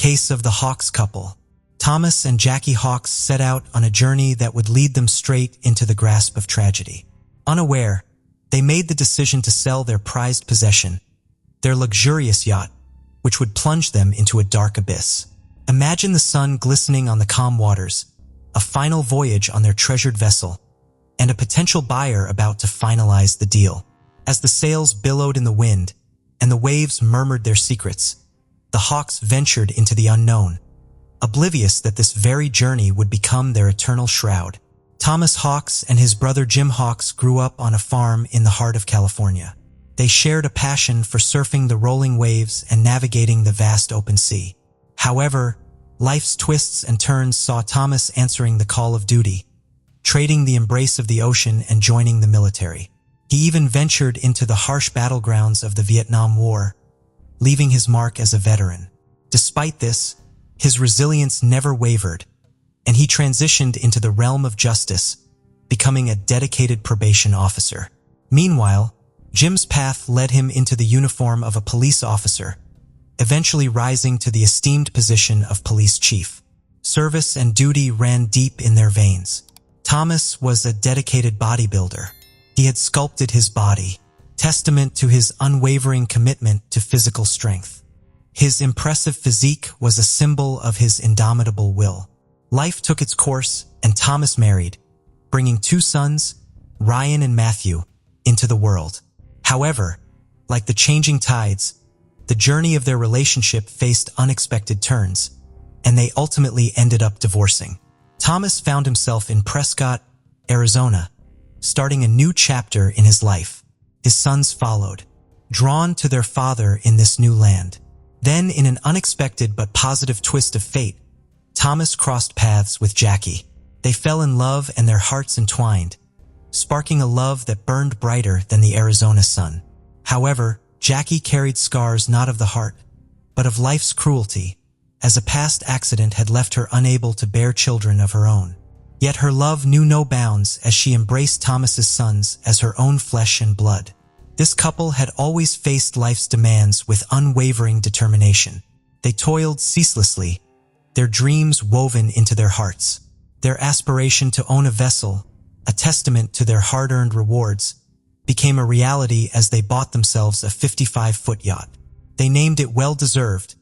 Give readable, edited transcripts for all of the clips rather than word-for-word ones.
case of the Hawks couple. Thomas and Jackie Hawks set out on a journey that would lead them straight into the grasp of tragedy. Unaware, they made the decision to sell their prized possession, their luxurious yacht, which would plunge them into a dark abyss. Imagine the sun glistening on the calm waters, a final voyage on their treasured vessel, and a potential buyer about to finalize the deal. As the sails billowed in the wind and the waves murmured their secrets, the Hawks ventured into the unknown, oblivious that this very journey would become their eternal shroud. Thomas Hawks and his brother Jim Hawks grew up on a farm in the heart of California. They shared a passion for surfing the rolling waves and navigating the vast open sea. However, life's twists and turns saw Thomas answering the call of duty, trading the embrace of the ocean and joining the military. He even ventured into the harsh battlegrounds of the Vietnam War, leaving his mark as a veteran. Despite this, his resilience never wavered, and he transitioned into the realm of justice, becoming a dedicated probation officer. Meanwhile, Jim's path led him into the uniform of a police officer, eventually rising to the esteemed position of police chief. Service and duty ran deep in their veins. Thomas was a dedicated bodybuilder. He had sculpted his body, testament to his unwavering commitment to physical strength. His impressive physique was a symbol of his indomitable will. Life took its course, and Thomas married, bringing 2 sons, Ryan and Matthew, into the world. However, like the changing tides, the journey of their relationship faced unexpected turns, and they ultimately ended up divorcing. Thomas found himself in Prescott, Arizona, starting a new chapter in his life. His sons followed, drawn to their father in this new land. Then, in an unexpected but positive twist of fate, Thomas crossed paths with Jackie. They fell in love and their hearts entwined, sparking a love that burned brighter than the Arizona sun. However, Jackie carried scars not of the heart, but of life's cruelty, as a past accident had left her unable to bear children of her own. Yet her love knew no bounds as she embraced Thomas's sons as her own flesh and blood. This couple had always faced life's demands with unwavering determination. They toiled ceaselessly, their dreams woven into their hearts. Their aspiration to own a vessel, a testament to their hard-earned rewards, became a reality as they bought themselves a 55-foot yacht. They named it Well-Deserved,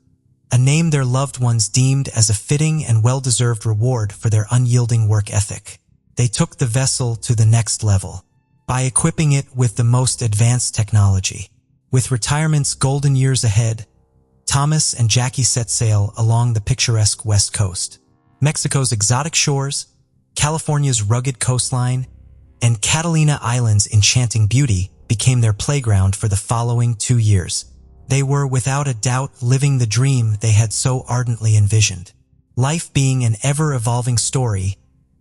a name their loved ones deemed as a fitting and well-deserved reward for their unyielding work ethic. They took the vessel to the next level by equipping it with the most advanced technology. With retirement's golden years ahead, Thomas and Jackie set sail along the picturesque West Coast. Mexico's exotic shores, California's rugged coastline, and Catalina Island's enchanting beauty became their playground for the following 2 years. They were without a doubt living the dream they had so ardently envisioned. Life being an ever-evolving story,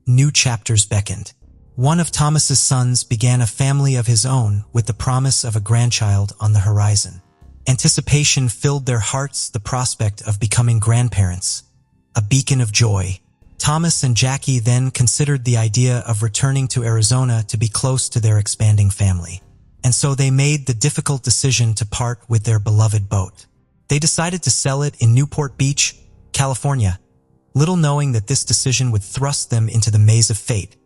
new chapters beckoned. One of Thomas's sons began a family of his own with the promise of a grandchild on the horizon. Anticipation filled their hearts, the prospect of becoming grandparents, a beacon of joy. Thomas and Jackie then considered the idea of returning to Arizona to be close to their expanding family. And so they made the difficult decision to part with their beloved boat. They decided to sell it in Newport Beach, California, little knowing that this decision would thrust them into the maze of fate,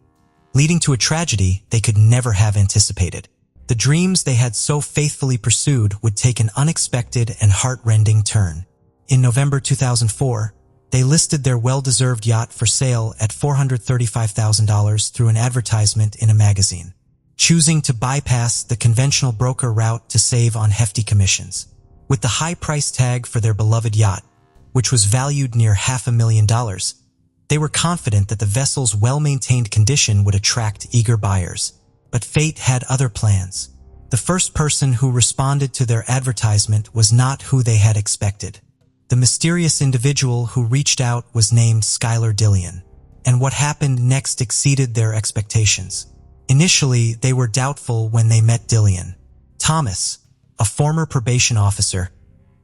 leading to a tragedy they could never have anticipated. The dreams they had so faithfully pursued would take an unexpected and heart-rending turn. In November 2004, they listed their well-deserved yacht for sale at $435,000 through an advertisement in a magazine, choosing to bypass the conventional broker route to save on hefty commissions. With the high price tag for their beloved yacht, which was valued near $500,000, they were confident that the vessel's well-maintained condition would attract eager buyers. But fate had other plans. The first person who responded to their advertisement was not who they had expected. The mysterious individual who reached out was named Skylar Dillion, and what happened next exceeded their expectations. Initially, they were doubtful when they met Dillion. Thomas, a former probation officer,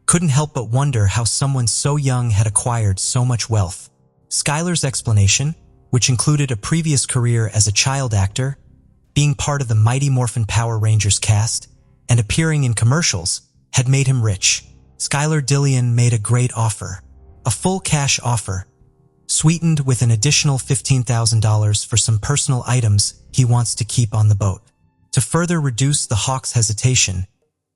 couldn't help but wonder how someone so young had acquired so much wealth. Skylar's explanation, which included a previous career as a child actor, being part of the Mighty Morphin Power Rangers cast, and appearing in commercials, had made him rich. Skylar Dillion made a great offer. a full cash offer, sweetened with an additional $15,000 for some personal items he wants to keep on the boat. To further reduce the Hawks' hesitation,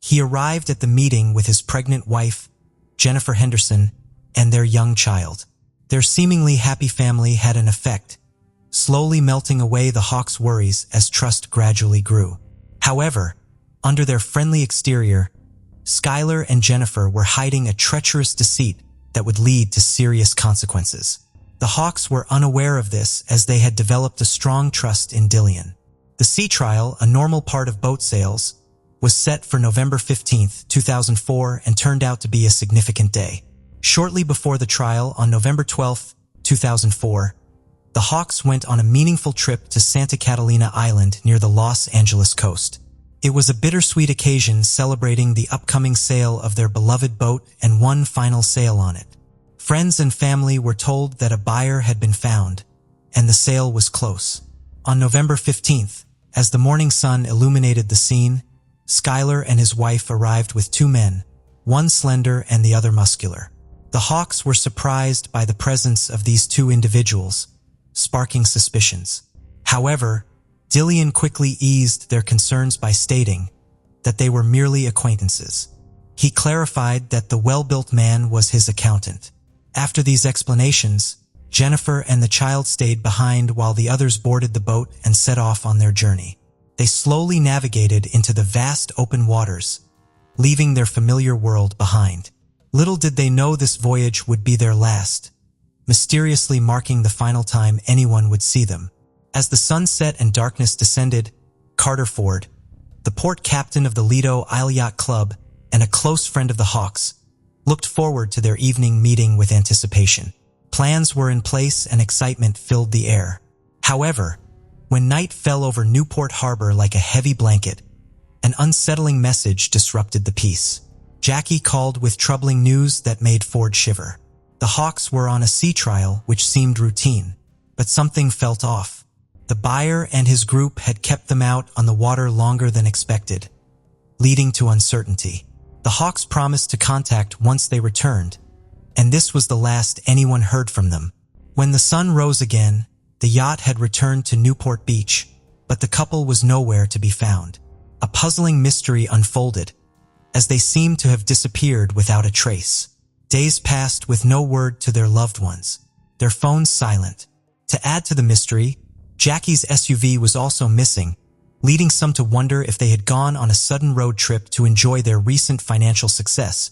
he arrived at the meeting with his pregnant wife, Jennifer Henderson, and their young child. Their seemingly happy family had an effect, slowly melting away the Hawks' worries as trust gradually grew. However, under their friendly exterior, Skylar and Jennifer were hiding a treacherous deceit that would lead to serious consequences. The Hawks were unaware of this as they had developed a strong trust in Dillian. The sea trial, a normal part of boat sales, was set for November 15, 2004 and turned out to be a significant day. Shortly before the trial, on November 12, 2004, the Hawks went on a meaningful trip to Santa Catalina Island near the Los Angeles coast. It was a bittersweet occasion celebrating the upcoming sale of their beloved boat and one final sail on it. Friends and family were told that a buyer had been found, and the sale was close. On November 15th, as the morning sun illuminated the scene, Skylar and his wife arrived with two men, one slender and the other muscular. The Hawks were surprised by the presence of these two individuals, sparking suspicions. However, Dillian quickly eased their concerns by stating that they were merely acquaintances. He clarified that the well-built man was his accountant. After these explanations, Jennifer and the child stayed behind while the others boarded the boat and set off on their journey. They slowly navigated into the vast open waters, leaving their familiar world behind. Little did they know this voyage would be their last, mysteriously marking the final time anyone would see them. As the sun set and darkness descended, Carter Ford, the port captain of the Lido Isle Yacht Club and a close friend of the Hawks, looked forward to their evening meeting with anticipation. Plans were in place and excitement filled the air. However, when night fell over Newport Harbor like a heavy blanket, an unsettling message disrupted the peace. Jackie called with troubling news that made Ford shiver. The Hawks were on a sea trial which seemed routine, but something felt off. The buyer and his group had kept them out on the water longer than expected, leading to uncertainty. The Hawks promised to contact once they returned, and this was the last anyone heard from them. When the sun rose again, the yacht had returned to Newport Beach, but the couple was nowhere to be found. A puzzling mystery unfolded, as they seemed to have disappeared without a trace. Days passed with no word to their loved ones, their phones silent. To add to the mystery, Jackie's SUV was also missing, leading some to wonder if they had gone on a sudden road trip to enjoy their recent financial success,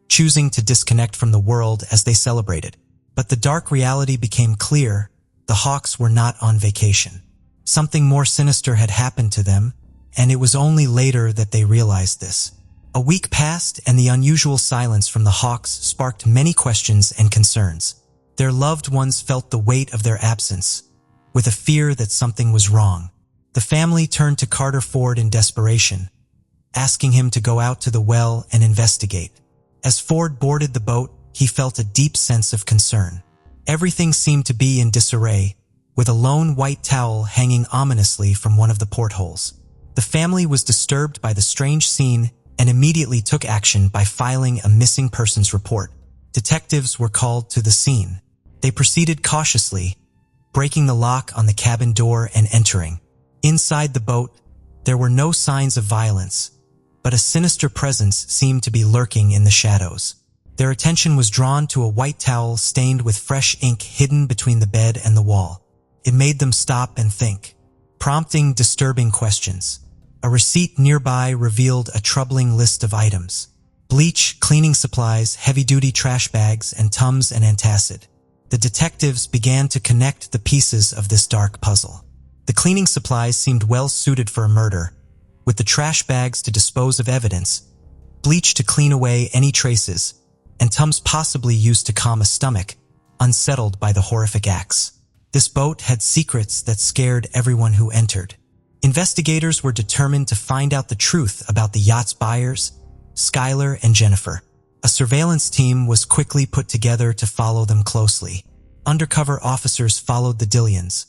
choosing to disconnect from the world as they celebrated. But the dark reality became clear: the Hawks were not on vacation. Something more sinister had happened to them, and it was only later that they realized this. A week passed, and the unusual silence from the Hawks sparked many questions and concerns. Their loved ones felt the weight of their absence, with a fear that something was wrong. The family turned to Carter Ford in desperation, asking him to go out to the well and investigate. As Ford boarded the boat, he felt a deep sense of concern. Everything seemed to be in disarray, with a lone white towel hanging ominously from one of the portholes. The family was disturbed by the strange scene and immediately took action by filing a missing persons report. Detectives were called to the scene. They proceeded cautiously, breaking the lock on the cabin door and entering. Inside the boat, there were no signs of violence, but a sinister presence seemed to be lurking in the shadows. Their attention was drawn to a white towel stained with fresh ink hidden between the bed and the wall. It made them stop and think, prompting disturbing questions. A receipt nearby revealed a troubling list of items: bleach, cleaning supplies, heavy-duty trash bags, and Tums and antacid. The detectives began to connect the pieces of this dark puzzle. The cleaning supplies seemed well suited for a murder, with the trash bags to dispose of evidence, bleach to clean away any traces, and Tums possibly used to calm a stomach unsettled by the horrific acts. This boat had secrets that scared everyone who entered. Investigators were determined to find out the truth about the yacht's buyers, Skylar and Jennifer. A surveillance team was quickly put together to follow them closely. Undercover officers followed the Dillians,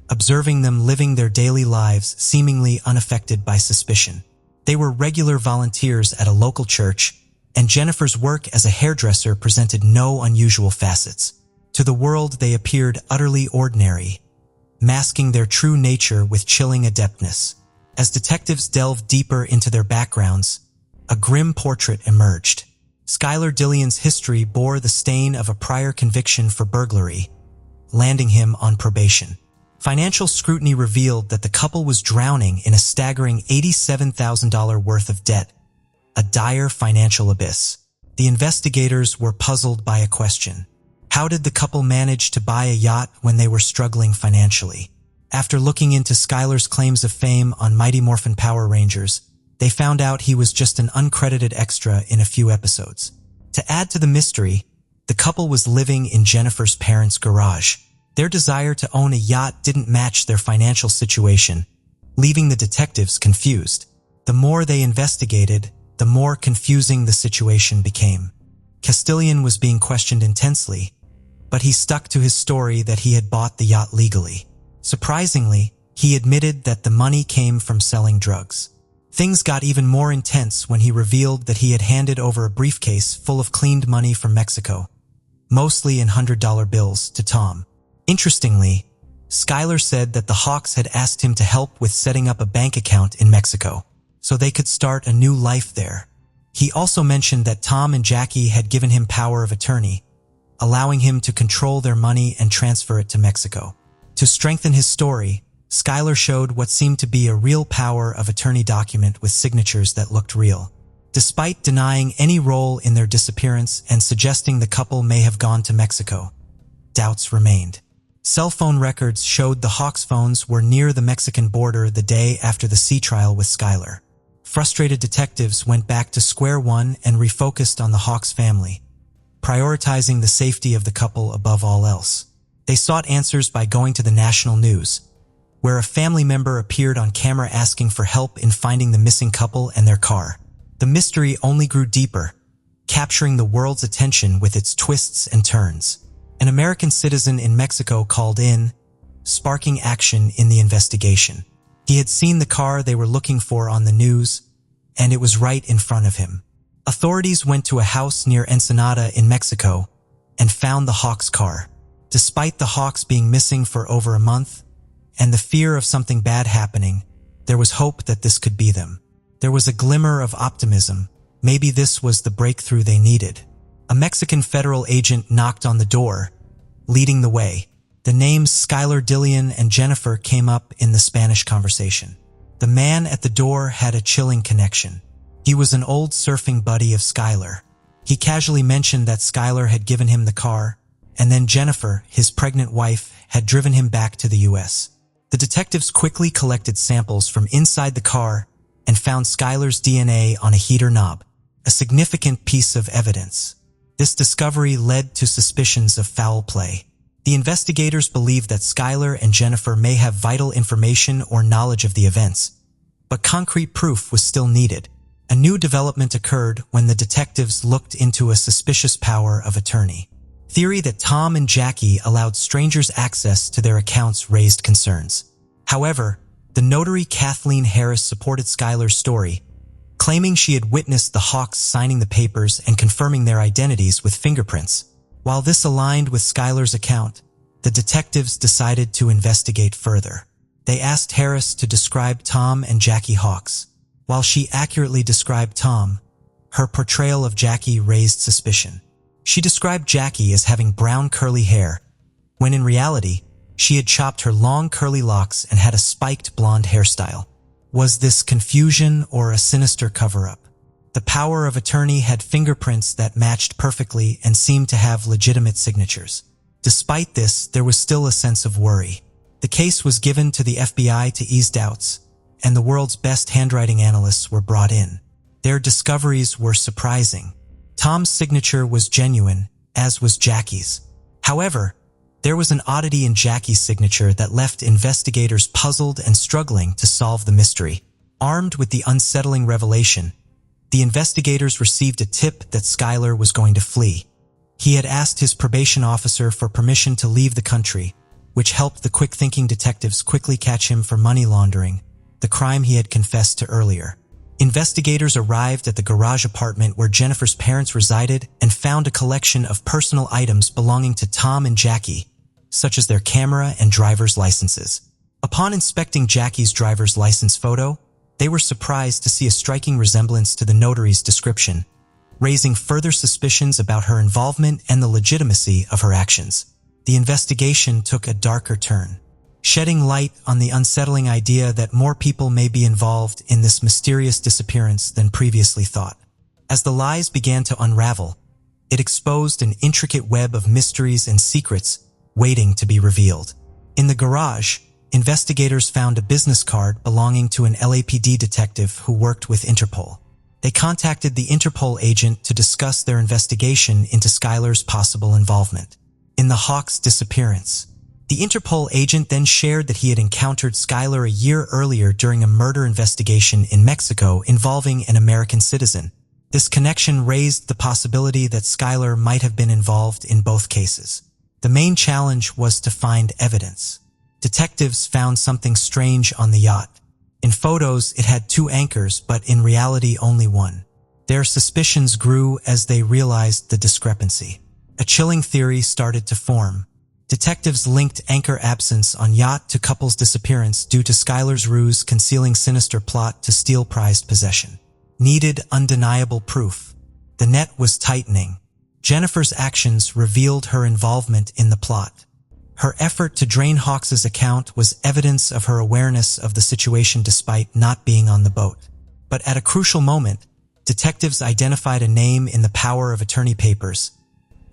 observing them living their daily lives seemingly unaffected by suspicion. They were regular volunteers at a local church, and Jennifer's work as a hairdresser presented no unusual facets. To the world, they appeared utterly ordinary, masking their true nature with chilling adeptness. As detectives delved deeper into their backgrounds, a grim portrait emerged. Skylar Dillion's history bore the stain of a prior conviction for burglary, landing him on probation. Financial scrutiny revealed that the couple was drowning in a staggering $87,000 worth of debt, a dire financial abyss. The investigators were puzzled by a question. How did the couple manage to buy a yacht when they were struggling financially? After looking into Skylar's claims of fame on Mighty Morphin Power Rangers, they found out he was just an uncredited extra in a few episodes. To add to the mystery, the couple was living in Jennifer's parents' garage. Their desire to own a yacht didn't match their financial situation, leaving the detectives confused. The more they investigated, the more confusing the situation became. Castellion was being questioned intensely, but he stuck to his story that he had bought the yacht legally. Surprisingly, he admitted that the money came from selling drugs. Things got even more intense when he revealed that he had handed over a briefcase full of cleaned money from Mexico, mostly in $100 bills, to Tom. Interestingly, Skylar said that the Hawks had asked him to help with setting up a bank account in Mexico, so they could start a new life there. He also mentioned that Tom and Jackie had given him power of attorney, allowing him to control their money and transfer it to Mexico. To strengthen his story, Skylar showed what seemed to be a real power of attorney document with signatures that looked real. Despite denying any role in their disappearance and suggesting the couple may have gone to Mexico, doubts remained. Cell phone records showed the Hawks' phones were near the Mexican border the day after the sea trial with Skylar. Frustrated detectives went back to square one and refocused on the Hawks family, prioritizing the safety of the couple above all else. They sought answers by going to the national news, where a family member appeared on camera asking for help in finding the missing couple and their car. The mystery only grew deeper, capturing the world's attention with its twists and turns. An American citizen in Mexico called in, sparking action in the investigation. He had seen the car they were looking for on the news, and it was right in front of him. Authorities went to a house near Ensenada in Mexico and found the Hawks' car. Despite the Hawks being missing for over a month, and the fear of something bad happening, there was hope that this could be them. There was a glimmer of optimism. Maybe this was the breakthrough they needed. A Mexican federal agent knocked on the door, leading the way. The names Skylar Dillion and Jennifer came up in the Spanish conversation. The man at the door had a chilling connection. He was an old surfing buddy of Skylar. He casually mentioned that Skylar had given him the car, and then Jennifer, his pregnant wife, had driven him back to the U.S. The detectives quickly collected samples from inside the car and found Skylar's DNA on a heater knob, a significant piece of evidence. This discovery led to suspicions of foul play. The investigators believed that Skylar and Jennifer may have vital information or knowledge of the events, but concrete proof was still needed. A new development occurred when the detectives looked into a suspicious power of attorney. Theory that Tom and Jackie allowed strangers access to their accounts raised concerns. However, the notary Kathleen Harris supported Skylar's story, claiming she had witnessed the Hawks signing the papers and confirming their identities with fingerprints. While this aligned with Skylar's account, the detectives decided to investigate further. They asked Harris to describe Tom and Jackie Hawks. While she accurately described Tom, her portrayal of Jackie raised suspicion. She described Jackie as having brown curly hair, when in reality, she had chopped her long curly locks and had a spiked blonde hairstyle. Was this confusion or a sinister cover-up? The power of attorney had fingerprints that matched perfectly and seemed to have legitimate signatures. Despite this, there was still a sense of worry. The case was given to the FBI to ease doubts, and the world's best handwriting analysts were brought in. Their discoveries were surprising. Tom's signature was genuine, as was Jackie's. However, there was an oddity in Jackie's signature that left investigators puzzled and struggling to solve the mystery. Armed with the unsettling revelation, the investigators received a tip that Skylar was going to flee. He had asked his probation officer for permission to leave the country, which helped the quick-thinking detectives quickly catch him for money laundering, the crime he had confessed to earlier. Investigators arrived at the garage apartment where Jennifer's parents resided and found a collection of personal items belonging to Tom and Jackie, such as their camera and driver's licenses. Upon inspecting Jackie's driver's license photo, they were surprised to see a striking resemblance to the notary's description, raising further suspicions about her involvement and the legitimacy of her actions. The investigation took a darker turn, shedding light on the unsettling idea that more people may be involved in this mysterious disappearance than previously thought. As the lies began to unravel, it exposed an intricate web of mysteries and secrets waiting to be revealed. In the garage, investigators found a business card belonging to an LAPD detective who worked with Interpol. They contacted the Interpol agent to discuss their investigation into Skylar's possible involvement in the Hawks' disappearance. The Interpol agent then shared that he had encountered Skylar a year earlier during a murder investigation in Mexico involving an American citizen. This connection raised the possibility that Skylar might have been involved in both cases. The main challenge was to find evidence. Detectives found something strange on the yacht. In photos, it had 2 anchors, but in reality only 1. Their suspicions grew as they realized the discrepancy. A chilling theory started to form. Detectives linked anchor absence on yacht to couple's disappearance due to Skylar's ruse concealing sinister plot to steal prized possession. Needed undeniable proof. The net was tightening. Jennifer's actions revealed her involvement in the plot. Her effort to drain Hawks' account was evidence of her awareness of the situation despite not being on the boat. But at a crucial moment, detectives identified a name in the power of attorney papers,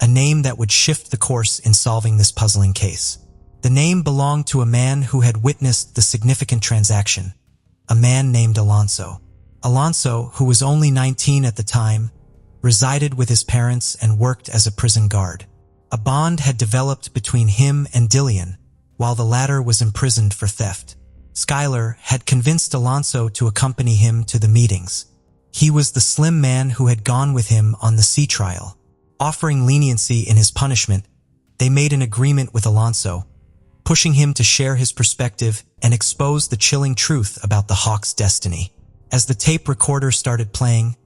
a name that would shift the course in solving this puzzling case. The name belonged to a man who had witnessed the significant transaction, a man named Alonso. Alonso, who was only 19 at the time, resided with his parents and worked as a prison guard. A bond had developed between him and Dillian, while the latter was imprisoned for theft. Skylar had convinced Alonso to accompany him to the meetings. He was the slim man who had gone with him on the sea trial. Offering leniency in his punishment, they made an agreement with Alonso, pushing him to share his perspective and expose the chilling truth about the Hawks' destiny. As the tape recorder started playing,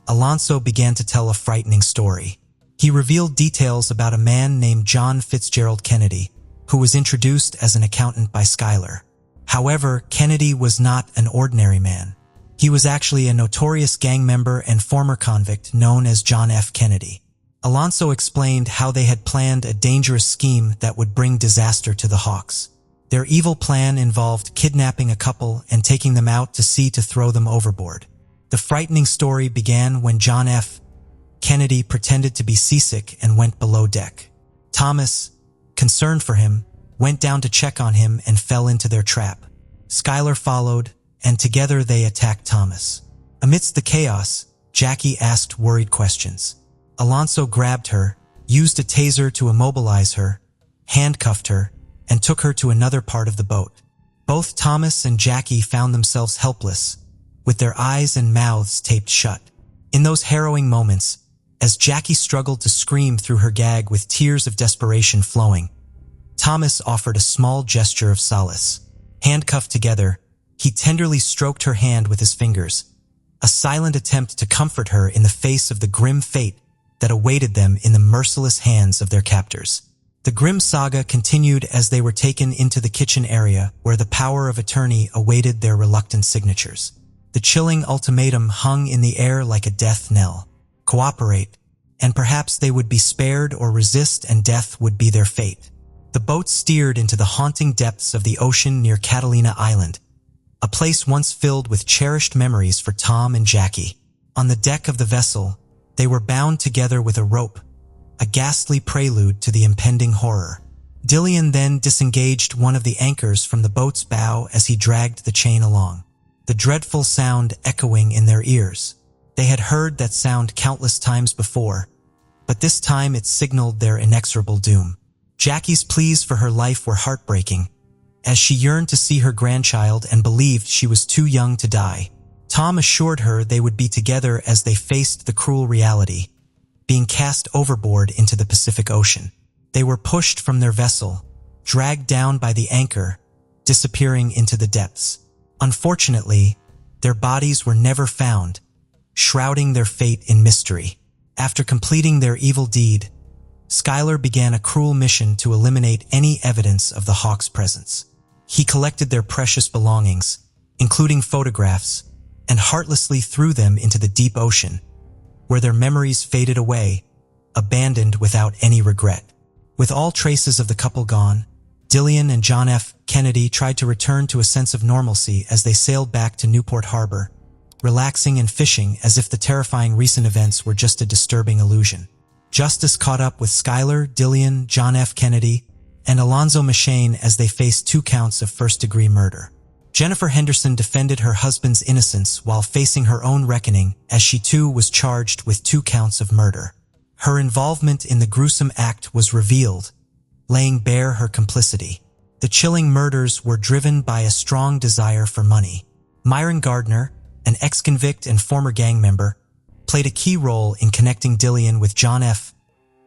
Alonso began to tell a frightening story. He revealed details about a man named John Fitzgerald Kennedy, who was introduced as an accountant by Skylar. However, Kennedy was not an ordinary man. He was actually a notorious gang member and former convict known as John F. Kennedy. Alonso explained how they had planned a dangerous scheme that would bring disaster to the Hawks. Their evil plan involved kidnapping a couple and taking them out to sea to throw them overboard. The frightening story began when John F. Kennedy pretended to be seasick and went below deck. Thomas, concerned for him, went down to check on him and fell into their trap. Skylar followed, and together they attacked Thomas. Amidst the chaos, Jackie asked worried questions. Alonso grabbed her, used a taser to immobilize her, handcuffed her, and took her to another part of the boat. Both Thomas and Jackie found themselves helpless, with their eyes and mouths taped shut. In those harrowing moments, as Jackie struggled to scream through her gag with tears of desperation flowing, Thomas offered a small gesture of solace. Handcuffed together, he tenderly stroked her hand with his fingers, a silent attempt to comfort her in the face of the grim fate that awaited them in the merciless hands of their captors. The grim saga continued as they were taken into the kitchen area where the power of attorney awaited their reluctant signatures. The chilling ultimatum hung in the air like a death knell. Cooperate, and perhaps they would be spared, or resist and death would be their fate. The boat steered into the haunting depths of the ocean near Catalina Island, a place once filled with cherished memories for Tom and Jackie. On the deck of the vessel, they were bound together with a rope, a ghastly prelude to the impending horror. Dillian then disengaged one of the anchors from the boat's bow as he dragged the chain along, the dreadful sound echoing in their ears. They had heard that sound countless times before, but this time it signaled their inexorable doom. Jackie's pleas for her life were heartbreaking, as she yearned to see her grandchild and believed she was too young to die. Tom assured her they would be together as they faced the cruel reality, being cast overboard into the Pacific Ocean. They were pushed from their vessel, dragged down by the anchor, disappearing into the depths. Unfortunately, Their bodies were never found, shrouding their fate in mystery. After completing their evil deed, Skylar began a cruel mission to eliminate any evidence of the Hawks' presence. He collected their precious belongings, including photographs, and heartlessly threw them into the deep ocean, where their memories faded away, abandoned without any regret. With all traces of the couple gone, Dillian and John F. Kennedy tried to return to a sense of normalcy as they sailed back to Newport Harbor, relaxing and fishing as if the terrifying recent events were just a disturbing illusion. Justice caught up with Skylar, Dillian, John F. Kennedy, and Alonzo Machane as they faced 2 counts of first-degree murder. Jennifer Henderson defended her husband's innocence while facing her own reckoning as she too was charged with 2 counts of murder. Her involvement in the gruesome act was revealed, laying bare her complicity. The chilling murders were driven by a strong desire for money. Myron Gardner, an ex-convict and former gang member, played a key role in connecting Dillian with John F.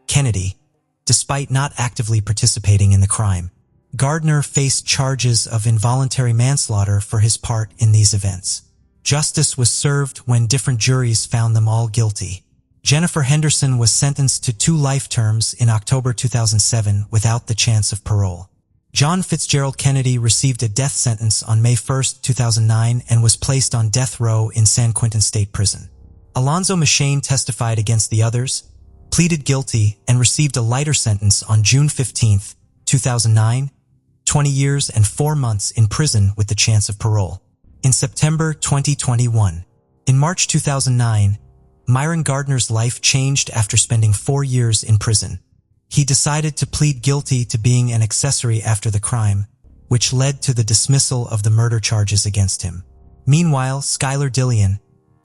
Kennedy, despite not actively participating in the crime. Gardner faced charges of involuntary manslaughter for his part in these events. Justice was served when different juries found them all guilty. Jennifer Henderson was sentenced to 2 life terms in October 2007 without the chance of parole. John Fitzgerald Kennedy received a death sentence on May 1, 2009 and was placed on death row in San Quentin State Prison. Alonzo Machane testified against the others, pleaded guilty, and received a lighter sentence on June 15, 2009, 20 years and 4 months in prison with the chance of parole. In September 2021. In March 2009, Myron Gardner's life changed after spending 4 years in prison. He decided to plead guilty to being an accessory after the crime, which led to the dismissal of the murder charges against him. Meanwhile, Skylar Dillian,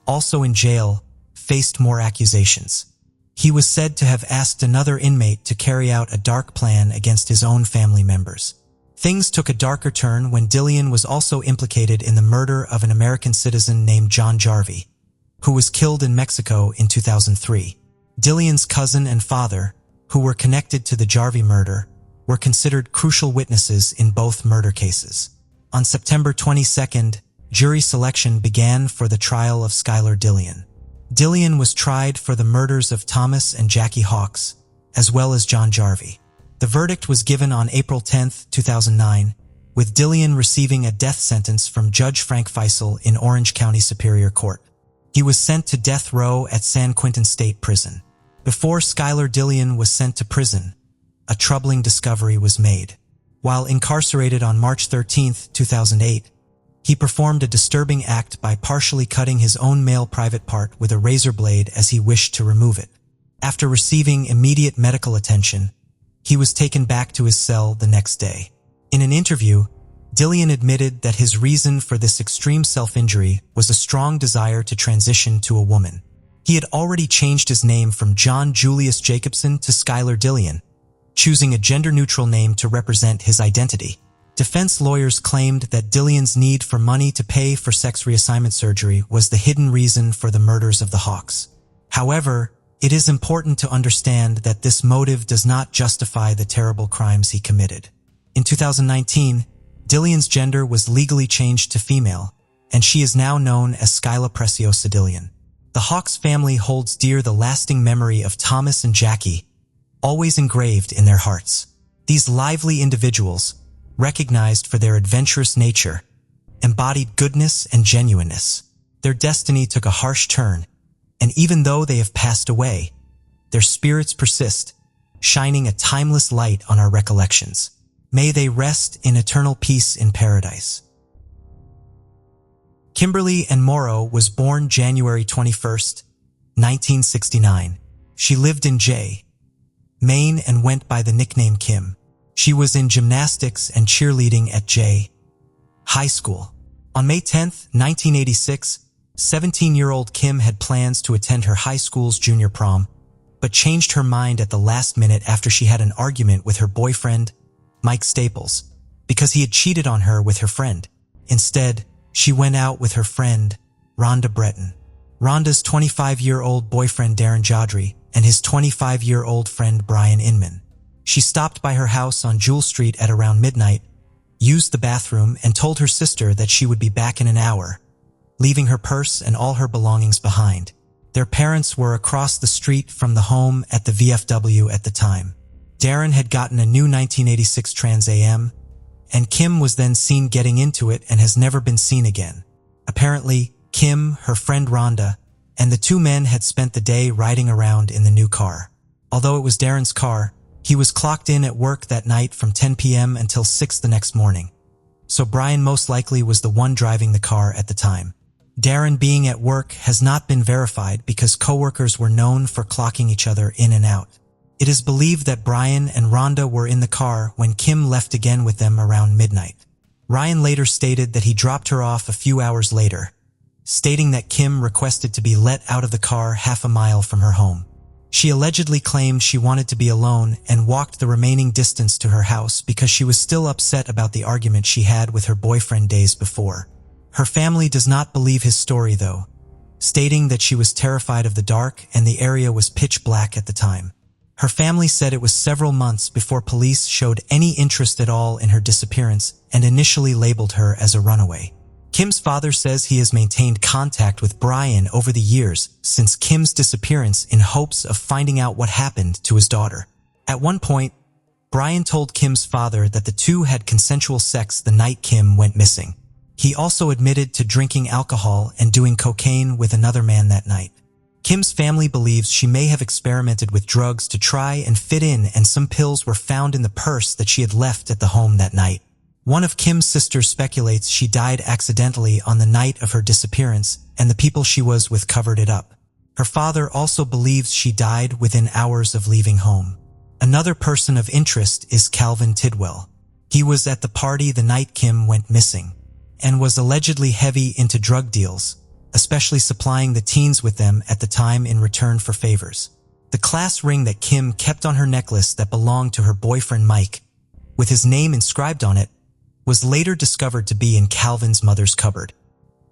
also in jail, faced more accusations. He was said to have asked another inmate to carry out a dark plan against his own family members. Things took a darker turn when Dillian was also implicated in the murder of an American citizen named John Jarvie, who was killed in Mexico in 2003. Dillian's cousin and father, who were connected to the Jarvie murder, were considered crucial witnesses in both murder cases. On September 22nd, jury selection began for the trial of Skylar Dillian. Dillian was tried for the murders of Thomas and Jackie Hawks, as well as John Jarvie. The verdict was given on April 10, 2009, with Dillian receiving a death sentence from Judge Frank Feisel in Orange County Superior Court. He was sent to death row at San Quentin State Prison. Before Skylar Dillian was sent to prison, a troubling discovery was made. While incarcerated on March 13, 2008, he performed a disturbing act by partially cutting his own male private part with a razor blade as he wished to remove it. After receiving immediate medical attention, he was taken back to his cell the next day. In an interview, Dillian admitted that his reason for this extreme self-injury was a strong desire to transition to a woman. He had already changed his name from John Julius Jacobson to Skylar Dillian, choosing a gender-neutral name to represent his identity. Defense lawyers claimed that Dillian's need for money to pay for sex reassignment surgery was the hidden reason for the murders of the Hawks. However, it is important to understand that this motive does not justify the terrible crimes he committed. In 2019, Dillian's gender was legally changed to female, and she is now known as Skyla Preciosa Dillian. The Hawks family holds dear the lasting memory of Thomas and Jackie, always engraved in their hearts. These lively individuals, recognized for their adventurous nature, embodied goodness and genuineness. Their destiny took a harsh turn, and even though they have passed away, their spirits persist, shining a timeless light on our recollections. May they rest in eternal peace in paradise. Kimberly Ann Morrow was born January 21, 1969. She lived in Maine and went by the nickname Kim. She was in gymnastics and cheerleading at High School. On May 10, 1986, 17-year-old Kim had plans to attend her high school's junior prom, but changed her mind at the last minute after she had an argument with her boyfriend, Mike Staples, because he had cheated on her with her friend. Instead, she went out with her friend, Rhonda Breton. Rhonda's 25-year-old boyfriend Darren Jodry and his 25-year-old friend Brian Inman. She stopped by her house on Jewel Street at around midnight, used the bathroom, and told her sister that she would be back in an hour, leaving her purse and all her belongings behind. Their parents were across the street from the home at the VFW at the time. Darren had gotten a new 1986 Trans Am, and Kim was then seen getting into it and has never been seen again. Apparently, Kim, her friend Rhonda, and the two men had spent the day riding around in the new car. Although it was Darren's car, he was clocked in at work that night from 10 p.m. until 6 the next morning. So Brian most likely was the one driving the car at the time. Darren being at work has not been verified because coworkers were known for clocking each other in and out. It is believed that Brian and Rhonda were in the car when Kim left again with them around midnight. Ryan later stated that he dropped her off a few hours later, stating that Kim requested to be let out of the car half a mile from her home. She allegedly claimed she wanted to be alone and walked the remaining distance to her house because she was still upset about the argument she had with her boyfriend days before. Her family does not believe his story though, stating that she was terrified of the dark and the area was pitch black at the time. Her family said it was several months before police showed any interest at all in her disappearance and initially labeled her as a runaway. Kim's father says he has maintained contact with Brian over the years since Kim's disappearance in hopes of finding out what happened to his daughter. At one point, Brian told Kim's father that the two had consensual sex the night Kim went missing. He also admitted to drinking alcohol and doing cocaine with another man that night. Kim's family believes she may have experimented with drugs to try and fit in, and some pills were found in the purse that she had left at the home that night. One of Kim's sisters speculates she died accidentally on the night of her disappearance and the people she was with covered it up. Her father also believes she died within hours of leaving home. Another person of interest is Calvin Tidwell. He was at the party the night Kim went missing and was allegedly heavy into drug deals, especially supplying the teens with them at the time in return for favors. The class ring that Kim kept on her necklace that belonged to her boyfriend Mike, with his name inscribed on it, was later discovered to be in Calvin's mother's cupboard.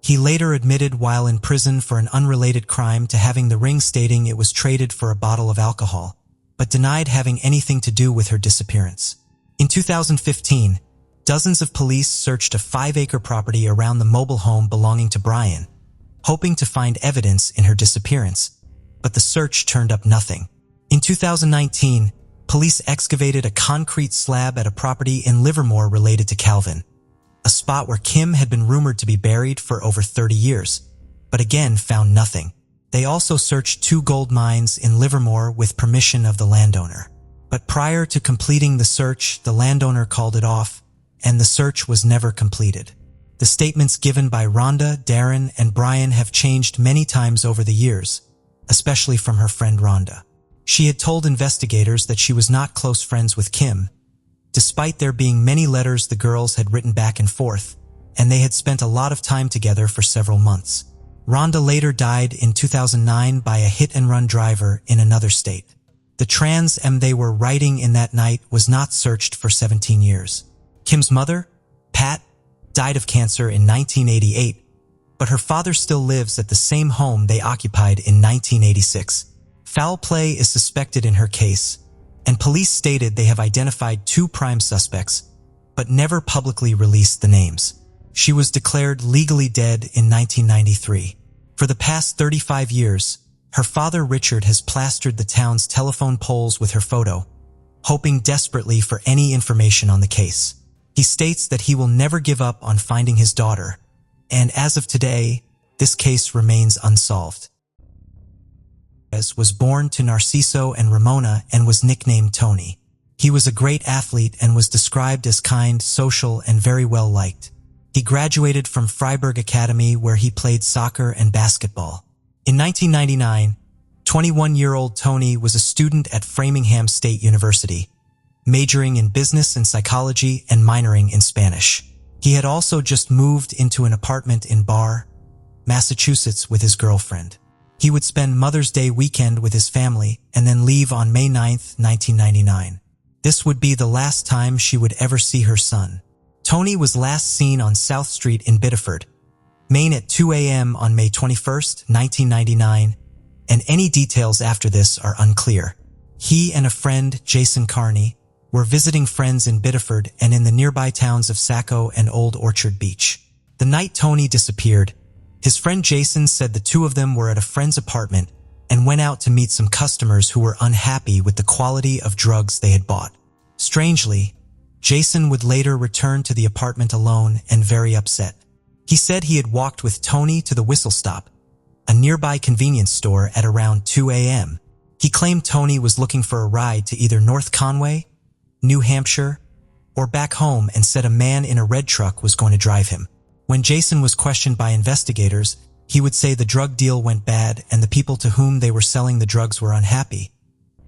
He later admitted while in prison for an unrelated crime to having the ring, stating it was traded for a bottle of alcohol, but denied having anything to do with her disappearance. In 2015, dozens of police searched a 5-acre property around the mobile home belonging to Brian, hoping to find evidence in her disappearance, but the search turned up nothing. In 2019, police excavated a concrete slab at a property in Livermore related to Calvin, a spot where Kim had been rumored to be buried for over 30 years, but again found nothing. They also searched 2 gold mines in Livermore with permission of the landowner. But prior to completing the search, the landowner called it off, and the search was never completed. The statements given by Rhonda, Darren, and Brian have changed many times over the years, especially from her friend Rhonda. She had told investigators that she was not close friends with Kim, despite there being many letters the girls had written back and forth, and they had spent a lot of time together for several months. Rhonda later died in 2009 by a hit-and-run driver in another state. The Trans Am they were riding in that night was not searched for 17 years. Kim's mother, Pat, died of cancer in 1988, but her father still lives at the same home they occupied in 1986. Foul play is suspected in her case, and police stated they have identified 2 prime suspects, but never publicly released the names. She was declared legally dead in 1993. For the past 35 years, her father Richard has plastered the town's telephone poles with her photo, hoping desperately for any information on the case. He states that he will never give up on finding his daughter, and as of today, this case remains unsolved. Was born to Narciso and Ramona and was nicknamed Tony. He was a great athlete and was described as kind, social, and very well liked. He graduated from Freiburg Academy, where he played soccer and basketball. In 1999, 21-year-old Tony was a student at Framingham State University, majoring in business and psychology and minoring in Spanish. He had also just moved into an apartment in Barre, Massachusetts with his girlfriend. He would spend Mother's Day weekend with his family and then leave on May 9, 1999. This would be the last time she would ever see her son. Tony was last seen on South Street in Biddeford, Maine at 2 a.m. on May 21, 1999, and any details after this are unclear. He and a friend, Jason Carney, were visiting friends in Biddeford and in the nearby towns of Saco and Old Orchard Beach. The night Tony disappeared, His friend Jason said the two of them were at a friend's apartment and went out to meet some customers who were unhappy with the quality of drugs they had bought. Strangely, Jason would later return to the apartment alone and very upset. He said he had walked with Tony to the Whistle Stop, a nearby convenience store, at around 2 a.m. He claimed Tony was looking for a ride to either North Conway, New Hampshire, or back home, and said a man in a red truck was going to drive him. When Jason was questioned by investigators, he would say the drug deal went bad and the people to whom they were selling the drugs were unhappy,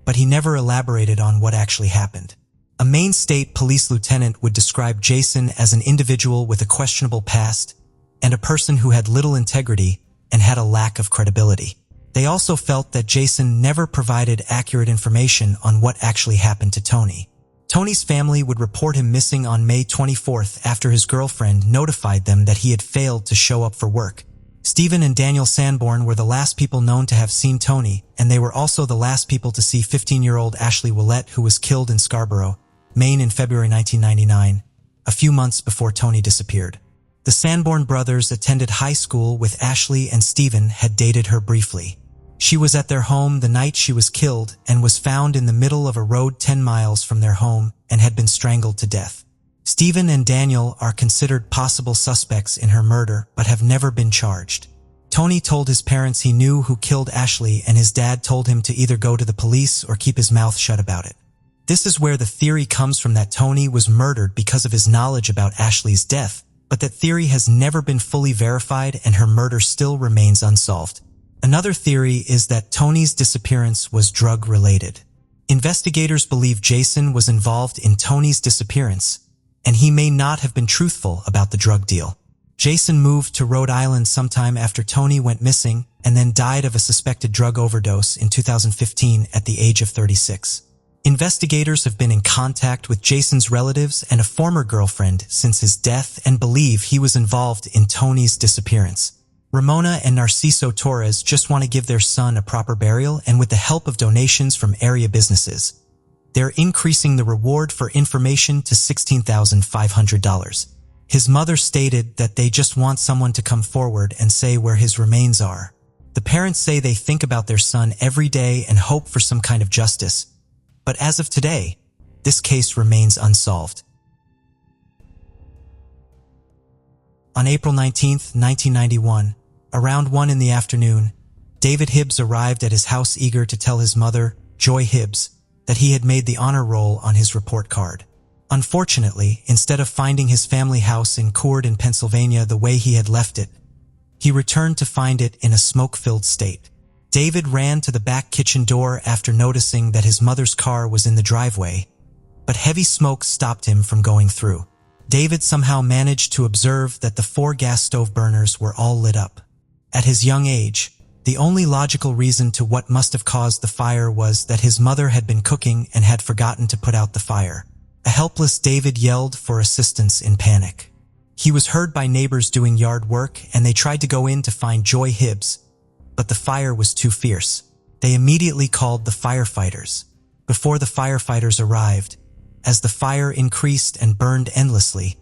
but he never elaborated on what actually happened. A Maine State Police lieutenant would describe Jason as an individual with a questionable past and a person who had little integrity and had a lack of credibility. They also felt that Jason never provided accurate information on what actually happened to Tony. Tony's family would report him missing on May 24th after his girlfriend notified them that he had failed to show up for work. Stephen and Daniel Sanborn were the last people known to have seen Tony, and they were also the last people to see 15-year-old Ashley Willett, who was killed in Scarborough, Maine in February 1999, a few months before Tony disappeared. The Sanborn brothers attended high school with Ashley, and Stephen had dated her briefly. She was at their home the night she was killed and was found in the middle of a road 10 miles from their home and had been strangled to death. Stephen and Daniel are considered possible suspects in her murder but have never been charged. Tony told his parents he knew who killed Ashley, and his dad told him to either go to the police or keep his mouth shut about it. This is where the theory comes from that Tony was murdered because of his knowledge about Ashley's death, but that theory has never been fully verified and her murder still remains unsolved. Another theory is that Tony's disappearance was drug-related. Investigators believe Jason was involved in Tony's disappearance, and he may not have been truthful about the drug deal. Jason moved to Rhode Island sometime after Tony went missing and then died of a suspected drug overdose in 2015 at the age of 36. Investigators have been in contact with Jason's relatives and a former girlfriend since his death and believe he was involved in Tony's disappearance. Ramona and Narciso Torres just want to give their son a proper burial, and with the help of donations from area businesses, they're increasing the reward for information to $16,500. His mother stated that they just want someone to come forward and say where his remains are. The parents say they think about their son every day and hope for some kind of justice. But as of today, this case remains unsolved. On April 19, 1991, around 1 in the afternoon, David Hibbs arrived at his house eager to tell his mother, Joy Hibbs, that he had made the honor roll on his report card. Unfortunately, instead of finding his family house in Coord in Pennsylvania the way he had left it, he returned to find it in a smoke-filled state. David ran to the back kitchen door after noticing that his mother's car was in the driveway, but heavy smoke stopped him from going through. David somehow managed to observe that the 4 gas stove burners were all lit up. At his young age, the only logical reason to what must have caused the fire was that his mother had been cooking and had forgotten to put out the fire. A helpless David yelled for assistance in panic. He was heard by neighbors doing yard work, and they tried to go in to find Joy Hibbs, but the fire was too fierce. They immediately called the firefighters. Before the firefighters arrived, as the fire increased and burned endlessly,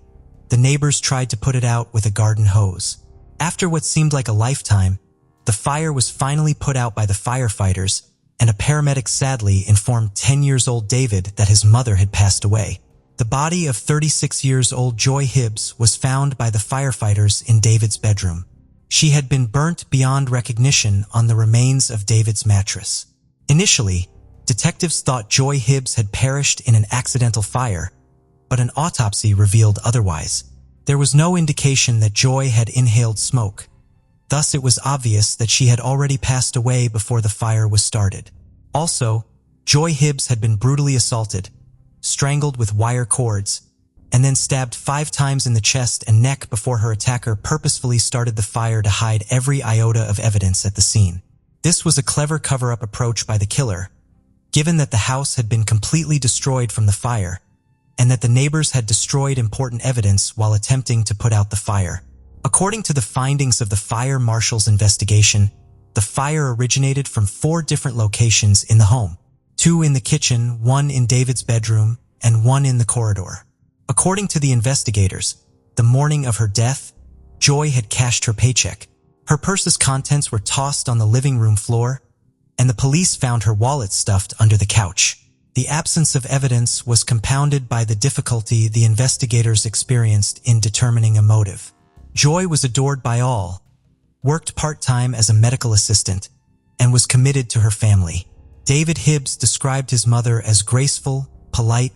the neighbors tried to put it out with a garden hose. After what seemed like a lifetime, the fire was finally put out by the firefighters, and a paramedic sadly informed 10-year-old David that his mother had passed away. The body of 36-year-old Joy Hibbs was found by the firefighters in David's bedroom. She had been burnt beyond recognition on the remains of David's mattress. Initially, detectives thought Joy Hibbs had perished in an accidental fire, but an autopsy revealed otherwise. There was no indication that Joy had inhaled smoke. Thus, it was obvious that she had already passed away before the fire was started. Also, Joy Hibbs had been brutally assaulted, strangled with wire cords, and then stabbed 5 times in the chest and neck before her attacker purposefully started the fire to hide every iota of evidence at the scene. This was a clever cover-up approach by the killer, given that the house had been completely destroyed from the fire, and that the neighbors had destroyed important evidence while attempting to put out the fire. According to the findings of the fire marshal's investigation, the fire originated from 4 different locations in the home: 2 in the kitchen, 1 in David's bedroom, and 1 in the corridor. According to the investigators, the morning of her death, Joy had cashed her paycheck. Her purse's contents were tossed on the living room floor, and the police found her wallet stuffed under the couch. The absence of evidence was compounded by the difficulty the investigators experienced in determining a motive. Joy was adored by all, worked part-time as a medical assistant, and was committed to her family. David Hibbs described his mother as graceful, polite,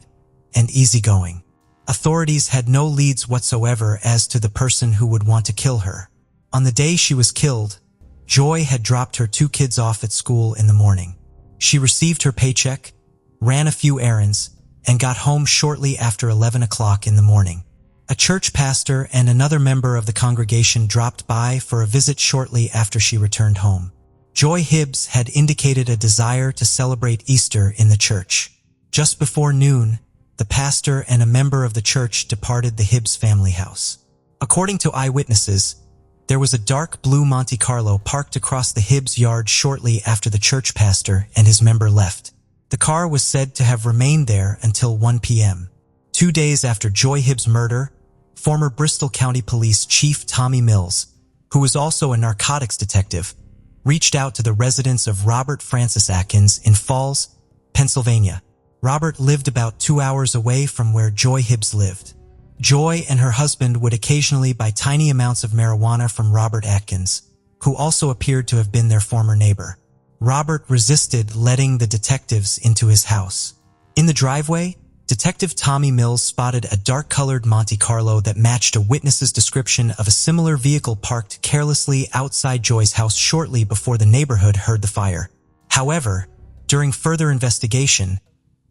and easygoing. Authorities had no leads whatsoever as to the person who would want to kill her. On the day she was killed, Joy had dropped her 2 kids off at school in the morning. She received her paycheck, ran a few errands, and got home shortly after 11 o'clock in the morning. A church pastor and another member of the congregation dropped by for a visit shortly after she returned home. Joy Hibbs had indicated a desire to celebrate Easter in the church. Just before noon, the pastor and a member of the church departed the Hibbs family house. According to eyewitnesses, there was a dark blue Monte Carlo parked across the Hibbs yard shortly after the church pastor and his member left. The car was said to have remained there until 1 p.m. 2 days after Joy Hibbs' murder, former Bristol County Police Chief Tommy Mills, who was also a narcotics detective, reached out to the residence of Robert Francis Atkins in Falls, Pennsylvania. Robert lived about 2 hours away from where Joy Hibbs lived. Joy and her husband would occasionally buy tiny amounts of marijuana from Robert Atkins, who also appeared to have been their former neighbor. Robert resisted letting the detectives into his house. In the driveway, Detective Tommy Mills spotted a dark-colored Monte Carlo that matched a witness's description of a similar vehicle parked carelessly outside Joy's house shortly before the neighborhood heard the fire. However, during further investigation,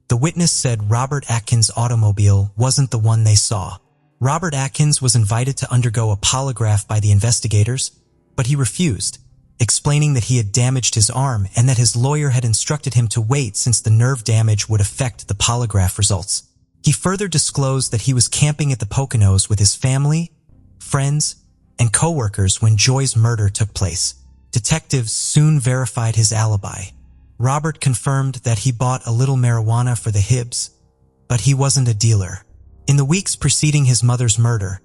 the witness said Robert Atkins' automobile wasn't the one they saw. Robert Atkins was invited to undergo a polygraph by the investigators, but he refused, explaining that he had damaged his arm and that his lawyer had instructed him to wait since the nerve damage would affect the polygraph results. He further disclosed that he was camping at the Poconos with his family, friends, and co-workers when Joy's murder took place. Detectives soon verified his alibi. Robert confirmed that he bought a little marijuana for the Hibbs, but he wasn't a dealer. In the weeks preceding his mother's murder,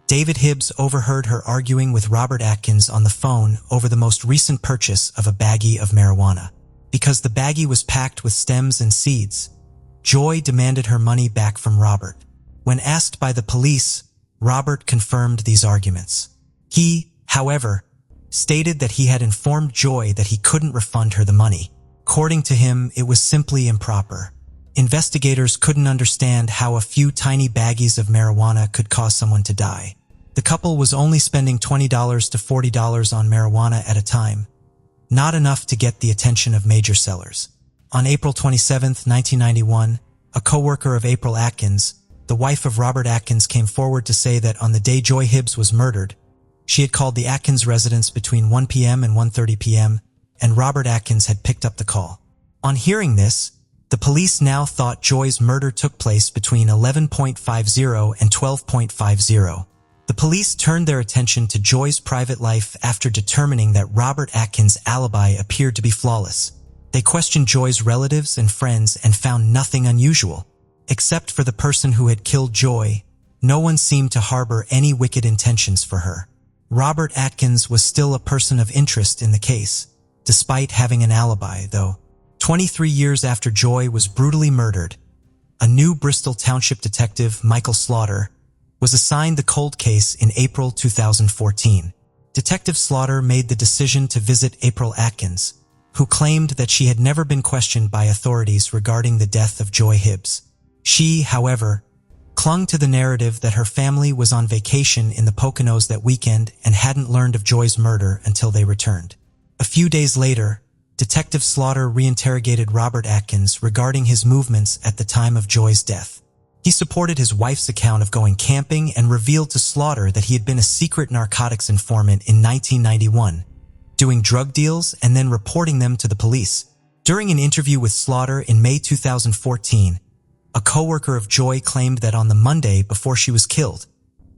David Hibbs overheard her arguing with Robert Atkins on the phone over the most recent purchase of a baggie of marijuana. Because the baggie was packed with stems and seeds, Joy demanded her money back from Robert. When asked by the police, Robert confirmed these arguments. He, however, stated that he had informed Joy that he couldn't refund her the money. According to him, it was simply improper. Investigators couldn't understand how a few tiny baggies of marijuana could cause someone to die. The couple was only spending $20 to $40 on marijuana at a time, not enough to get the attention of major sellers. On April 27, 1991, a co-worker of April Atkins, the wife of Robert Atkins, came forward to say that on the day Joy Hibbs was murdered, she had called the Atkins residence between 1 p.m. and 1:30 p.m., and Robert Atkins had picked up the call. On hearing this, the police now thought Joy's murder took place between 11:50 and 12:50. The police turned their attention to Joy's private life after determining that Robert Atkins' alibi appeared to be flawless. They questioned Joy's relatives and friends and found nothing unusual. Except for the person who had killed Joy, no one seemed to harbor any wicked intentions for her. Robert Atkins was still a person of interest in the case, despite having an alibi, though. 23 years after Joy was brutally murdered, a new Bristol Township detective, Michael Slaughter, was assigned the cold case in April 2014. Detective Slaughter made the decision to visit April Atkins, who claimed that she had never been questioned by authorities regarding the death of Joy Hibbs. She, however, clung to the narrative that her family was on vacation in the Poconos that weekend and hadn't learned of Joy's murder until they returned. A few days later, Detective Slaughter reinterrogated Robert Atkins regarding his movements at the time of Joy's death. He supported his wife's account of going camping and revealed to Slaughter that he had been a secret narcotics informant in 1991, doing drug deals and then reporting them to the police. During an interview with Slaughter in May 2014, a co-worker of Joy claimed that on the Monday before she was killed,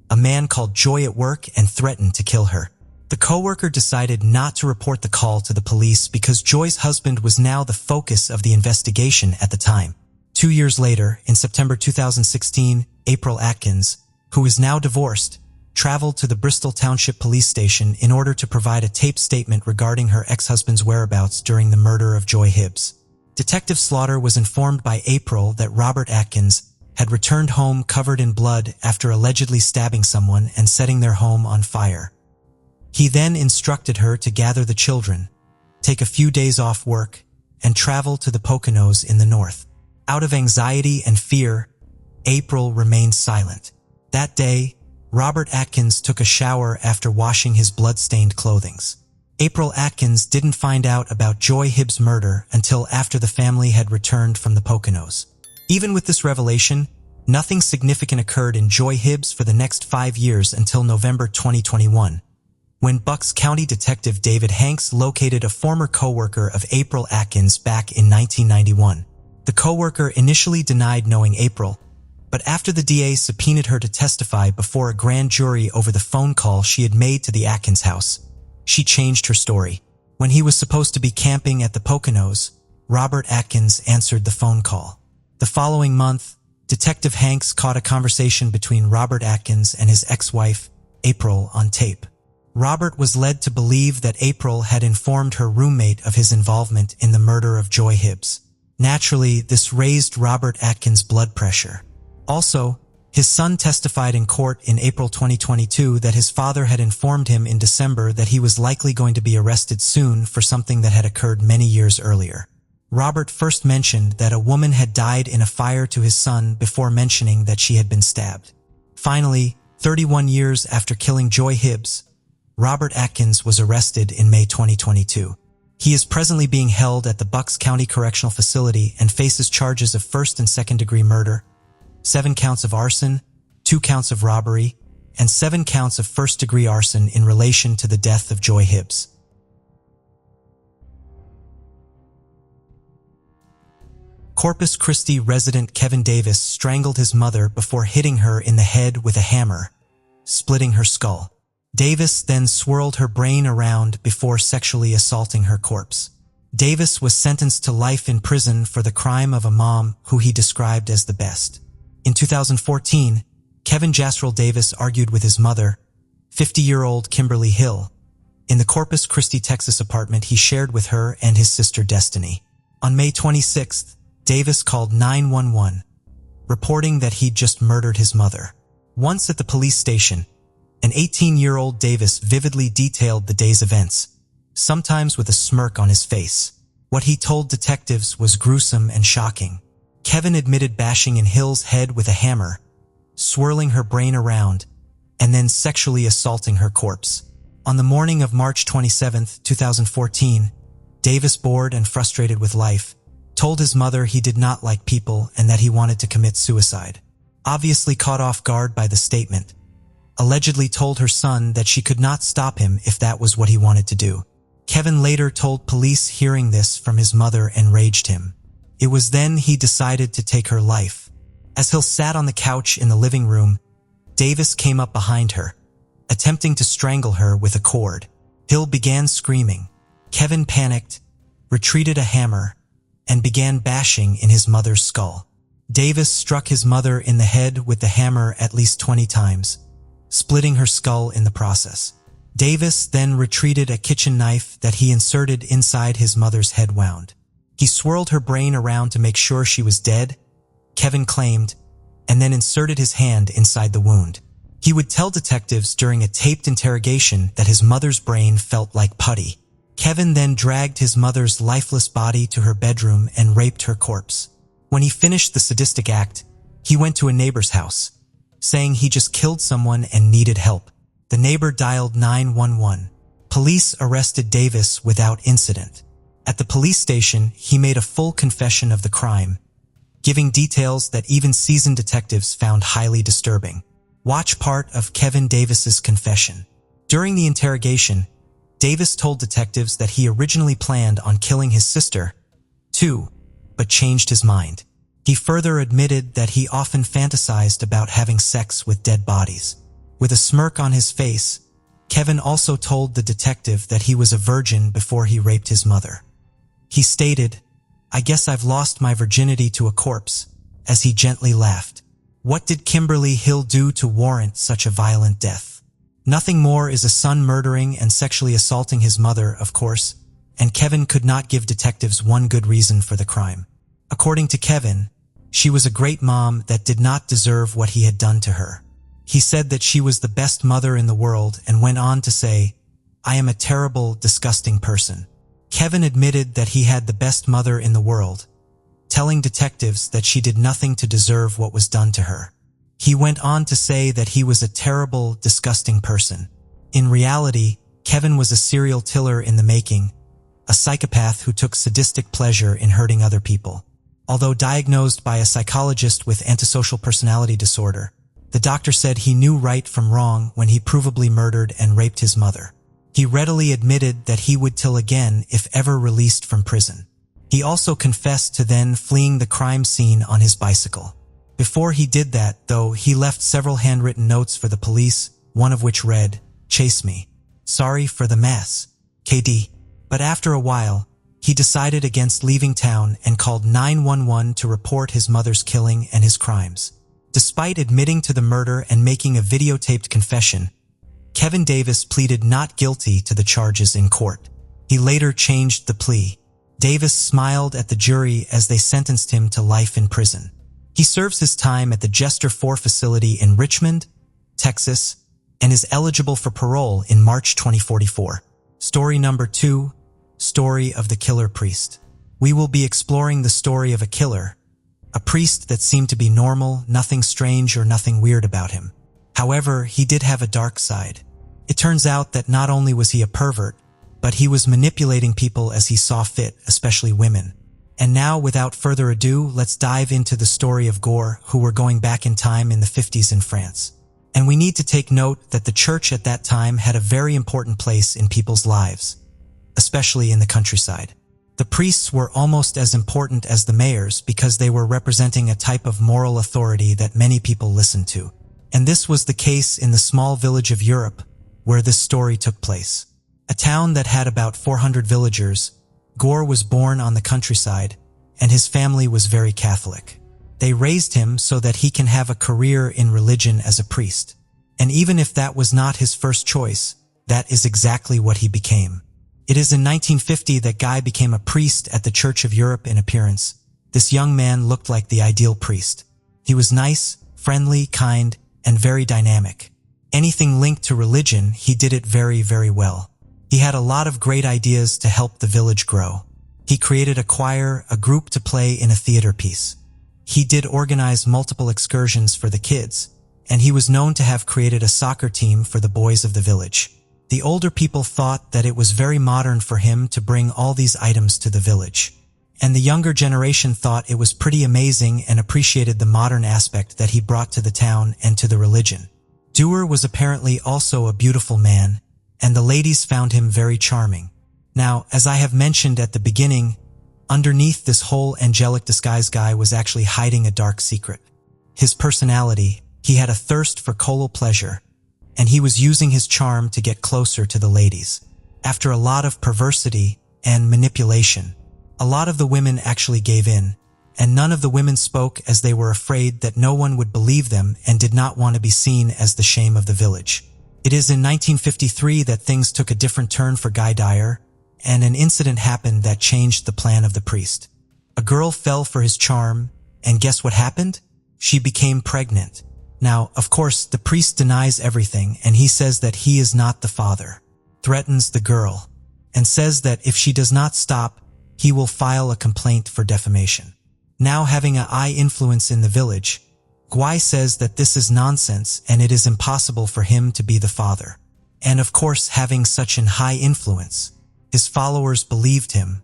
a man called Joy at work and threatened to kill her. The co-worker decided not to report the call to the police because Joy's husband was now the focus of the investigation at the time. 2 years later, in September 2016, April Atkins, who is now divorced, traveled to the Bristol Township Police Station in order to provide a taped statement regarding her ex-husband's whereabouts during the murder of Joy Hibbs. Detective Slaughter was informed by April that Robert Atkins had returned home covered in blood after allegedly stabbing someone and setting their home on fire. He then instructed her to gather the children, take a few days off work, and travel to the Poconos in the north. Out of anxiety and fear, April remained silent. That day, Robert Atkins took a shower after washing his blood-stained clothing. April Atkins didn't find out about Joy Hibbs' murder until after the family had returned from the Poconos. Even with this revelation, nothing significant occurred in Joy Hibbs for the next 5 years until November 2021, when Bucks County Detective David Hanks located a former co-worker of April Atkins back in 1991. The co-worker initially denied knowing April, but after the DA subpoenaed her to testify before a grand jury over the phone call she had made to the Atkins house, she changed her story. When he was supposed to be camping at the Poconos, Robert Atkins answered the phone call. The following month, Detective Hanks caught a conversation between Robert Atkins and his ex-wife, April, on tape. Robert was led to believe that April had informed her roommate of his involvement in the murder of Joy Hibbs. Naturally, this raised Robert Atkins' blood pressure. Also, his son testified in court in April 2022 that his father had informed him in December that he was likely going to be arrested soon for something that had occurred many years earlier. Robert first mentioned that a woman had died in a fire to his son before mentioning that she had been stabbed. Finally, 31 years after killing Joy Hibbs, Robert Atkins was arrested in May 2022. He is presently being held at the Bucks County Correctional Facility and faces charges of first and second-degree murder, 7 counts of arson, 2 counts of robbery, and 7 counts of first-degree arson in relation to the death of Joy Hibbs. Corpus Christi resident Kevin Davis strangled his mother before hitting her in the head with a hammer, splitting her skull. Davis then swirled her brain around before sexually assaulting her corpse. Davis was sentenced to life in prison for the crime of a mom who he described as the best. In 2014, Kevin Jasrell Davis argued with his mother, 50-year-old Kimberly Hill, in the Corpus Christi, Texas apartment he shared with her and his sister Destiny. On May 26th, Davis called 911, reporting that he'd just murdered his mother. Once at the police station, an 18-year-old Davis vividly detailed the day's events, sometimes with a smirk on his face. What he told detectives was gruesome and shocking. Kevin admitted bashing in Hill's head with a hammer, swirling her brain around, and then sexually assaulting her corpse. On the morning of March 27, 2014, Davis, bored and frustrated with life, told his mother he did not like people and that he wanted to commit suicide. Obviously caught off guard by the statement, allegedly told her son that she could not stop him if that was what he wanted to do. Kevin later told police hearing this from his mother enraged him. It was then he decided to take her life. As Hill sat on the couch in the living room, Davis came up behind her, attempting to strangle her with a cord. Hill began screaming. Kevin panicked, retreated a hammer, and began bashing in his mother's skull. Davis struck his mother in the head with the hammer at least 20 times, splitting her skull in the process. Davis then retreated a kitchen knife that he inserted inside his mother's head wound. He swirled her brain around to make sure she was dead, Kevin claimed, and then inserted his hand inside the wound. He would tell detectives during a taped interrogation that his mother's brain felt like putty. Kevin then dragged his mother's lifeless body to her bedroom and raped her corpse. When he finished the sadistic act, he went to a neighbor's house, saying he just killed someone and needed help. The neighbor dialed 911. Police arrested Davis without incident. At the police station, he made a full confession of the crime, giving details that even seasoned detectives found highly disturbing. Watch part of Kevin Davis's confession. During the interrogation, Davis told detectives that he originally planned on killing his sister, too, but changed his mind. He further admitted that he often fantasized about having sex with dead bodies. With a smirk on his face, Kevin also told the detective that he was a virgin before he raped his mother. He stated, "I guess I've lost my virginity to a corpse," as he gently laughed. What did Kimberly Hill do to warrant such a violent death? Nothing more is a son murdering and sexually assaulting his mother, of course, and Kevin could not give detectives one good reason for the crime. According to Kevin, she was a great mom that did not deserve what he had done to her. He said that she was the best mother in the world and went on to say, "I am a terrible, disgusting person." Kevin admitted that he had the best mother in the world, telling detectives that she did nothing to deserve what was done to her. He went on to say that he was a terrible, disgusting person. In reality, Kevin was a serial killer in the making, a psychopath who took sadistic pleasure in hurting other people. Although diagnosed by a psychologist with antisocial personality disorder, the doctor said he knew right from wrong when he provably murdered and raped his mother. He readily admitted that he would kill again if ever released from prison. He also confessed to then fleeing the crime scene on his bicycle. Before he did that, though, he left several handwritten notes for the police, one of which read, "Chase me. Sorry for the mess. KD." But after a while, he decided against leaving town and called 911 to report his mother's killing and his crimes. Despite admitting to the murder and making a videotaped confession, Kevin Davis pleaded not guilty to the charges in court. He later changed the plea. Davis smiled at the jury as they sentenced him to life in prison. He serves his time at the Jester 4 facility in Richmond, Texas, and is eligible for parole in March 2044. Story number 2, Story of the Killer Priest. We will be exploring the story of a killer, a priest that seemed to be normal, nothing strange or nothing weird about him. However, he did have a dark side. It turns out that not only was he a pervert, but he was manipulating people as he saw fit, especially women. And now, without further ado, let's dive into the story of Gore, who were going back in time in the 50s in France. And we need to take note that the church at that time had a very important place in people's lives, especially in the countryside. The priests were almost as important as the mayors because they were representing a type of moral authority that many people listened to. And this was the case in the small village of Europe where this story took place. A town that had about 400 villagers, Gore was born on the countryside, and his family was very Catholic. They raised him so that he can have a career in religion as a priest. And even if that was not his first choice, that is exactly what he became. It is in 1950 that Guy became a priest at the Church of Europe in appearance. This young man looked like the ideal priest. He was nice, friendly, kind, and very dynamic. Anything linked to religion, he did it very, very well. He had a lot of great ideas to help the village grow. He created a choir, a group to play in a theater piece. He did organize multiple excursions for the kids, and he was known to have created a soccer team for the boys of the village. The older people thought that it was very modern for him to bring all these items to the village. And the younger generation thought it was pretty amazing and appreciated the modern aspect that he brought to the town and to the religion. Dewar was apparently also a beautiful man, and the ladies found him very charming. Now, as I have mentioned at the beginning, underneath this whole angelic disguise Guy was actually hiding a dark secret. His personality, he had a thirst for colal pleasure, and he was using his charm to get closer to the ladies. After a lot of perversity and manipulation, a lot of the women actually gave in, and none of the women spoke as they were afraid that no one would believe them and did not want to be seen as the shame of the village. It is in 1953 that things took a different turn for Guy Dyer, and an incident happened that changed the plan of the priest. A girl fell for his charm, and guess what happened? She became pregnant. Now, of course, the priest denies everything, and he says that he is not the father, threatens the girl, and says that if she does not stop, he will file a complaint for defamation. Now having a high influence in the village, Guy says that this is nonsense and it is impossible for him to be the father. And of course, having such an high influence, his followers believed him.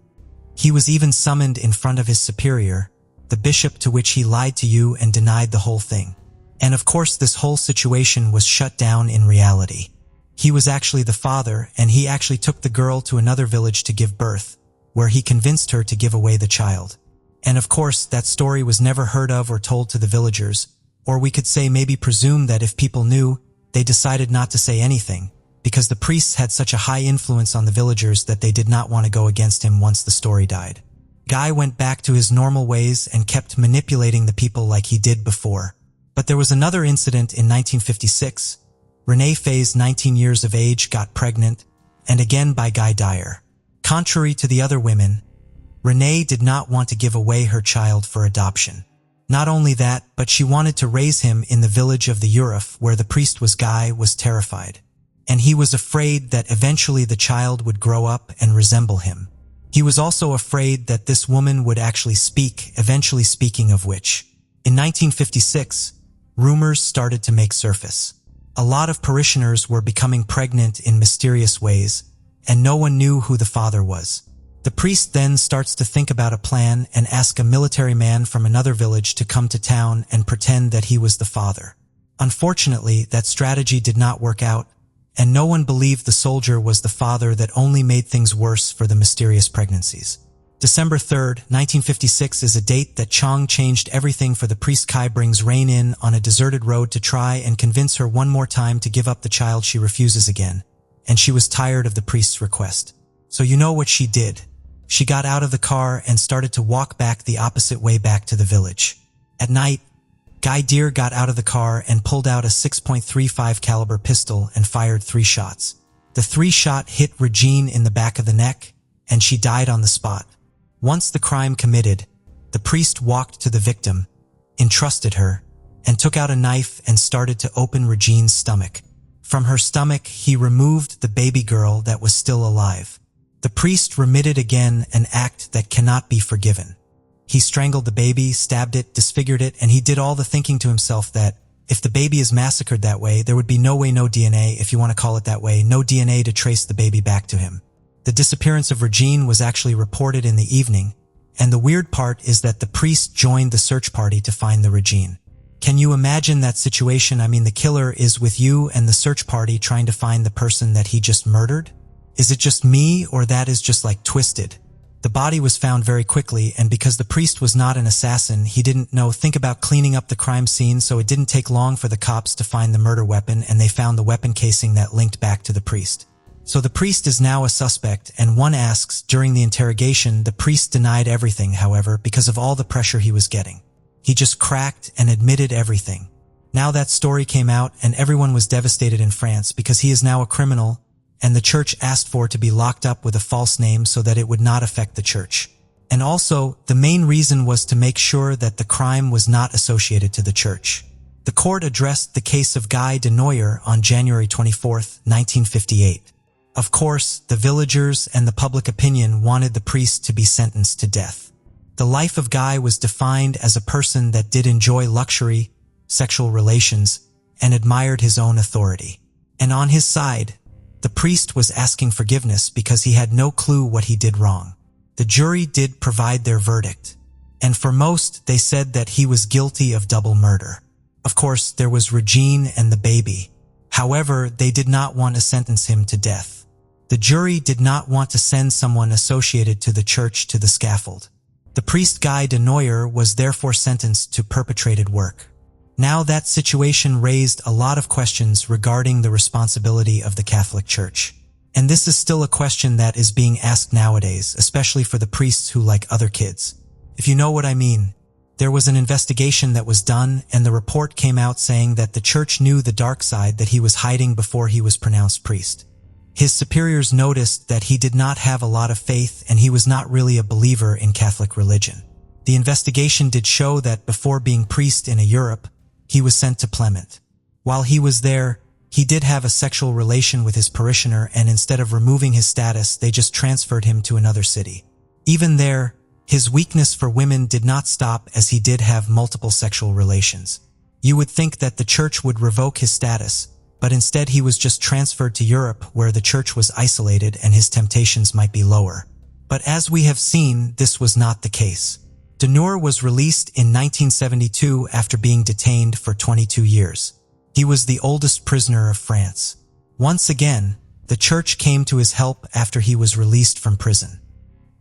He was even summoned in front of his superior, the bishop, to which he lied to you and denied the whole thing. And of course, this whole situation was shut down in reality. He was actually the father, and he actually took the girl to another village to give birth, where he convinced her to give away the child. And of course, that story was never heard of or told to the villagers, or we could say maybe presume that if people knew, they decided not to say anything, because the priests had such a high influence on the villagers that they did not want to go against him once the story died. Guy went back to his normal ways and kept manipulating the people like he did before. But there was another incident in 1956, Renee Faye's 19 years of age got pregnant, and again by Guy Dyer. Contrary to the other women, Renee did not want to give away her child for adoption. Not only that, but she wanted to raise him in the village of the Uruf where the priest Guy was terrified. And he was afraid that eventually the child would grow up and resemble him. He was also afraid that this woman would actually speak, eventually speaking of which. In 1956, rumors started to make surface. A lot of parishioners were becoming pregnant in mysterious ways, and no one knew who the father was. The priest then starts to think about a plan and ask a military man from another village to come to town and pretend that he was the father. Unfortunately, that strategy did not work out, and no one believed the soldier was the father. That only made things worse for the mysterious pregnancies. December 3rd, 1956 is a date that Chong changed everything for the priest. Kai brings Rain in on a deserted road to try and convince her one more time to give up the child. She refuses again, and she was tired of the priest's request. So you know what she did. She got out of the car and started to walk back the opposite way back to the village. At night, Guy Dyer got out of the car and pulled out a 6.35 caliber pistol and fired 3 shots. The 3 shot hit Regine in the back of the neck, and she died on the spot. Once the crime committed, the priest walked to the victim, entrusted her, and took out a knife and started to open Regine's stomach. From her stomach, he removed the baby girl that was still alive. The priest remitted again, an act that cannot be forgiven. He strangled the baby, stabbed it, disfigured it, and he did all the thinking to himself that if the baby is massacred that way, there would be no way, no DNA, if you want to call it that way, no DNA to trace the baby back to him. The disappearance of Regine was actually reported in the evening, and the weird part is that the priest joined the search party to find the Regine. Can you imagine that situation? I mean, the killer is with you and the search party trying to find the person that he just murdered? Is it just me, or that is just like twisted? The body was found very quickly, and because the priest was not an assassin, he didn't know think about cleaning up the crime scene, so it didn't take long for the cops to find the murder weapon, and they found the weapon casing that linked back to the priest. So the priest is now a suspect, and one asks, during the interrogation, the priest denied everything, however, because of all the pressure he was getting. He just cracked and admitted everything. Now that story came out, and everyone was devastated in France because he is now a criminal, and the church asked for to be locked up with a false name so that it would not affect the church. And also, the main reason was to make sure that the crime was not associated to the church. The court addressed the case of Guy de Noyer on January 24, 1958. Of course, the villagers and the public opinion wanted the priest to be sentenced to death. The life of Guy was defined as a person that did enjoy luxury, sexual relations, and admired his own authority. And on his side, the priest was asking forgiveness because he had no clue what he did wrong. The jury did provide their verdict, and for most, they said that he was guilty of double murder. Of course, there was Regine and the baby. However, they did not want to sentence him to death. The jury did not want to send someone associated to the church to the scaffold. The priest Guy de Noyer was therefore sentenced to perpetrated work. Now that situation raised a lot of questions regarding the responsibility of the Catholic Church. And this is still a question that is being asked nowadays, especially for the priests who like other kids. If you know what I mean. There was an investigation that was done, and the report came out saying that the church knew the dark side that he was hiding before he was pronounced priest. His superiors noticed that he did not have a lot of faith and he was not really a believer in Catholic religion. The investigation did show that before being priest in Europe, he was sent to Plymouth. While he was there, he did have a sexual relation with his parishioner, and instead of removing his status, they just transferred him to another city. Even there, his weakness for women did not stop, as he did have multiple sexual relations. You would think that the church would revoke his status, but instead he was just transferred to Europe, where the church was isolated and his temptations might be lower. But as we have seen, this was not the case. De Noyer was released in 1972 after being detained for 22 years. He was the oldest prisoner of France. Once again, the church came to his help after he was released from prison.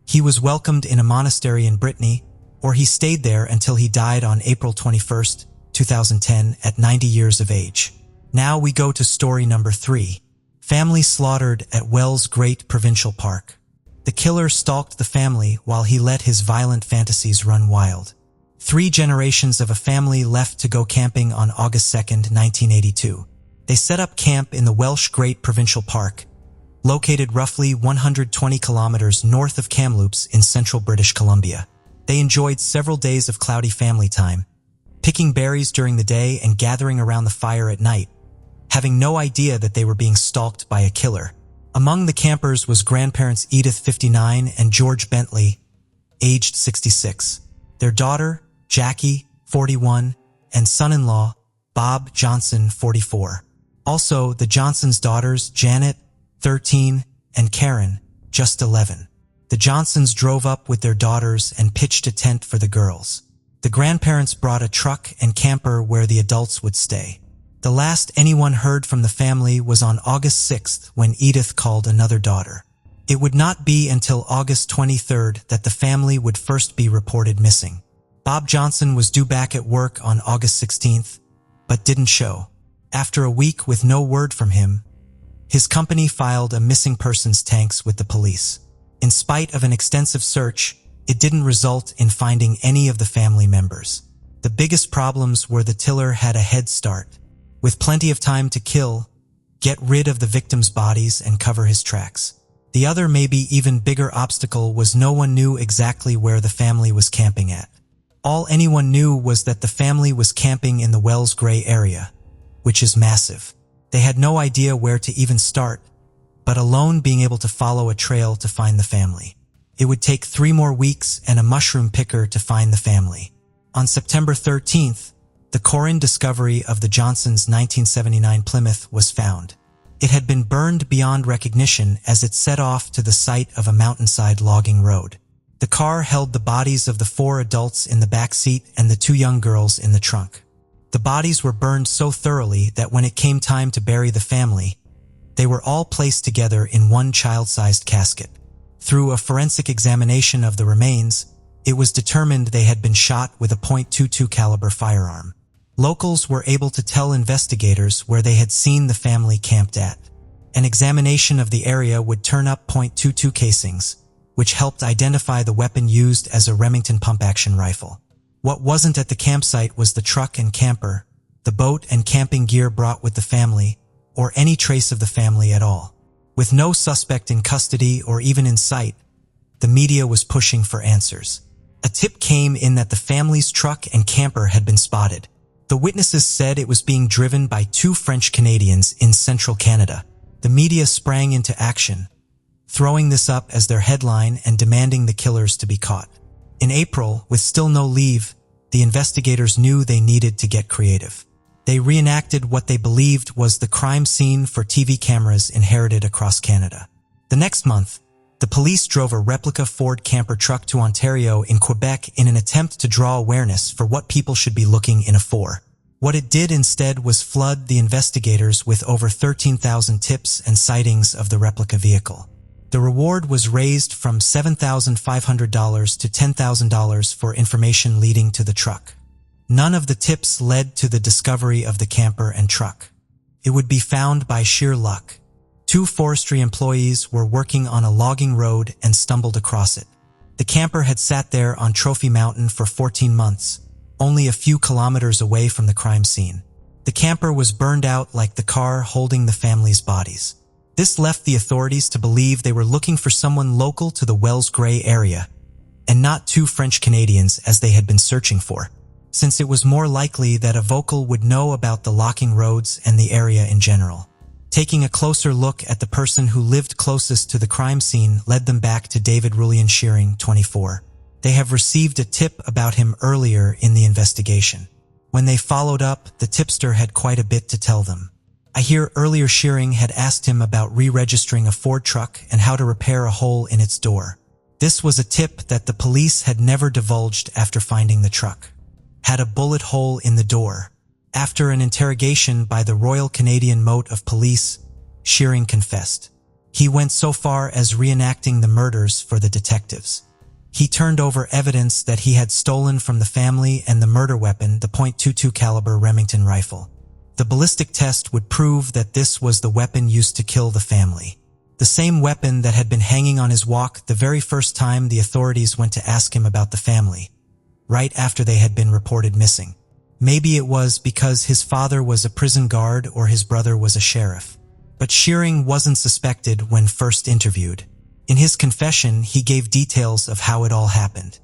He was welcomed in a monastery in Brittany, or he stayed there until he died on April 21, 2010 at 90 years of age. Now we go to story number 3. Family slaughtered at Wells Great Provincial Park. The killer stalked the family while he let his violent fantasies run wild. 3 generations of a family left to go camping on August 2, 1982. They set up camp in the Welsh Great Provincial Park, located roughly 120 kilometers north of Kamloops in central British Columbia. They enjoyed several days of cloudy family time, picking berries during the day and gathering around the fire at night, having no idea that they were being stalked by a killer. Among the campers was grandparents Edith, 59, and George Bentley, aged 66, their daughter, Jackie, 41, and son-in-law, Bob Johnson, 44. Also, the Johnsons' daughters, Janet, 13, and Karen, just 11. The Johnsons drove up with their daughters and pitched a tent for the girls. The grandparents brought a truck and camper where the adults would stay. The last anyone heard from the family was on August 6th when Edith called another daughter. It would not be until August 23rd that the family would first be reported missing. Bob Johnson was due back at work on August 16th, but didn't show. After a week with no word from him, his company filed a missing persons tanks with the police. In spite of an extensive search, it didn't result in finding any of the family members. The biggest problems were the tiller had a head start, with plenty of time to kill, get rid of the victims' bodies, and cover his tracks. The other, maybe even bigger obstacle was no one knew exactly where the family was camping at. All anyone knew was that the family was camping in the Wells Gray area, which is massive. They had no idea where to even start, but alone being able to follow a trail to find the family. It would take 3 more weeks and a mushroom picker to find the family. On September 13th, the Corin discovery of the Johnsons' 1979 Plymouth was found. It had been burned beyond recognition as it set off to the site of a mountainside logging road. The car held the bodies of the 4 adults in the back seat and the 2 young girls in the trunk. The bodies were burned so thoroughly that when it came time to bury the family, they were all placed together in one child-sized casket. Through a forensic examination of the remains, it was determined they had been shot with a .22 caliber firearm. Locals were able to tell investigators where they had seen the family camped at. An examination of the area would turn up .22 casings, which helped identify the weapon used as a Remington pump-action rifle. What wasn't at the campsite was the truck and camper, the boat and camping gear brought with the family, or any trace of the family at all. With no suspect in custody or even in sight, the media was pushing for answers. A tip came in that the family's truck and camper had been spotted. The witnesses said it was being driven by 2 French Canadians in central Canada. The media sprang into action, throwing this up as their headline and demanding the killers to be caught. In April, with still no leave, the investigators knew they needed to get creative. They reenacted what they believed was the crime scene for TV cameras inherited across Canada. The next month, the police drove a replica Ford camper truck to Ontario in Quebec in an attempt to draw awareness for what people should be looking in a for. What it did instead was flood the investigators with over 13,000 tips and sightings of the replica vehicle. The reward was raised from $7,500 to $10,000 for information leading to the truck. None of the tips led to the discovery of the camper and truck. It would be found by sheer luck. 2 forestry employees were working on a logging road and stumbled across it. The camper had sat there on Trophy Mountain for 14 months, only a few kilometers away from the crime scene. The camper was burned out like the car holding the family's bodies. This left the authorities to believe they were looking for someone local to the Wells Gray area, and not 2 French Canadians as they had been searching for, since it was more likely that a vocal would know about the locking roads and the area in general. Taking a closer look at the person who lived closest to the crime scene led them back to David Rullian Shearing, 24. They have received a tip about him earlier in the investigation. When they followed up, the tipster had quite a bit to tell them. I hear earlier Shearing had asked him about re-registering a Ford truck and how to repair a hole in its door. This was a tip that the police had never divulged after finding the truck. Had a bullet hole in the door. After an interrogation by the Royal Canadian Mote of Police, Shearing confessed. He went so far as reenacting the murders for the detectives. He turned over evidence that he had stolen from the family and the murder weapon, the .22 caliber Remington rifle. The ballistic test would prove that this was the weapon used to kill the family. The same weapon that had been hanging on his walk the very first time the authorities went to ask him about the family, right after they had been reported missing. Maybe it was because his father was a prison guard or his brother was a sheriff. But Shearing wasn't suspected when first interviewed. In his confession, he gave details of how it all happened.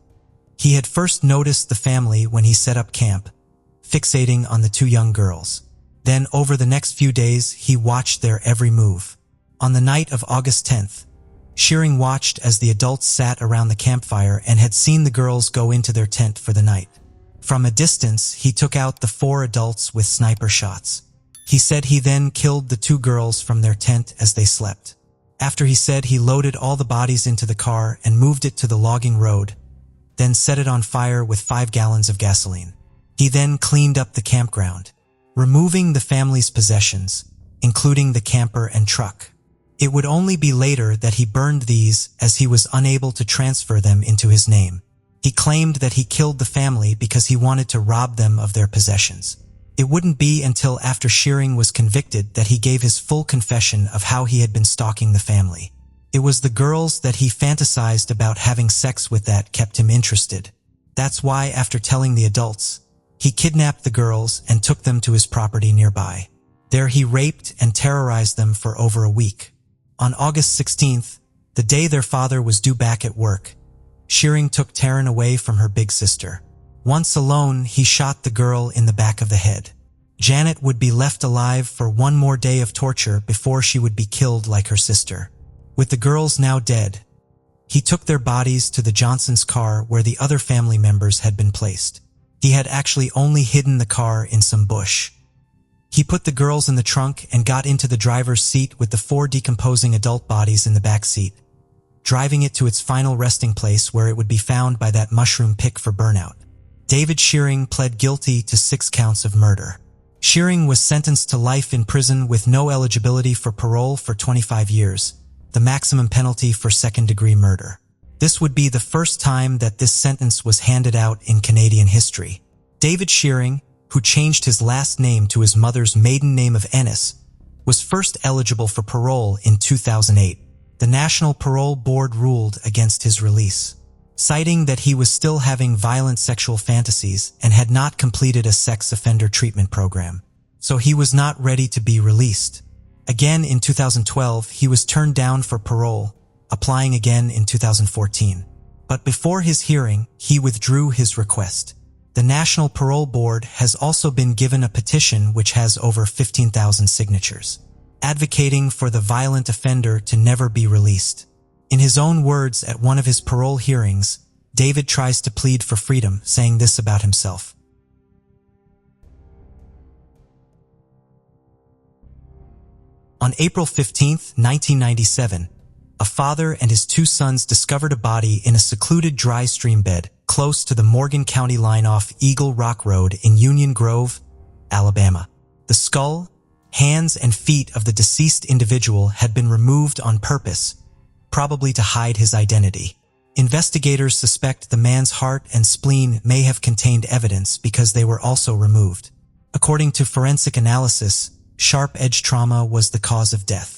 He had first noticed the family when he set up camp, fixating on the two young girls. Then, over the next few days, he watched their every move. On the night of August 10th, Shearing watched as the adults sat around the campfire and had seen the girls go into their tent for the night. From a distance, he took out the 4 adults with sniper shots. He said he then killed the 2 girls from their tent as they slept. After he said he loaded all the bodies into the car and moved it to the logging road, then set it on fire with 5 gallons of gasoline. He then cleaned up the campground, removing the family's possessions, including the camper and truck. It would only be later that he burned these as he was unable to transfer them into his name. He claimed that he killed the family because he wanted to rob them of their possessions. It wouldn't be until after Shearing was convicted that he gave his full confession of how he had been stalking the family. It was the girls that he fantasized about having sex with that kept him interested. That's why, after telling the adults, he kidnapped the girls and took them to his property nearby. There he raped and terrorized them for over a week. On August 16th, the day their father was due back at work, Shearing took Taryn away from her big sister. Once alone, he shot the girl in the back of the head. Janet would be left alive for one more day of torture before she would be killed like her sister. With the girls now dead, he took their bodies to the Johnsons' car where the other family members had been placed. He had actually only hidden the car in some bush. He put the girls in the trunk and got into the driver's seat with the 4 decomposing adult bodies in the back seat, driving it to its final resting place where it would be found by that mushroom pick for burnout. David Shearing pled guilty to 6 counts of murder. Shearing was sentenced to life in prison with no eligibility for parole for 25 years, the maximum penalty for second-degree murder. This would be the first time that this sentence was handed out in Canadian history. David Shearing, who changed his last name to his mother's maiden name of Ennis, was first eligible for parole in 2008. The National Parole Board ruled against his release, citing that he was still having violent sexual fantasies and had not completed a sex offender treatment program, so he was not ready to be released. Again in 2012, he was turned down for parole, applying again in 2014. But before his hearing, he withdrew his request. The National Parole Board has also been given a petition which has over 15,000 signatures, advocating for the violent offender to never be released. In his own words at one of his parole hearings, David tries to plead for freedom, saying this about himself. On April 15, 1997, a father and his 2 sons discovered a body in a secluded dry stream bed close to the Morgan County line off Eagle Rock Road in Union Grove, Alabama. The skull, hands, and feet of the deceased individual had been removed on purpose, probably to hide his identity. Investigators suspect the man's heart and spleen may have contained evidence because they were also removed. According to forensic analysis, sharp-edge trauma was the cause of death.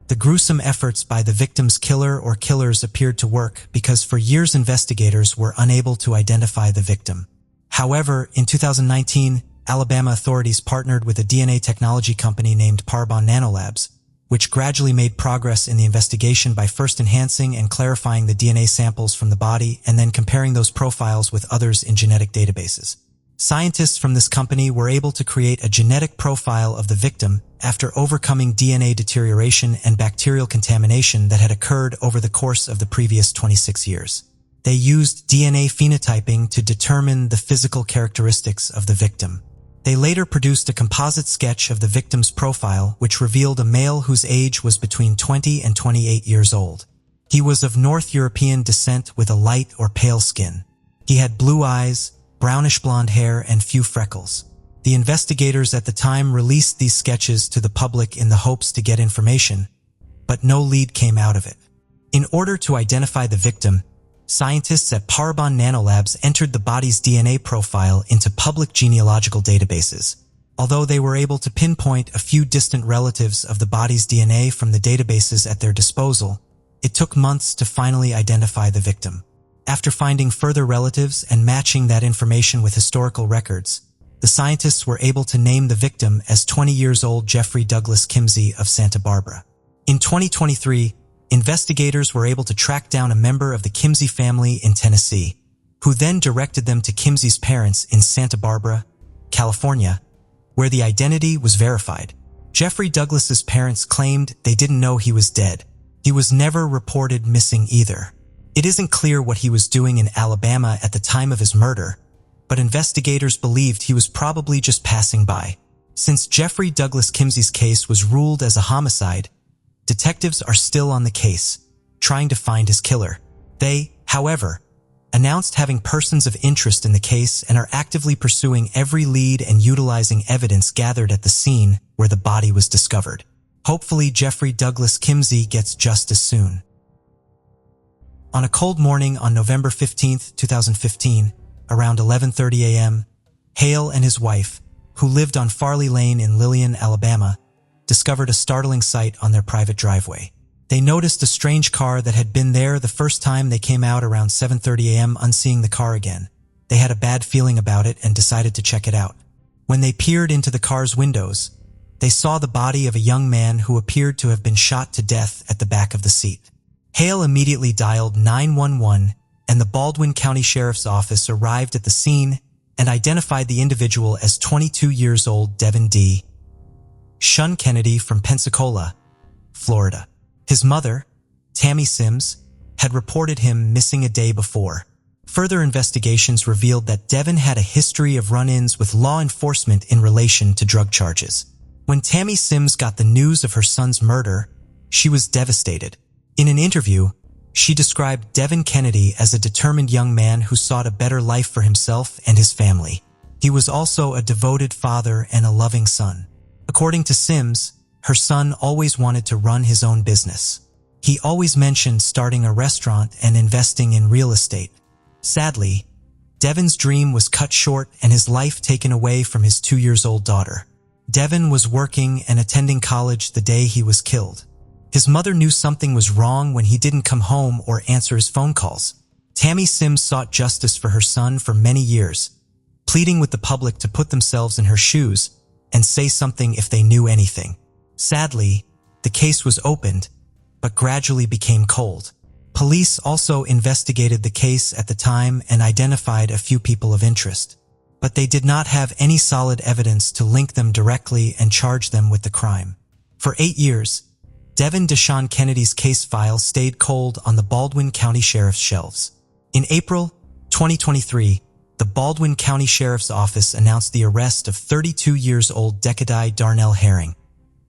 The gruesome efforts by the victim's killer or killers appeared to work because for years investigators were unable to identify the victim. However, in 2019, Alabama authorities partnered with a DNA technology company named Parabon Nanolabs, which gradually made progress in the investigation by first enhancing and clarifying the DNA samples from the body and then comparing those profiles with others in genetic databases. Scientists from this company were able to create a genetic profile of the victim after overcoming DNA deterioration and bacterial contamination that had occurred over the course of the previous 26 years. They used DNA phenotyping to determine the physical characteristics of the victim. They later produced a composite sketch of the victim's profile, which revealed a male whose age was between 20 and 28 years old. He was of North European descent with a light or pale skin. He had blue eyes, brownish blonde hair, and few freckles. The investigators at the time released these sketches to the public in the hopes to get information, but no lead came out of it. In order to identify the victim, scientists at Parabon Nanolabs entered the body's DNA profile into public genealogical databases. Although they were able to pinpoint a few distant relatives of the body's DNA from the databases at their disposal, it took months to finally identify the victim. After finding further relatives and matching that information with historical records, the scientists were able to name the victim as 20 years old Jeffrey Douglas Kimsey of Santa Barbara. In 2023, investigators were able to track down a member of the Kimsey family in Tennessee, who then directed them to Kimsey's parents in Santa Barbara, California, where the identity was verified. Jeffrey Douglas's parents claimed they didn't know he was dead. He was never reported missing either. It isn't clear what he was doing in Alabama at the time of his murder, but investigators believed he was probably just passing by. Since Jeffrey Douglas Kimsey's case was ruled as a homicide, detectives are still on the case, trying to find his killer. They, however, announced having persons of interest in the case and are actively pursuing every lead and utilizing evidence gathered at the scene where the body was discovered. Hopefully, Jeffrey Douglas Kimsey gets justice soon. On a cold morning on November 15, 2015, around 11:30 a.m., Hale and his wife, who lived on Farley Lane in Lillian, Alabama, discovered a startling sight on their private driveway. They noticed a strange car that had been there the first time they came out around 7:30 a.m. Unseeing the car again, they had a bad feeling about it and decided to check it out. When they peered into the car's windows, they saw the body of a young man who appeared to have been shot to death at the back of the seat. Hale immediately dialed 911, and the Baldwin County Sheriff's Office arrived at the scene and identified the individual as 22 years old Devon D. Shun Kennedy from Pensacola, Florida. His mother, Tammy Sims, had reported him missing a day before. Further investigations revealed that Devon had a history of run-ins with law enforcement in relation to drug charges. When Tammy Sims got the news of her son's murder, she was devastated. In an interview, she described Devon Kennedy as a determined young man who sought a better life for himself and his family. He was also a devoted father and a loving son. According to Sims, her son always wanted to run his own business. He always mentioned starting a restaurant and investing in real estate. Sadly, Devon's dream was cut short and his life taken away from his 2-year-old daughter. Devon was working and attending college the day he was killed. His mother knew something was wrong when he didn't come home or answer his phone calls. Tammy Sims sought justice for her son for many years, pleading with the public to put themselves in her shoes and say something if they knew anything. Sadly, the case was opened, but gradually became cold. Police also investigated the case at the time and identified a few people of interest, but they did not have any solid evidence to link them directly and charge them with the crime. For 8 years, Devon Deshaun Kennedy's case file stayed cold on the Baldwin County Sheriff's shelves. In April 2023, the Baldwin County Sheriff's Office announced the arrest of 32-year-old Decadai Darnell Herring,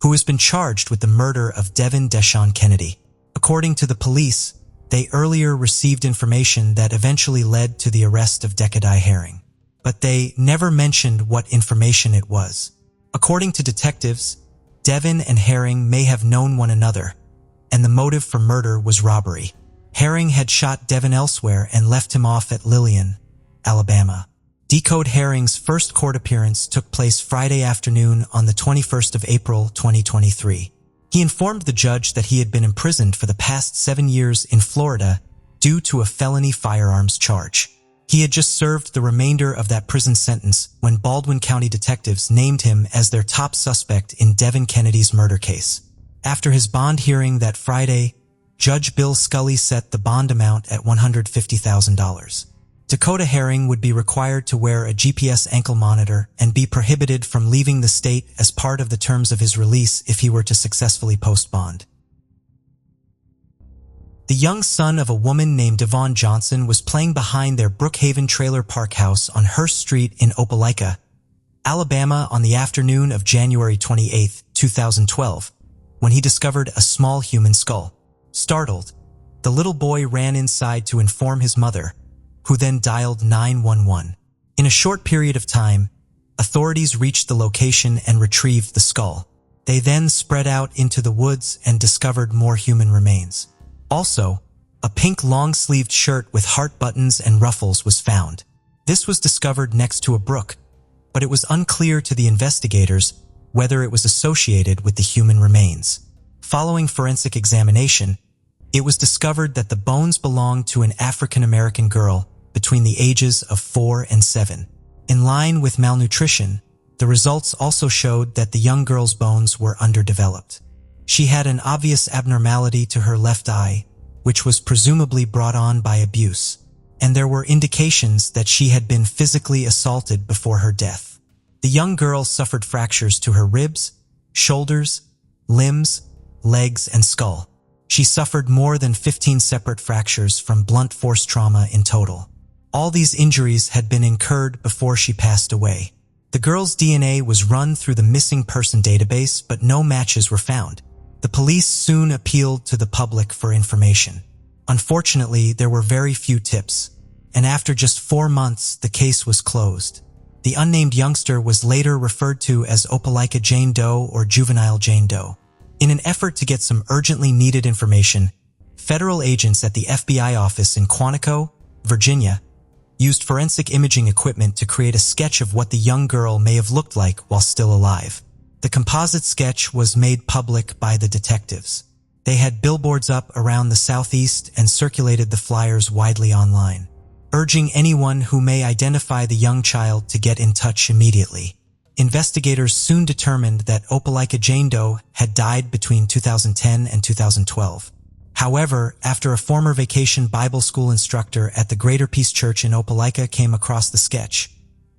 who has been charged with the murder of Devon Deshaun Kennedy. According to the police, they earlier received information that eventually led to the arrest of Decadai Herring, but they never mentioned what information it was. According to detectives, Devon and Herring may have known one another, and the motive for murder was robbery. Herring had shot Devon elsewhere and left him off at Lillian, Alabama. Decode Herring's first court appearance took place Friday afternoon on the 21st of April 2023. He informed the judge that he had been imprisoned for the past 7 years in Florida due to a felony firearms charge. He had just served the remainder of that prison sentence when Baldwin County detectives named him as their top suspect in Devon Kennedy's murder case. After his bond hearing that Friday, Judge Bill Scully set the bond amount at $150,000. Dakota Herring would be required to wear a GPS ankle monitor and be prohibited from leaving the state as part of the terms of his release if he were to successfully post bond. The young son of a woman named Devon Johnson was playing behind their Brookhaven trailer park house on Hurst Street in Opelika, Alabama on the afternoon of January 28, 2012, when he discovered a small human skull. Startled, the little boy ran inside to inform his mother, who then dialed 911. In a short period of time, authorities reached the location and retrieved the skull. They then spread out into the woods and discovered more human remains. Also, a pink long-sleeved shirt with heart buttons and ruffles was found. This was discovered next to a brook, but it was unclear to the investigators whether it was associated with the human remains. Following forensic examination, it was discovered that the bones belonged to an African-American girl between the ages of 4 and 7. In line with malnutrition, the results also showed that the young girl's bones were underdeveloped. She had an obvious abnormality to her left eye, which was presumably brought on by abuse, and there were indications that she had been physically assaulted before her death. The young girl suffered fractures to her ribs, shoulders, limbs, legs, and skull. She suffered more than 15 separate fractures from blunt force trauma in total. All these injuries had been incurred before she passed away. The girl's DNA was run through the missing person database, but no matches were found. The police soon appealed to the public for information. Unfortunately, there were very few tips, and after just 4 months, the case was closed. The unnamed youngster was later referred to as Opelika Jane Doe or Juvenile Jane Doe. In an effort to get some urgently needed information, federal agents at the FBI office in Quantico, Virginia, used forensic imaging equipment to create a sketch of what the young girl may have looked like while still alive. The composite sketch was made public by the detectives. They had billboards up around the southeast and circulated the flyers widely online, urging anyone who may identify the young child to get in touch immediately. Investigators soon determined that Opelika Jane Doe had died between 2010 and 2012. However, after a former vacation Bible school instructor at the Greater Peace Church in Opelika came across the sketch,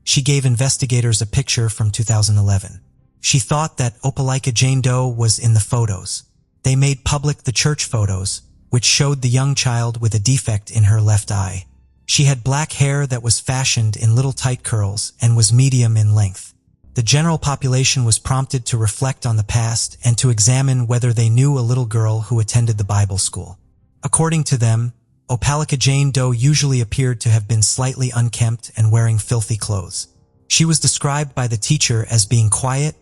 she gave investigators a picture from 2011. She thought that Opelika Jane Doe was in the photos. They made public the church photos, which showed the young child with a defect in her left eye. She had black hair that was fashioned in little tight curls and was medium in length. The general population was prompted to reflect on the past and to examine whether they knew a little girl who attended the Bible school. According to them, Opelika Jane Doe usually appeared to have been slightly unkempt and wearing filthy clothes. She was described by the teacher as being quiet,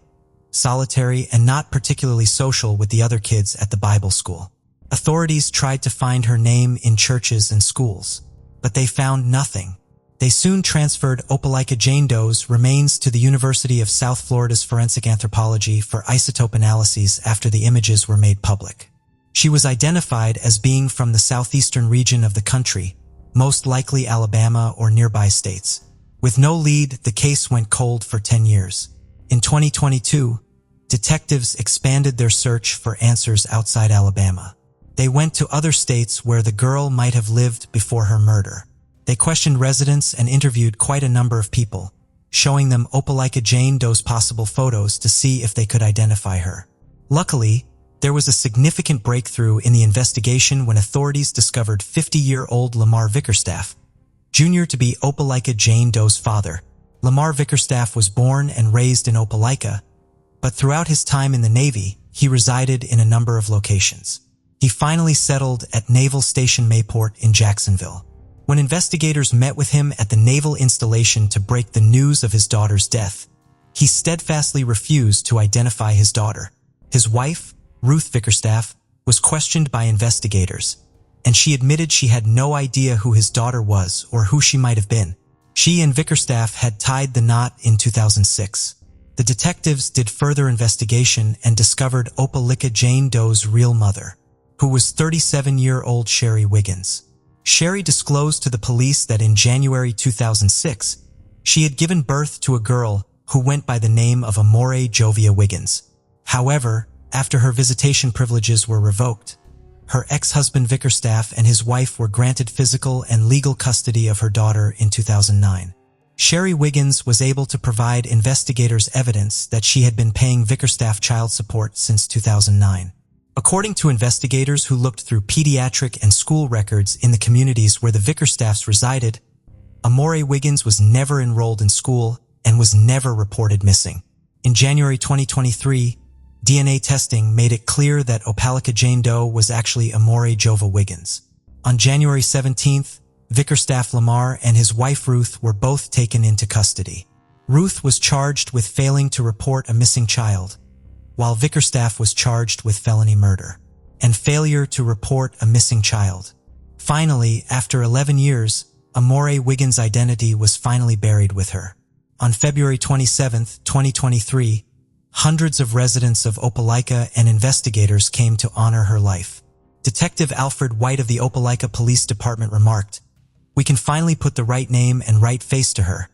solitary, and not particularly social with the other kids at the Bible school. Authorities tried to find her name in churches and schools, but they found nothing. They soon transferred Opelika Jane Doe's remains to the University of South Florida's Forensic Anthropology for isotope analyses after the images were made public. She was identified as being from the southeastern region of the country, most likely Alabama or nearby states. With no lead, the case went cold for 10 years. In 2022, detectives expanded their search for answers outside Alabama. They went to other states where the girl might have lived before her murder. They questioned residents and interviewed quite a number of people, showing them Opelika Jane Doe's possible photos to see if they could identify her. Luckily, there was a significant breakthrough in the investigation when authorities discovered 50-year-old Lamar Vickerstaff, Jr. to be Opelika Jane Doe's father. Lamar Vickerstaff was born and raised in Opelika, but throughout his time in the Navy, he resided in a number of locations. He finally settled at Naval Station Mayport in Jacksonville. When investigators met with him at the naval installation to break the news of his daughter's death, he steadfastly refused to identify his daughter. His wife, Ruth Vickerstaff, was questioned by investigators, and she admitted she had no idea who his daughter was or who she might have been. She and Vickerstaff had tied the knot in 2006. The detectives did further investigation and discovered Opelika Jane Doe's real mother, who was 37-year-old Sherry Wiggins. Sherry disclosed to the police that in January 2006, she had given birth to a girl who went by the name of Amore Jovia Wiggins. However, after her visitation privileges were revoked, her ex-husband Vickerstaff and his wife were granted physical and legal custody of her daughter in 2009. Sherry Wiggins was able to provide investigators evidence that she had been paying Vickerstaff child support since 2009. According to investigators who looked through pediatric and school records in the communities where the Vickerstaffs resided, Amore Wiggins was never enrolled in school and was never reported missing. In January 2023, DNA testing made it clear that Opelika Jane Doe was actually Amore Jova Wiggins. On January 17th, Vickerstaff Lamar and his wife Ruth were both taken into custody. Ruth was charged with failing to report a missing child, while Vickerstaff was charged with felony murder and failure to report a missing child. Finally, after 11 years, Amore Wiggins' identity was finally buried with her. On February 27, 2023, hundreds of residents of Opelika and investigators came to honor her life. Detective Alfred White of the Opelika Police Department remarked, "We can finally put the right name and right face to her,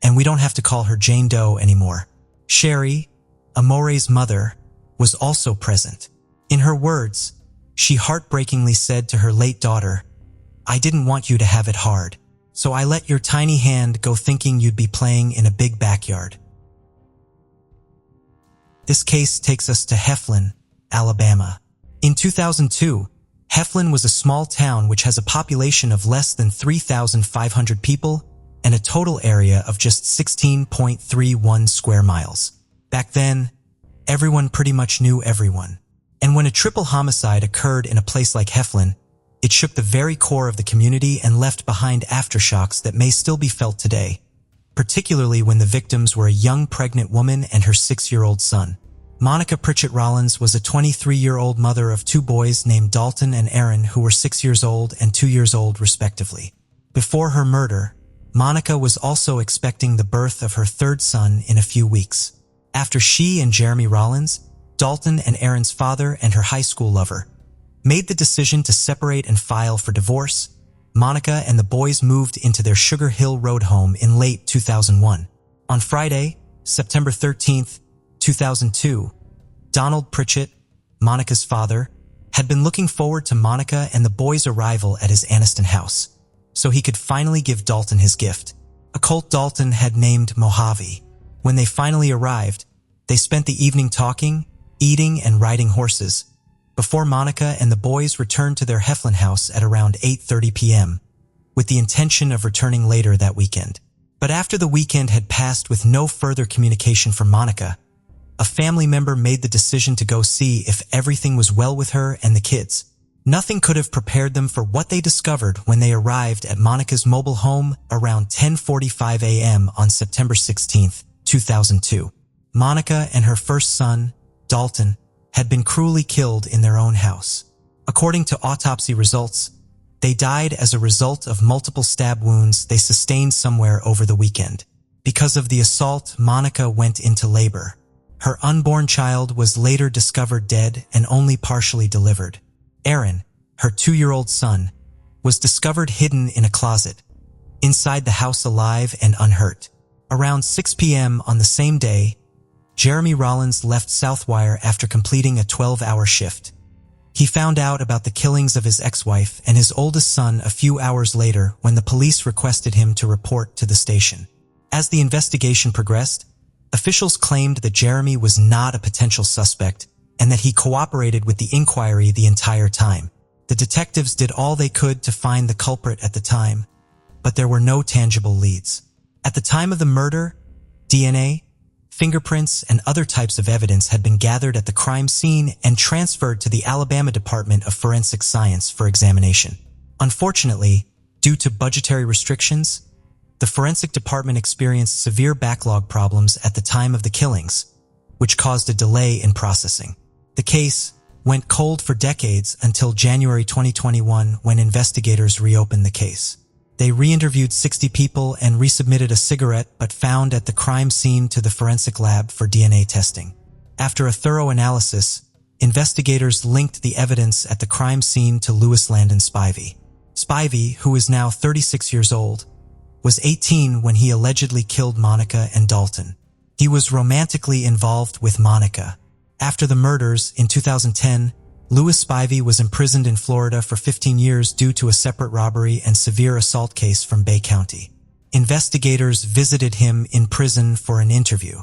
and we don't have to call her Jane Doe anymore. Sherry, Amore's mother, was also present. In her words, she heartbreakingly said to her late daughter, "I didn't want you to have it hard, so I let your tiny hand go thinking you'd be playing in a big backyard." This case takes us to Heftlin, Alabama. In 2002, Heftlin was a small town which has a population of less than 3,500 people and a total area of just 16.31 square miles. Back then, everyone pretty much knew everyone. And when a triple homicide occurred in a place like Heftlin, it shook the very core of the community and left behind aftershocks that may still be felt today, particularly when the victims were a young pregnant woman and her 6-year-old son. Monica Pritchett Rollins was a 23-year-old mother of 2 boys named Dalton and Aaron, who were 6 years old and 2 years old respectively. Before her murder, Monica was also expecting the birth of her 3rd son in a few weeks. After she and Jeremy Rollins, Dalton and Aaron's father and her high school lover, made the decision to separate and file for divorce, Monica and the boys moved into their Sugar Hill Road home in late 2001. On Friday, September 13th, 2002, Donald Pritchett, Monica's father, had been looking forward to Monica and the boys' arrival at his Anniston house, so he could finally give Dalton his gift, a colt Dalton had named Mojave. When they finally arrived, they spent the evening talking, eating, and riding horses, before Monica and the boys returned to their Heftlin house at around 8:30 p.m., with the intention of returning later that weekend. But after the weekend had passed with no further communication from Monica, a family member made the decision to go see if everything was well with her and the kids. Nothing could have prepared them for what they discovered when they arrived at Monica's mobile home around 10:45 a.m. on September 16th, 2002. Monica and her first son, Dalton, had been cruelly killed in their own house. According to autopsy results, they died as a result of multiple stab wounds they sustained somewhere over the weekend. Because of the assault, Monica went into labor. Her unborn child was later discovered dead and only partially delivered. Aaron, her 2-year-old son, was discovered hidden in a closet, inside the house alive and unhurt. Around 6 p.m. on the same day, Jeremy Rollins left Southwire after completing a 12-hour shift. He found out about the killings of his ex-wife and his oldest son a few hours later when the police requested him to report to the station. As the investigation progressed, officials claimed that Jeremy was not a potential suspect and that he cooperated with the inquiry the entire time. The detectives did all they could to find the culprit at the time, but there were no tangible leads. At the time of the murder, DNA, fingerprints, and other types of evidence had been gathered at the crime scene and transferred to the Alabama Department of Forensic Science for examination. Unfortunately, due to budgetary restrictions, the forensic department experienced severe backlog problems at the time of the killings, which caused a delay in processing. The case went cold for decades until January 2021 when investigators reopened the case. They re-interviewed 60 people and resubmitted a cigarette but found at the crime scene to the forensic lab for DNA testing. After a thorough analysis, investigators linked the evidence at the crime scene to Louis Landon Spivey. Spivey, who is now 36 years old, was 18 when he allegedly killed Monica and Dalton. He was romantically involved with Monica. After the murders in 2010, Louis Spivey was imprisoned in Florida for 15 years due to a separate robbery and severe assault case from Bay County. Investigators visited him in prison for an interview.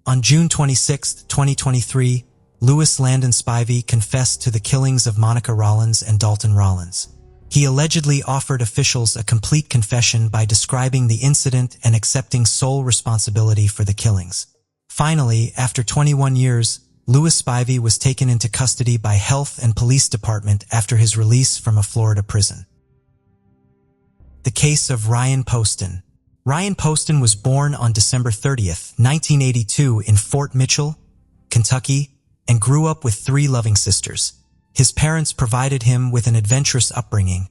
On June 26, 2023, Louis Landon Spivey confessed to the killings of Monica Rollins and Dalton Rollins. He allegedly offered officials a complete confession by describing the incident and accepting sole responsibility for the killings. Finally, after 21 years, Louis Spivey was taken into custody by Health and Police Department after his release from a Florida prison. The case of Ryan Poston. Ryan Poston was born on December 30th, 1982 in Fort Mitchell, Kentucky, and grew up with 3 loving sisters. His parents provided him with an adventurous upbringing,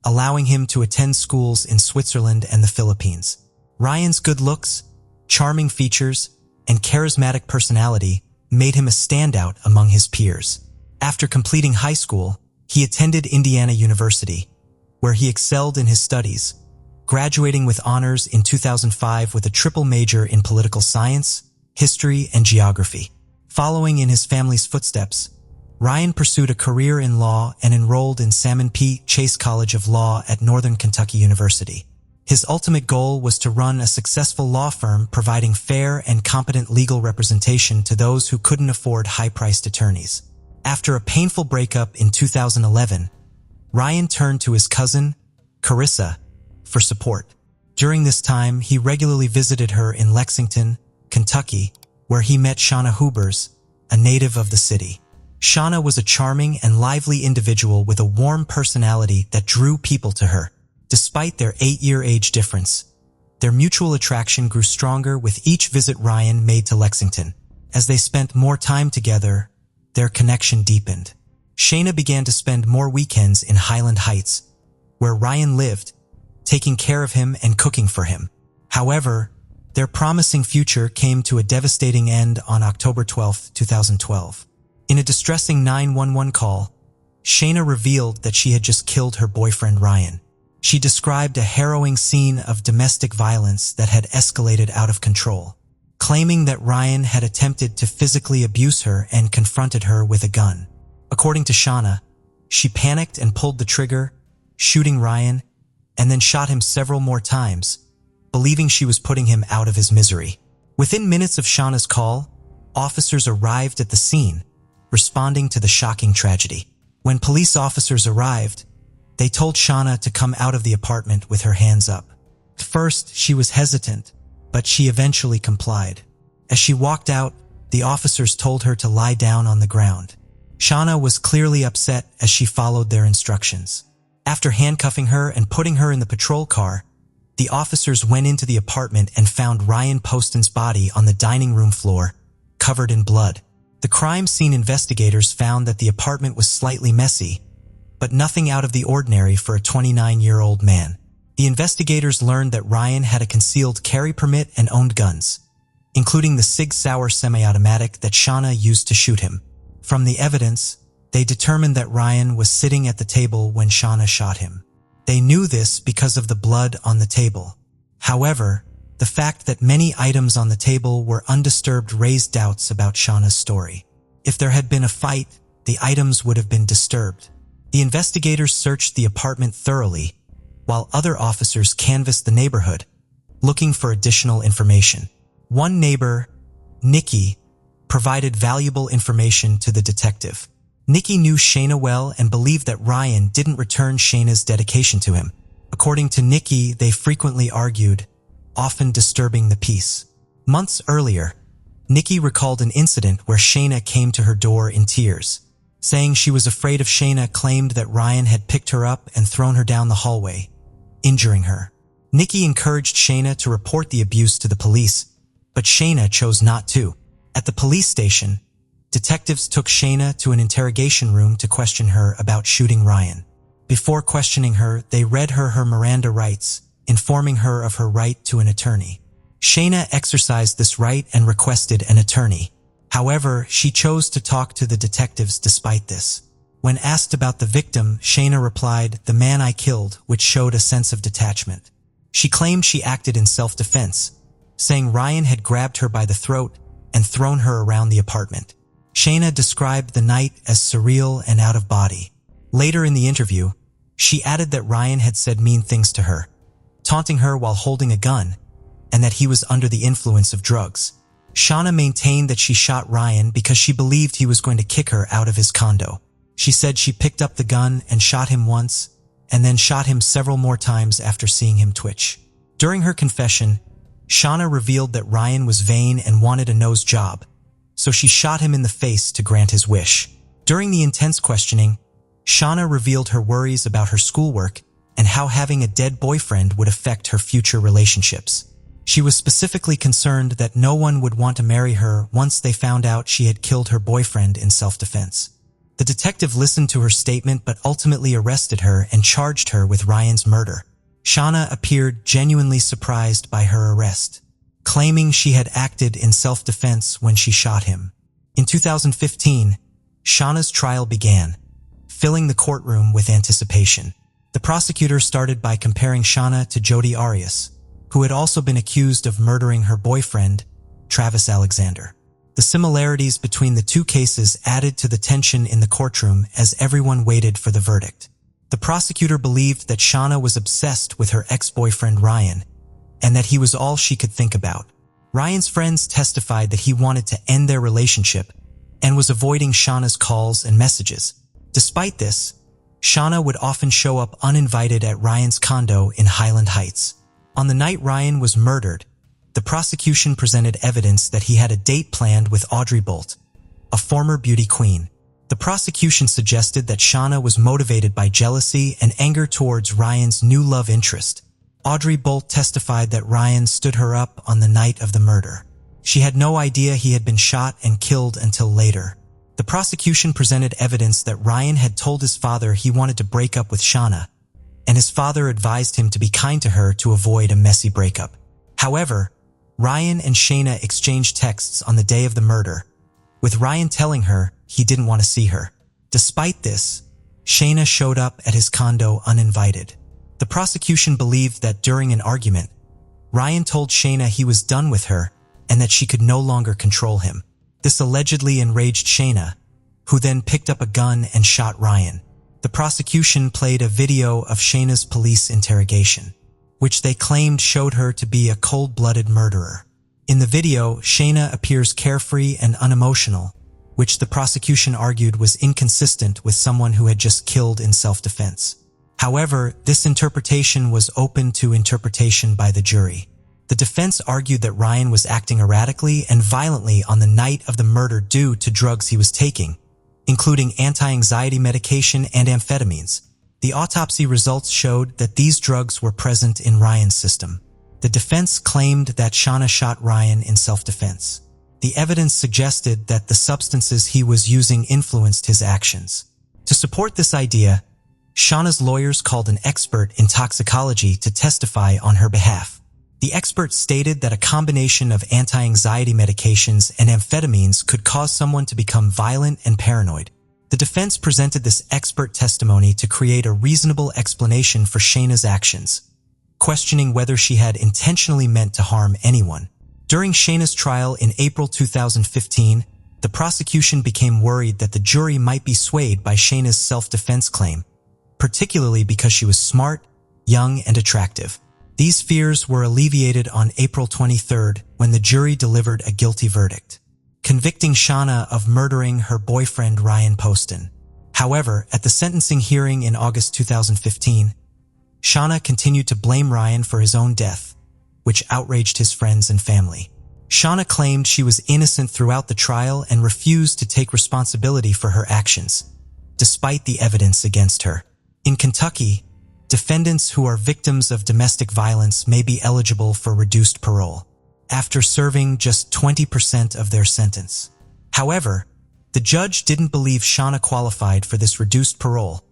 allowing him to attend schools in Switzerland and the Philippines. Ryan's good looks, charming features, and charismatic personality made him a standout among his peers. After completing high school, he attended Indiana University, where he excelled in his studies, graduating with honors in 2005 with a triple major in political science, history, and geography. Following in his family's footsteps, Ryan pursued a career in law and enrolled in Salmon P. Chase College of Law at Northern Kentucky University. His ultimate goal was to run a successful law firm providing fair and competent legal representation to those who couldn't afford high-priced attorneys. After a painful breakup in 2011, Ryan turned to his cousin, Carissa, for support. During this time, he regularly visited her in Lexington, Kentucky, where he met Shauna Hubers, a native of the city. Shauna was a charming and lively individual with a warm personality that drew people to her. Despite their 8-year age difference, their mutual attraction grew stronger with each visit Ryan made to Lexington. As they spent more time together, their connection deepened. Shauna began to spend more weekends in Highland Heights, where Ryan lived, taking care of him and cooking for him. However, their promising future came to a devastating end on October 12, 2012. In a distressing 911 call, Shauna revealed that she had just killed her boyfriend Ryan. She described a harrowing scene of domestic violence that had escalated out of control, claiming that Ryan had attempted to physically abuse her and confronted her with a gun. According to Shauna, she panicked and pulled the trigger, shooting Ryan, and then shot him several more times, believing she was putting him out of his misery. Within minutes of Shauna's call, officers arrived at the scene, responding to the shocking tragedy. When police officers arrived, they told Shauna to come out of the apartment with her hands up. At first, she was hesitant, but she eventually complied. As she walked out, the officers told her to lie down on the ground. Shauna was clearly upset as she followed their instructions. After handcuffing her and putting her in the patrol car, the officers went into the apartment and found Ryan Poston's body on the dining room floor, covered in blood. The crime scene investigators found that the apartment was slightly messy, but nothing out of the ordinary for a 29-year-old man. The investigators learned that Ryan had a concealed carry permit and owned guns, including the Sig Sauer semi-automatic that Shauna used to shoot him. From the evidence, they determined that Ryan was sitting at the table when Shauna shot him. They knew this because of the blood on the table. However, the fact that many items on the table were undisturbed raised doubts about Shauna's story. If there had been a fight, the items would have been disturbed. The investigators searched the apartment thoroughly, while other officers canvassed the neighborhood, looking for additional information. One neighbor, Nikki, provided valuable information to the detective. Nikki knew Shauna well and believed that Ryan didn't return Shauna's dedication to him. According to Nikki, they frequently argued, often disturbing the peace. Months earlier, Nikki recalled an incident where Shauna came to her door in tears, saying she was afraid if Shauna claimed that Ryan had picked her up and thrown her down the hallway, injuring her. Nikki encouraged Shauna to report the abuse to the police, but Shauna chose not to. At the police station, detectives took Shauna to an interrogation room to question her about shooting Ryan. Before questioning her, they read her Miranda rights, informing her of her right to an attorney. Shauna exercised this right and requested an attorney. However, she chose to talk to the detectives despite this. When asked about the victim, Shauna replied, "The man I killed," which showed a sense of detachment. She claimed she acted in self-defense, saying Ryan had grabbed her by the throat and thrown her around the apartment. Shauna described the night as surreal and out of body. Later in the interview, she added that Ryan had said mean things to her, taunting her while holding a gun, and that he was under the influence of drugs. Shauna maintained that she shot Ryan because she believed he was going to kick her out of his condo. She said she picked up the gun and shot him once, and then shot him several more times after seeing him twitch. During her confession, Shauna revealed that Ryan was vain and wanted a nose job, so she shot him in the face to grant his wish. During the intense questioning, Shauna revealed her worries about her schoolwork and how having a dead boyfriend would affect her future relationships. She was specifically concerned that no one would want to marry her once they found out she had killed her boyfriend in self-defense. The detective listened to her statement but ultimately arrested her and charged her with Ryan's murder. Shauna appeared genuinely surprised by her arrest, claiming she had acted in self-defense when she shot him. In 2015, Shauna's trial began, filling the courtroom with anticipation. The prosecutor started by comparing Shauna to Jodi Arias, who had also been accused of murdering her boyfriend, Travis Alexander. The similarities between the two cases added to the tension in the courtroom as everyone waited for the verdict. The prosecutor believed that Shauna was obsessed with her ex-boyfriend Ryan, and that he was all she could think about. Ryan's friends testified that he wanted to end their relationship and was avoiding Shauna's calls and messages. Despite this, Shauna would often show up uninvited at Ryan's condo in Highland Heights. On the night Ryan was murdered, the prosecution presented evidence that he had a date planned with Audrey Bolt, a former beauty queen. The prosecution suggested that Shauna was motivated by jealousy and anger towards Ryan's new love interest. Audrey Bolt testified that Ryan stood her up on the night of the murder. She had no idea he had been shot and killed until later. The prosecution presented evidence that Ryan had told his father he wanted to break up with Shauna, and his father advised him to be kind to her to avoid a messy breakup. However, Ryan and Shauna exchanged texts on the day of the murder, with Ryan telling her he didn't want to see her. Despite this, Shauna showed up at his condo uninvited. The prosecution believed that during an argument, Ryan told Shauna he was done with her and that she could no longer control him. This allegedly enraged Shauna, who then picked up a gun and shot Ryan. The prosecution played a video of Shauna's police interrogation, which they claimed showed her to be a cold-blooded murderer. In the video, Shauna appears carefree and unemotional, which the prosecution argued was inconsistent with someone who had just killed in self-defense. However, this interpretation was open to interpretation by the jury. The defense argued that Ryan was acting erratically and violently on the night of the murder due to drugs he was taking, including anti-anxiety medication and amphetamines. The autopsy results showed that these drugs were present in Ryan's system. The defense claimed that Shauna shot Ryan in self-defense. The evidence suggested that the substances he was using influenced his actions. To support this idea, Shauna's lawyers called an expert in toxicology to testify on her behalf. The expert stated that a combination of anti-anxiety medications and amphetamines could cause someone to become violent and paranoid. The defense presented this expert testimony to create a reasonable explanation for Shauna's actions, questioning whether she had intentionally meant to harm anyone. During Shauna's trial in April 2015, the prosecution became worried that the jury might be swayed by Shauna's self-defense claim, particularly because she was smart, young, and attractive. These fears were alleviated on April 23rd when the jury delivered a guilty verdict, convicting Shauna of murdering her boyfriend Ryan Poston. However, at the sentencing hearing in August 2015, Shauna continued to blame Ryan for his own death, which outraged his friends and family. Shauna claimed she was innocent throughout the trial and refused to take responsibility for her actions, despite the evidence against her. In Kentucky, defendants who are victims of domestic violence may be eligible for reduced parole after serving just 20% of their sentence. However, the judge didn't believe Shauna qualified for this reduced parole,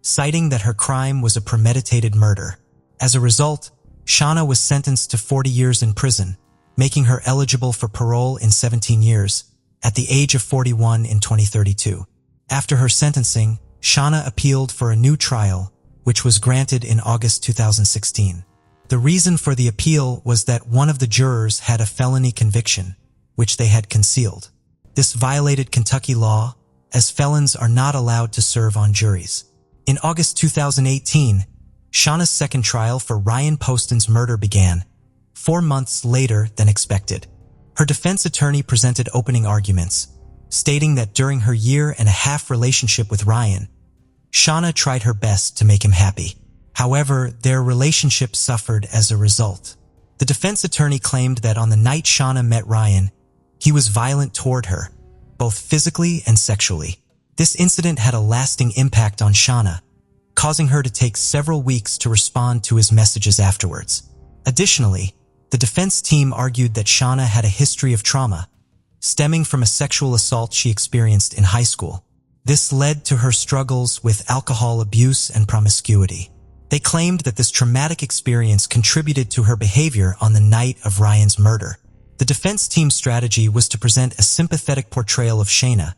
citing that her crime was a premeditated murder. As a result, Shauna was sentenced to 40 years in prison, making her eligible for parole in 17 years, at the age of 41 in 2032. After her sentencing, Shauna appealed for a new trial, which was granted in August 2016. The reason for the appeal was that one of the jurors had a felony conviction, which they had concealed. This violated Kentucky law, as felons are not allowed to serve on juries. In August 2018, Shauna's second trial for Ryan Poston's murder began, 4 months later than expected. Her defense attorney presented opening arguments, stating that during her year-and-a-half relationship with Ryan, Shauna tried her best to make him happy. However, their relationship suffered as a result. The defense attorney claimed that on the night Shauna met Ryan, he was violent toward her, both physically and sexually. This incident had a lasting impact on Shauna, causing her to take several weeks to respond to his messages afterwards. Additionally, the defense team argued that Shauna had a history of trauma, stemming from a sexual assault she experienced in high school. This led to her struggles with alcohol abuse and promiscuity. They claimed that this traumatic experience contributed to her behavior on the night of Ryan's murder. The defense team's strategy was to present a sympathetic portrayal of Shauna,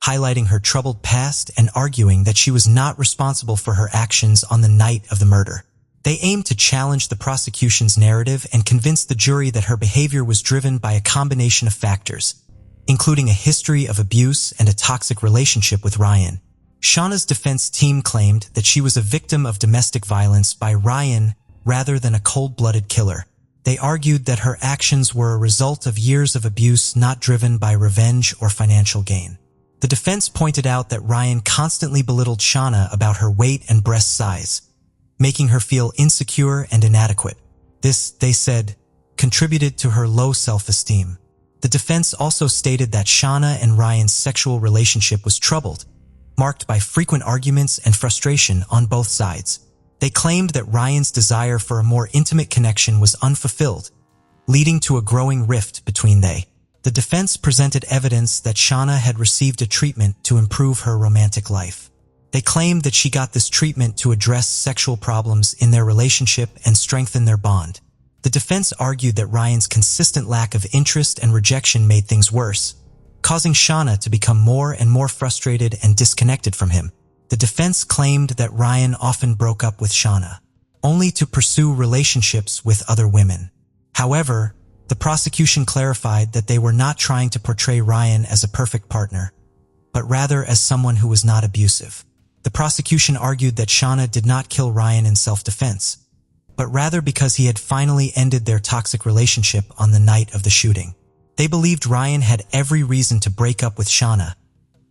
highlighting her troubled past and arguing that she was not responsible for her actions on the night of the murder. They aimed to challenge the prosecution's narrative and convince the jury that her behavior was driven by a combination of factors, including a history of abuse and a toxic relationship with Ryan. Shauna's defense team claimed that she was a victim of domestic violence by Ryan rather than a cold-blooded killer. They argued that her actions were a result of years of abuse not driven by revenge or financial gain. The defense pointed out that Ryan constantly belittled Shauna about her weight and breast size, making her feel insecure and inadequate. This, they said, contributed to her low self-esteem. The defense also stated that Shauna and Ryan's sexual relationship was troubled, marked by frequent arguments and frustration on both sides. They claimed that Ryan's desire for a more intimate connection was unfulfilled, leading to a growing rift between they. The defense presented evidence that Shauna had received a treatment to improve her romantic life. They claimed that she got this treatment to address sexual problems in their relationship and strengthen their bond. The defense argued that Ryan's consistent lack of interest and rejection made things worse, causing Shauna to become more and more frustrated and disconnected from him. The defense claimed that Ryan often broke up with Shauna, only to pursue relationships with other women. However, the prosecution clarified that they were not trying to portray Ryan as a perfect partner, but rather as someone who was not abusive. The prosecution argued that Shauna did not kill Ryan in self-defense, but rather because he had finally ended their toxic relationship on the night of the shooting. They believed Ryan had every reason to break up with Shauna,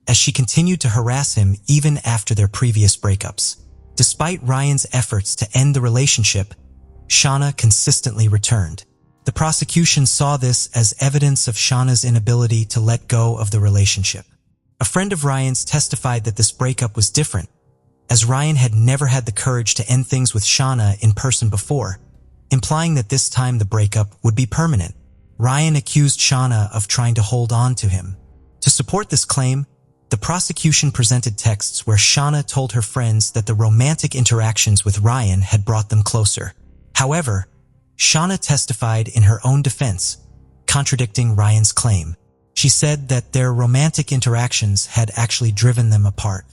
as she continued to harass him even after their previous breakups. Despite Ryan's efforts to end the relationship, Shauna consistently returned. The prosecution saw this as evidence of Shauna's inability to let go of the relationship. A friend of Ryan's testified that this breakup was different, as Ryan had never had the courage to end things with Shauna in person before, implying that this time the breakup would be permanent. Ryan accused Shauna of trying to hold on to him. To support this claim, the prosecution presented texts where Shauna told her friends that the romantic interactions with Ryan had brought them closer. However, Shauna testified in her own defense, contradicting Ryan's claim. She said that their romantic interactions had actually driven them apart.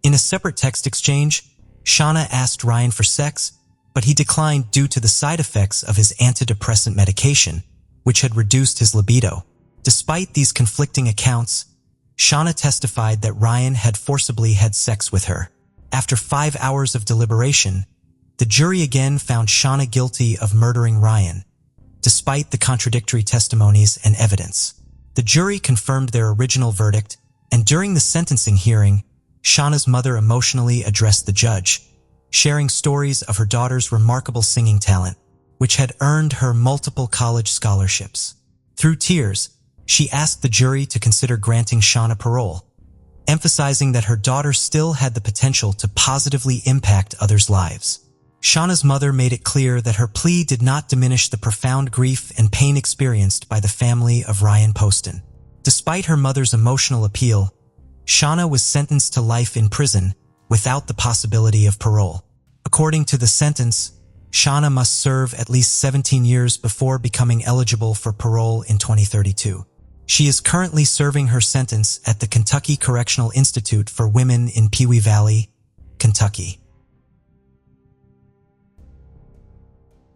In a separate text exchange, Shauna asked Ryan for sex, but he declined due to the side effects of his antidepressant medication, which had reduced his libido. Despite these conflicting accounts, Shauna testified that Ryan had forcibly had sex with her. After 5 hours of deliberation, the jury again found Shauna guilty of murdering Ryan, despite the contradictory testimonies and evidence. The jury confirmed their original verdict, and during the sentencing hearing, Shauna's mother emotionally addressed the judge, sharing stories of her daughter's remarkable singing talent, which had earned her multiple college scholarships. Through tears, she asked the jury to consider granting Shauna parole, emphasizing that her daughter still had the potential to positively impact others' lives. Shauna's mother made it clear that her plea did not diminish the profound grief and pain experienced by the family of Ryan Poston. Despite her mother's emotional appeal, Shauna was sentenced to life in prison without the possibility of parole. According to the sentence, Shauna must serve at least 17 years before becoming eligible for parole in 2032. She is currently serving her sentence at the Kentucky Correctional Institute for Women in Pewee Valley, Kentucky.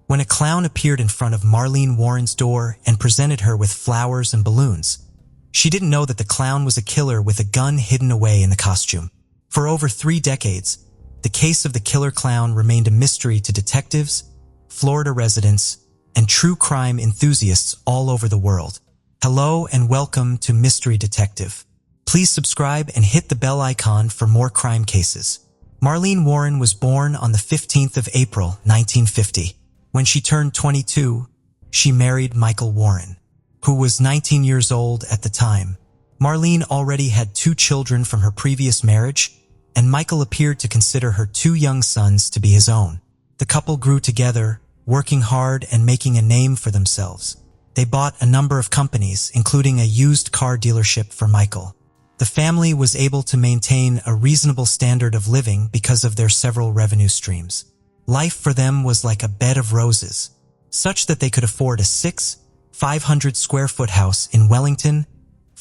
When a clown appeared in front of Marlene Warren's door and presented her with flowers and balloons, she didn't know that the clown was a killer with a gun hidden away in the costume. For over 3 decades, the case of the killer clown remained a mystery to detectives, Florida residents, and true crime enthusiasts all over the world. Hello and welcome to Mystery Detective. Please subscribe and hit the bell icon for more crime cases. Marlene Warren was born on the 15th of April, 1950. When she turned 22, she married Michael Warren, who was 19 years old at the time. Marlene already had 2 children from her previous marriage, and Michael appeared to consider her 2 young sons to be his own. The couple grew together, working hard and making a name for themselves. They bought a number of companies, including a used car dealership for Michael. The family was able to maintain a reasonable standard of living because of their several revenue streams. Life for them was like a bed of roses, such that they could afford a 500 square foot house in Wellington,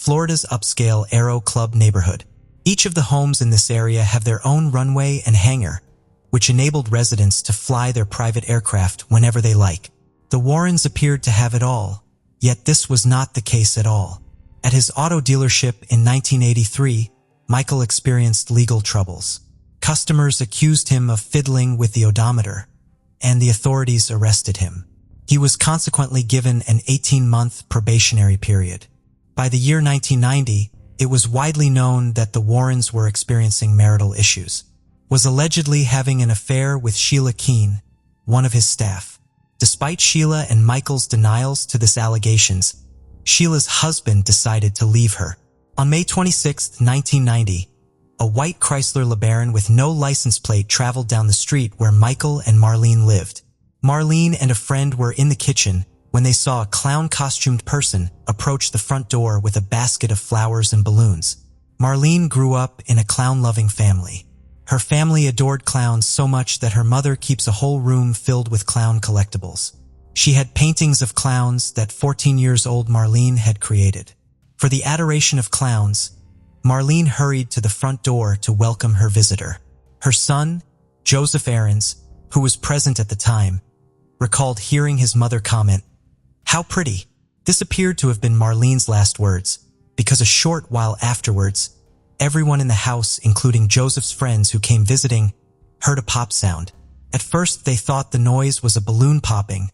Florida's upscale Aero Club neighborhood. Each of the homes in this area have their own runway and hangar, which enabled residents to fly their private aircraft whenever they like. The Warrens appeared to have it all, yet this was not the case at all. At his auto dealership in 1983, Michael experienced legal troubles. Customers accused him of fiddling with the odometer, and the authorities arrested him. He was consequently given an 18-month probationary period. By the year 1990, it was widely known that the Warrens were experiencing marital issues. Was allegedly having an affair with Sheila Keene, one of his staff. Despite Sheila and Michael's denials to this allegations, Sheila's husband decided to leave her. On May 26, 1990, a white Chrysler LeBaron with no license plate traveled down the street where Michael and Marlene lived. Marlene and a friend were in the kitchen when they saw a clown-costumed person approach the front door with a basket of flowers and balloons. Marlene grew up in a clown-loving family. Her family adored clowns so much that her mother keeps a whole room filled with clown collectibles. She had paintings of clowns that 14-year-old Marlene had created. For the adoration of clowns, Marlene hurried to the front door to welcome her visitor. Her son, Joseph Aarons, who was present at the time, recalled hearing his mother comment, "How pretty." This appeared to have been Marlene's last words, because a short while afterwards, everyone in the house, including Joseph's friends who came visiting, heard a pop sound. At first, they thought the noise was a balloon popping,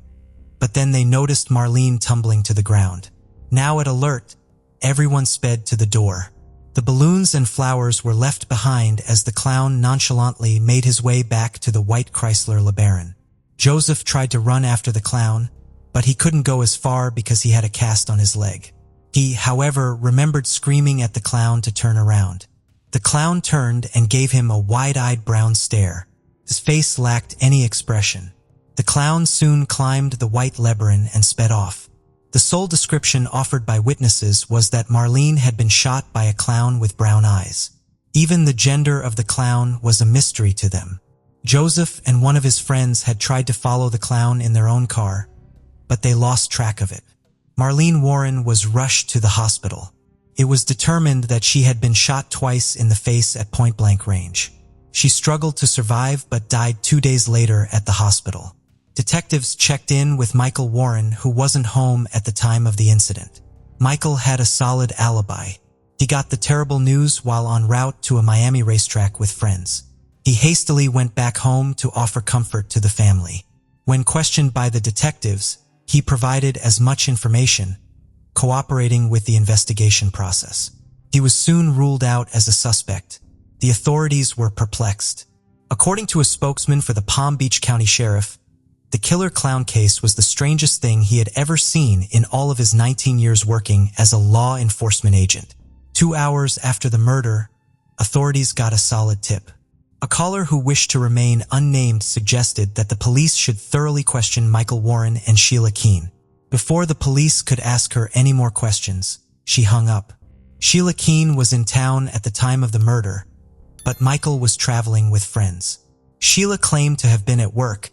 but then they noticed Marlene tumbling to the ground. Now at alert, everyone sped to the door. The balloons and flowers were left behind as the clown nonchalantly made his way back to the white Chrysler LeBaron. Joseph tried to run after the clown, but he couldn't go as far because he had a cast on his leg. He, however, remembered screaming at the clown to turn around. The clown turned and gave him a wide-eyed brown stare. His face lacked any expression. The clown soon climbed the white LeBaron and sped off. The sole description offered by witnesses was that Marlene had been shot by a clown with brown eyes. Even the gender of the clown was a mystery to them. Joseph and one of his friends had tried to follow the clown in their own car, but they lost track of it. Marlene Warren was rushed to the hospital. It was determined that she had been shot twice in the face at point-blank range. She struggled to survive but died 2 days later at the hospital. Detectives checked in with Michael Warren, who wasn't home at the time of the incident. Michael had a solid alibi. He got the terrible news while en route to a Miami racetrack with friends. He hastily went back home to offer comfort to the family. When questioned by the detectives, he provided as much information, cooperating with the investigation process. He was soon ruled out as a suspect. The authorities were perplexed. According to a spokesman for the Palm Beach County Sheriff, the killer clown case was the strangest thing he had ever seen in all of his 19 years working as a law enforcement agent. 2 hours after the murder, authorities got a solid tip. A caller who wished to remain unnamed suggested that the police should thoroughly question Michael Warren and Sheila Keene. Before the police could ask her any more questions, she hung up. Sheila Keene was in town at the time of the murder, but Michael was traveling with friends. Sheila claimed to have been at work,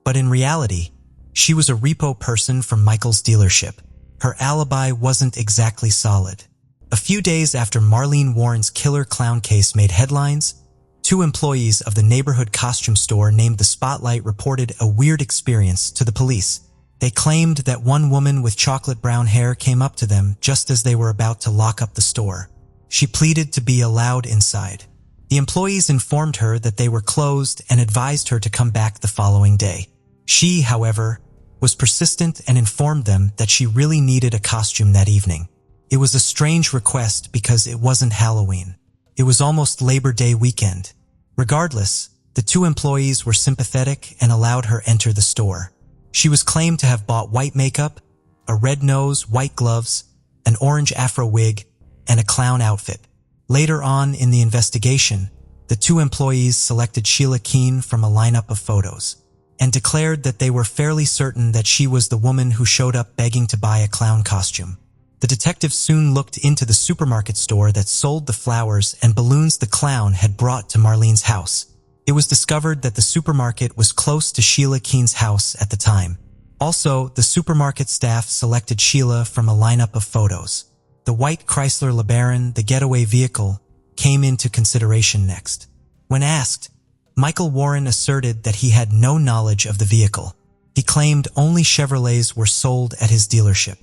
but in reality, she was a repo person from Michael's dealership. Her alibi wasn't exactly solid. A few days after Marlene Warren's killer clown case made headlines, 2 employees of the neighborhood costume store named the Spotlight reported a weird experience to the police. They claimed that one woman with chocolate brown hair came up to them just as they were about to lock up the store. She pleaded to be allowed inside. The employees informed her that they were closed and advised her to come back the following day. She, however, was persistent and informed them that she really needed a costume that evening. It was a strange request because it wasn't Halloween. It was almost Labor Day weekend. Regardless, the 2 employees were sympathetic and allowed her enter the store. She was claimed to have bought white makeup, a red nose, white gloves, an orange afro wig, and a clown outfit. Later on in the investigation, the 2 employees selected Sheila Keene from a lineup of photos and declared that they were fairly certain that she was the woman who showed up begging to buy a clown costume. The detectives soon looked into the supermarket store that sold the flowers and balloons the clown had brought to Marlene's house. It was discovered that the supermarket was close to Sheila Keene's house at the time. Also, the supermarket staff selected Sheila from a lineup of photos. The white Chrysler LeBaron, the getaway vehicle, came into consideration next. When asked, Michael Warren asserted that he had no knowledge of the vehicle. He claimed only Chevrolets were sold at his dealership.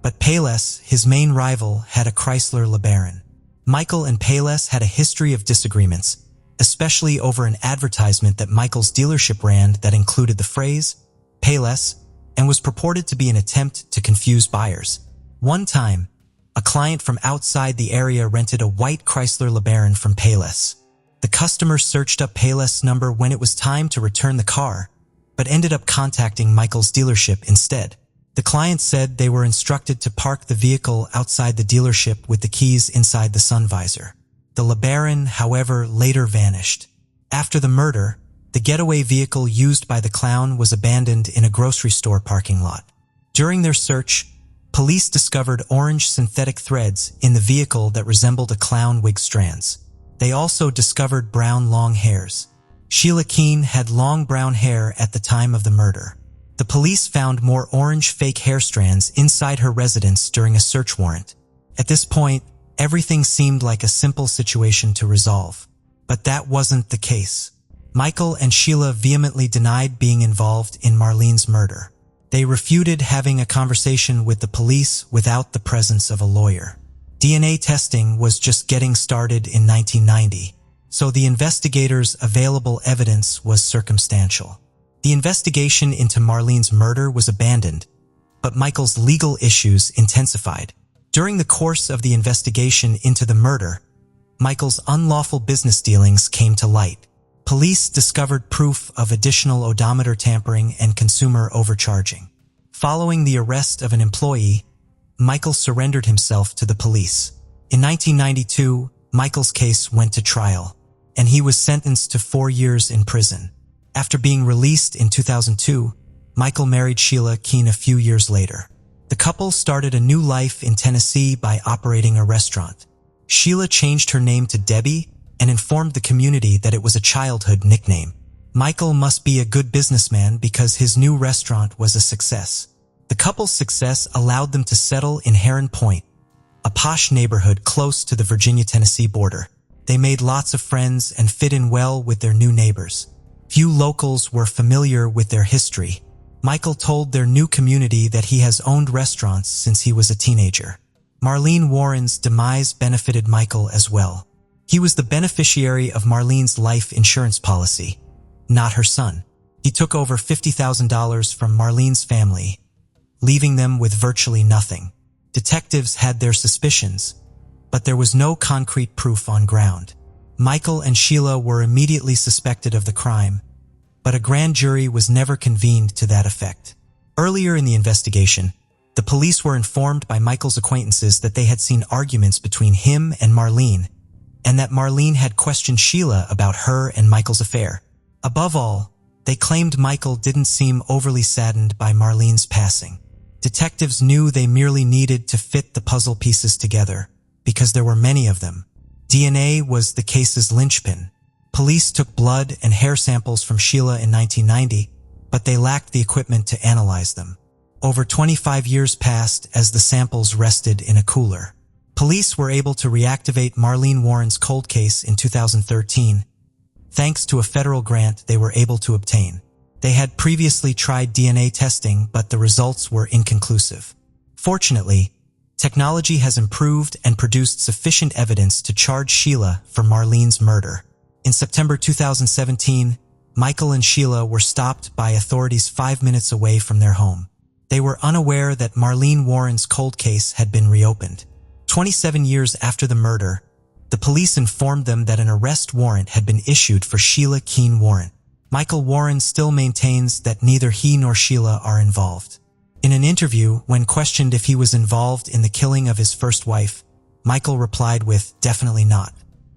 But Payless, his main rival, had a Chrysler LeBaron. Michael and Payless had a history of disagreements, especially over an advertisement that Michael's dealership ran that included the phrase, Payless, and was purported to be an attempt to confuse buyers. One time, a client from outside the area rented a white Chrysler LeBaron from Payless. The customer searched up Payless' number when it was time to return the car, but ended up contacting Michael's dealership instead. The client said they were instructed to park the vehicle outside the dealership with the keys inside the sun visor. The LeBaron, however, later vanished. After the murder, the getaway vehicle used by the clown was abandoned in a grocery store parking lot. During their search, police discovered orange synthetic threads in the vehicle that resembled a clown wig strands. They also discovered brown long hairs. Sheila Keene had long brown hair at the time of the murder. The police found more orange fake hair strands inside her residence during a search warrant. At this point, everything seemed like a simple situation to resolve. But that wasn't the case. Michael and Sheila vehemently denied being involved in Marlene's murder. They refuted having a conversation with the police without the presence of a lawyer. DNA testing was just getting started in 1990, so the investigators' available evidence was circumstantial. The investigation into Marlene's murder was abandoned, but Michael's legal issues intensified. During the course of the investigation into the murder, Michael's unlawful business dealings came to light. Police discovered proof of additional odometer tampering and consumer overcharging. Following the arrest of an employee, Michael surrendered himself to the police. In 1992, Michael's case went to trial, and he was sentenced to 4 years in prison. After being released in 2002, Michael married Sheila Keene a few years later. The couple started a new life in Tennessee by operating a restaurant. Sheila changed her name to Debbie and informed the community that it was a childhood nickname. Michael must be a good businessman because his new restaurant was a success. The couple's success allowed them to settle in Heron Point, a posh neighborhood close to the Virginia-Tennessee border. They made lots of friends and fit in well with their new neighbors. Few locals were familiar with their history. Michael told their new community that he has owned restaurants since he was a teenager. Marlene Warren's demise benefited Michael as well. He was the beneficiary of Marlene's life insurance policy, not her son. He took over $50,000 from Marlene's family, leaving them with virtually nothing. Detectives had their suspicions, but there was no concrete proof on ground. Michael and Sheila were immediately suspected of the crime, but a grand jury was never convened to that effect. Earlier in the investigation, the police were informed by Michael's acquaintances that they had seen arguments between him and Marlene, and that Marlene had questioned Sheila about her and Michael's affair. Above all, they claimed Michael didn't seem overly saddened by Marlene's passing. Detectives knew they merely needed to fit the puzzle pieces together, because there were many of them. DNA was the case's linchpin. Police took blood and hair samples from Sheila in 1990, but they lacked the equipment to analyze them. Over 25 years passed as the samples rested in a cooler. Police were able to reactivate Marlene Warren's cold case in 2013, thanks to a federal grant they were able to obtain. They had previously tried DNA testing, but the results were inconclusive. Fortunately, technology has improved and produced sufficient evidence to charge Sheila for Marlene's murder. In September 2017, Michael and Sheila were stopped by authorities 5 minutes away from their home. They were unaware that Marlene Warren's cold case had been reopened. 27 years after the murder, the police informed them that an arrest warrant had been issued for Sheila Keene Warren. Michael Warren still maintains that neither he nor Sheila are involved. In an interview, when questioned if he was involved in the killing of his first wife, Michael replied with, "Definitely not."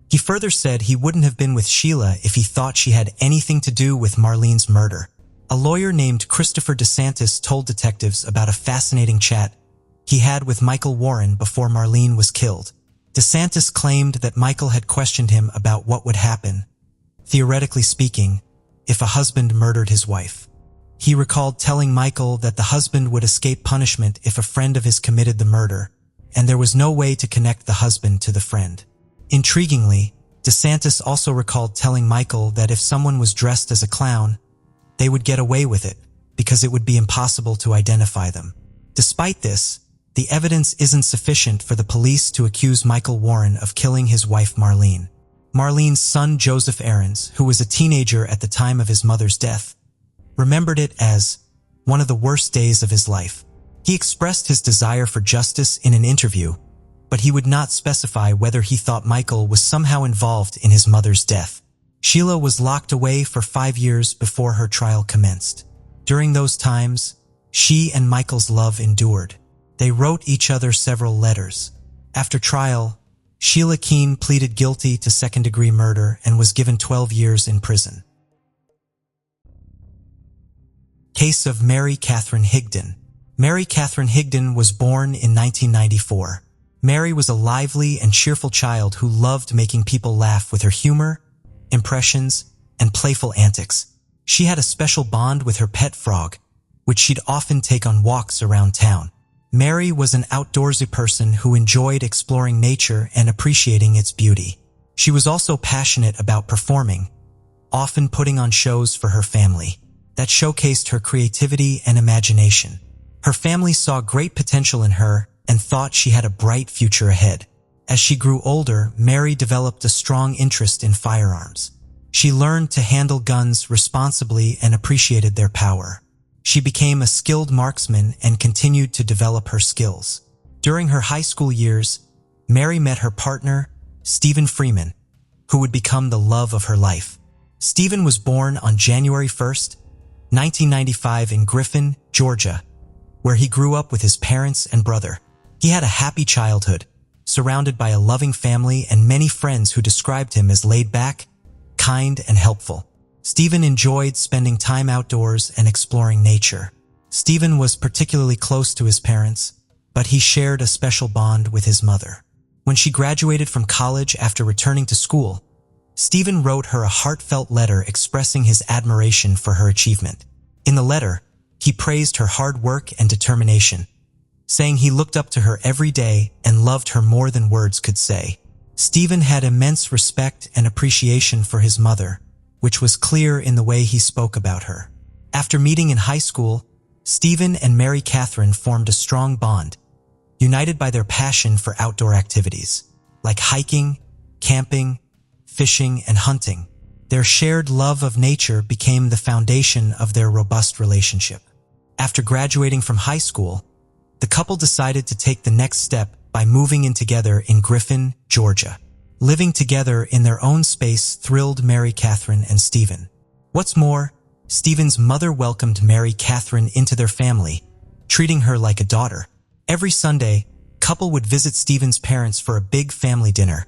He further said he wouldn't have been with Sheila if he thought she had anything to do with Marlene's murder. A lawyer named Christopher DeSantis told detectives about a fascinating chat he had with Michael Warren before Marlene was killed. DeSantis claimed that Michael had questioned him about what would happen, theoretically speaking, if a husband murdered his wife. He recalled telling Michael that the husband would escape punishment if a friend of his committed the murder, and there was no way to connect the husband to the friend. Intriguingly, DeSantis also recalled telling Michael that if someone was dressed as a clown, they would get away with it because it would be impossible to identify them. Despite this, the evidence isn't sufficient for the police to accuse Michael Warren of killing his wife Marlene. Marlene's son Joseph Aarons, who was a teenager at the time of his mother's death, remembered it as one of the worst days of his life. He expressed his desire for justice in an interview, but he would not specify whether he thought Michael was somehow involved in his mother's death. Sheila was locked away for 5 years before her trial commenced. During those times, she and Michael's love endured. They wrote each other several letters. After trial, Sheila Keene pleaded guilty to second-degree murder and was given 12 years in prison. Case of Mary Catherine Higdon. Mary Catherine Higdon was born in 1994. Mary was a lively and cheerful child who loved making people laugh with her humor, impressions, and playful antics. She had a special bond with her pet frog, which she'd often take on walks around town. Mary was an outdoorsy person who enjoyed exploring nature and appreciating its beauty. She was also passionate about performing, often putting on shows for her family that showcased her creativity and imagination. Her family saw great potential in her and thought she had a bright future ahead. As she grew older, Mary developed a strong interest in firearms. She learned to handle guns responsibly and appreciated their power. She became a skilled marksman and continued to develop her skills. During her high school years, Mary met her partner, Stephen Freeman, who would become the love of her life. Stephen was born on January 1st, 1995 in Griffin, Georgia, where he grew up with his parents and brother. He had a happy childhood, surrounded by a loving family and many friends who described him as laid-back, kind, and helpful. Stephen enjoyed spending time outdoors and exploring nature. Stephen was particularly close to his parents, but he shared a special bond with his mother. When she graduated from college after returning to school, Stephen wrote her a heartfelt letter expressing his admiration for her achievement. In the letter, he praised her hard work and determination, saying he looked up to her every day and loved her more than words could say. Stephen had immense respect and appreciation for his mother, which was clear in the way he spoke about her. After meeting in high school, Stephen and Mary Catherine formed a strong bond, united by their passion for outdoor activities, like hiking, camping, fishing, and hunting. Their shared love of nature became the foundation of their robust relationship. After graduating from high school, the couple decided to take the next step by moving in together in Griffin, Georgia. Living together in their own space thrilled Mary Catherine and Stephen. What's more, Stephen's mother welcomed Mary Catherine into their family, treating her like a daughter. Every Sunday, couple would visit Stephen's parents for a big family dinner,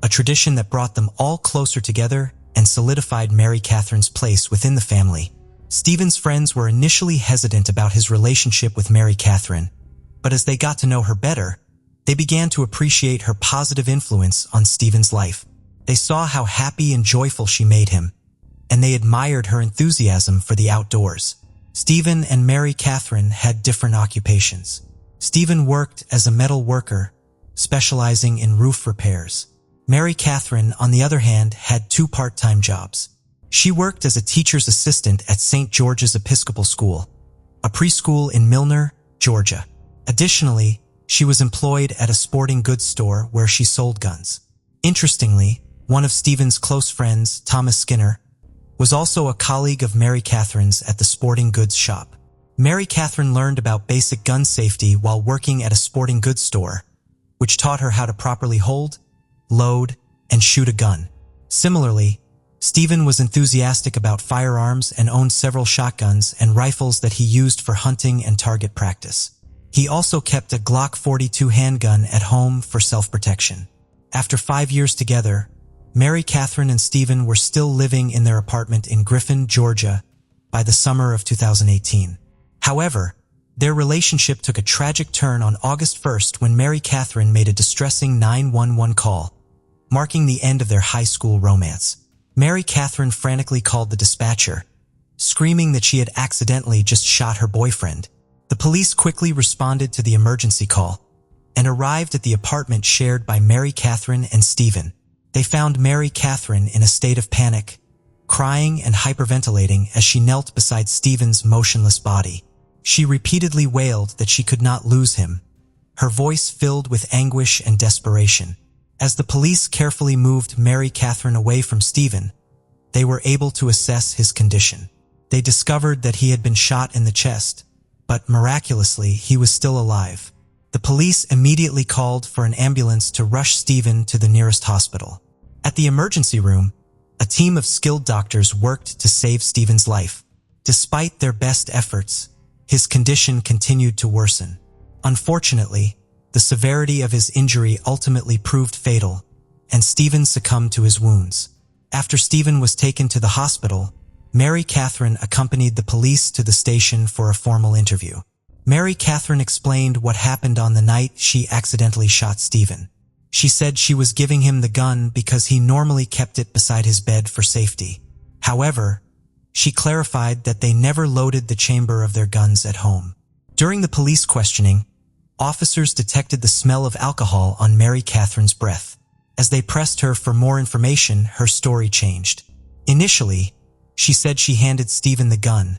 a tradition that brought them all closer together and solidified Mary Catherine's place within the family. Stephen's friends were initially hesitant about his relationship with Mary Catherine, but as they got to know her better, they began to appreciate her positive influence on Stephen's life. They saw how happy and joyful she made him, and they admired her enthusiasm for the outdoors. Stephen and Mary Catherine had different occupations. Stephen worked as a metal worker, specializing in roof repairs. Mary Catherine, on the other hand, had 2 part-time jobs. She worked as a teacher's assistant at St. George's Episcopal School, a preschool in Milner, Georgia. Additionally, she was employed at a sporting goods store where she sold guns. Interestingly, one of Stephen's close friends, Thomas Skinner, was also a colleague of Mary Catherine's at the sporting goods shop. Mary Catherine learned about basic gun safety while working at a sporting goods store, which taught her how to properly hold, load, and shoot a gun. Similarly, Stephen was enthusiastic about firearms and owned several shotguns and rifles that he used for hunting and target practice. He also kept a Glock 42 handgun at home for self-protection. After 5 years together, Mary Catherine and Stephen were still living in their apartment in Griffin, Georgia, by the summer of 2018. However, their relationship took a tragic turn on August 1st when Mary Catherine made a distressing 911 call, marking the end of their high school romance. Mary Catherine frantically called the dispatcher, screaming that she had accidentally just shot her boyfriend. The police quickly responded to the emergency call, and arrived at the apartment shared by Mary Catherine and Stephen. They found Mary Catherine in a state of panic, crying and hyperventilating as she knelt beside Stephen's motionless body. She repeatedly wailed that she could not lose him, her voice filled with anguish and desperation. As the police carefully moved Mary Catherine away from Stephen, they were able to assess his condition. They discovered that he had been shot in the chest, but miraculously he was still alive. The police immediately called for an ambulance to rush Stephen to the nearest hospital. At the emergency room, a team of skilled doctors worked to save Stephen's life. Despite their best efforts, his condition continued to worsen. Unfortunately, the severity of his injury ultimately proved fatal, and Stephen succumbed to his wounds. After Stephen was taken to the hospital, Mary Catherine accompanied the police to the station for a formal interview. Mary Catherine explained what happened on the night she accidentally shot Stephen. She said she was giving him the gun because he normally kept it beside his bed for safety. However, she clarified that they never loaded the chamber of their guns at home. During the police questioning, officers detected the smell of alcohol on Mary Catherine's breath. As they pressed her for more information, her story changed. Initially, she said she handed Stephen the gun,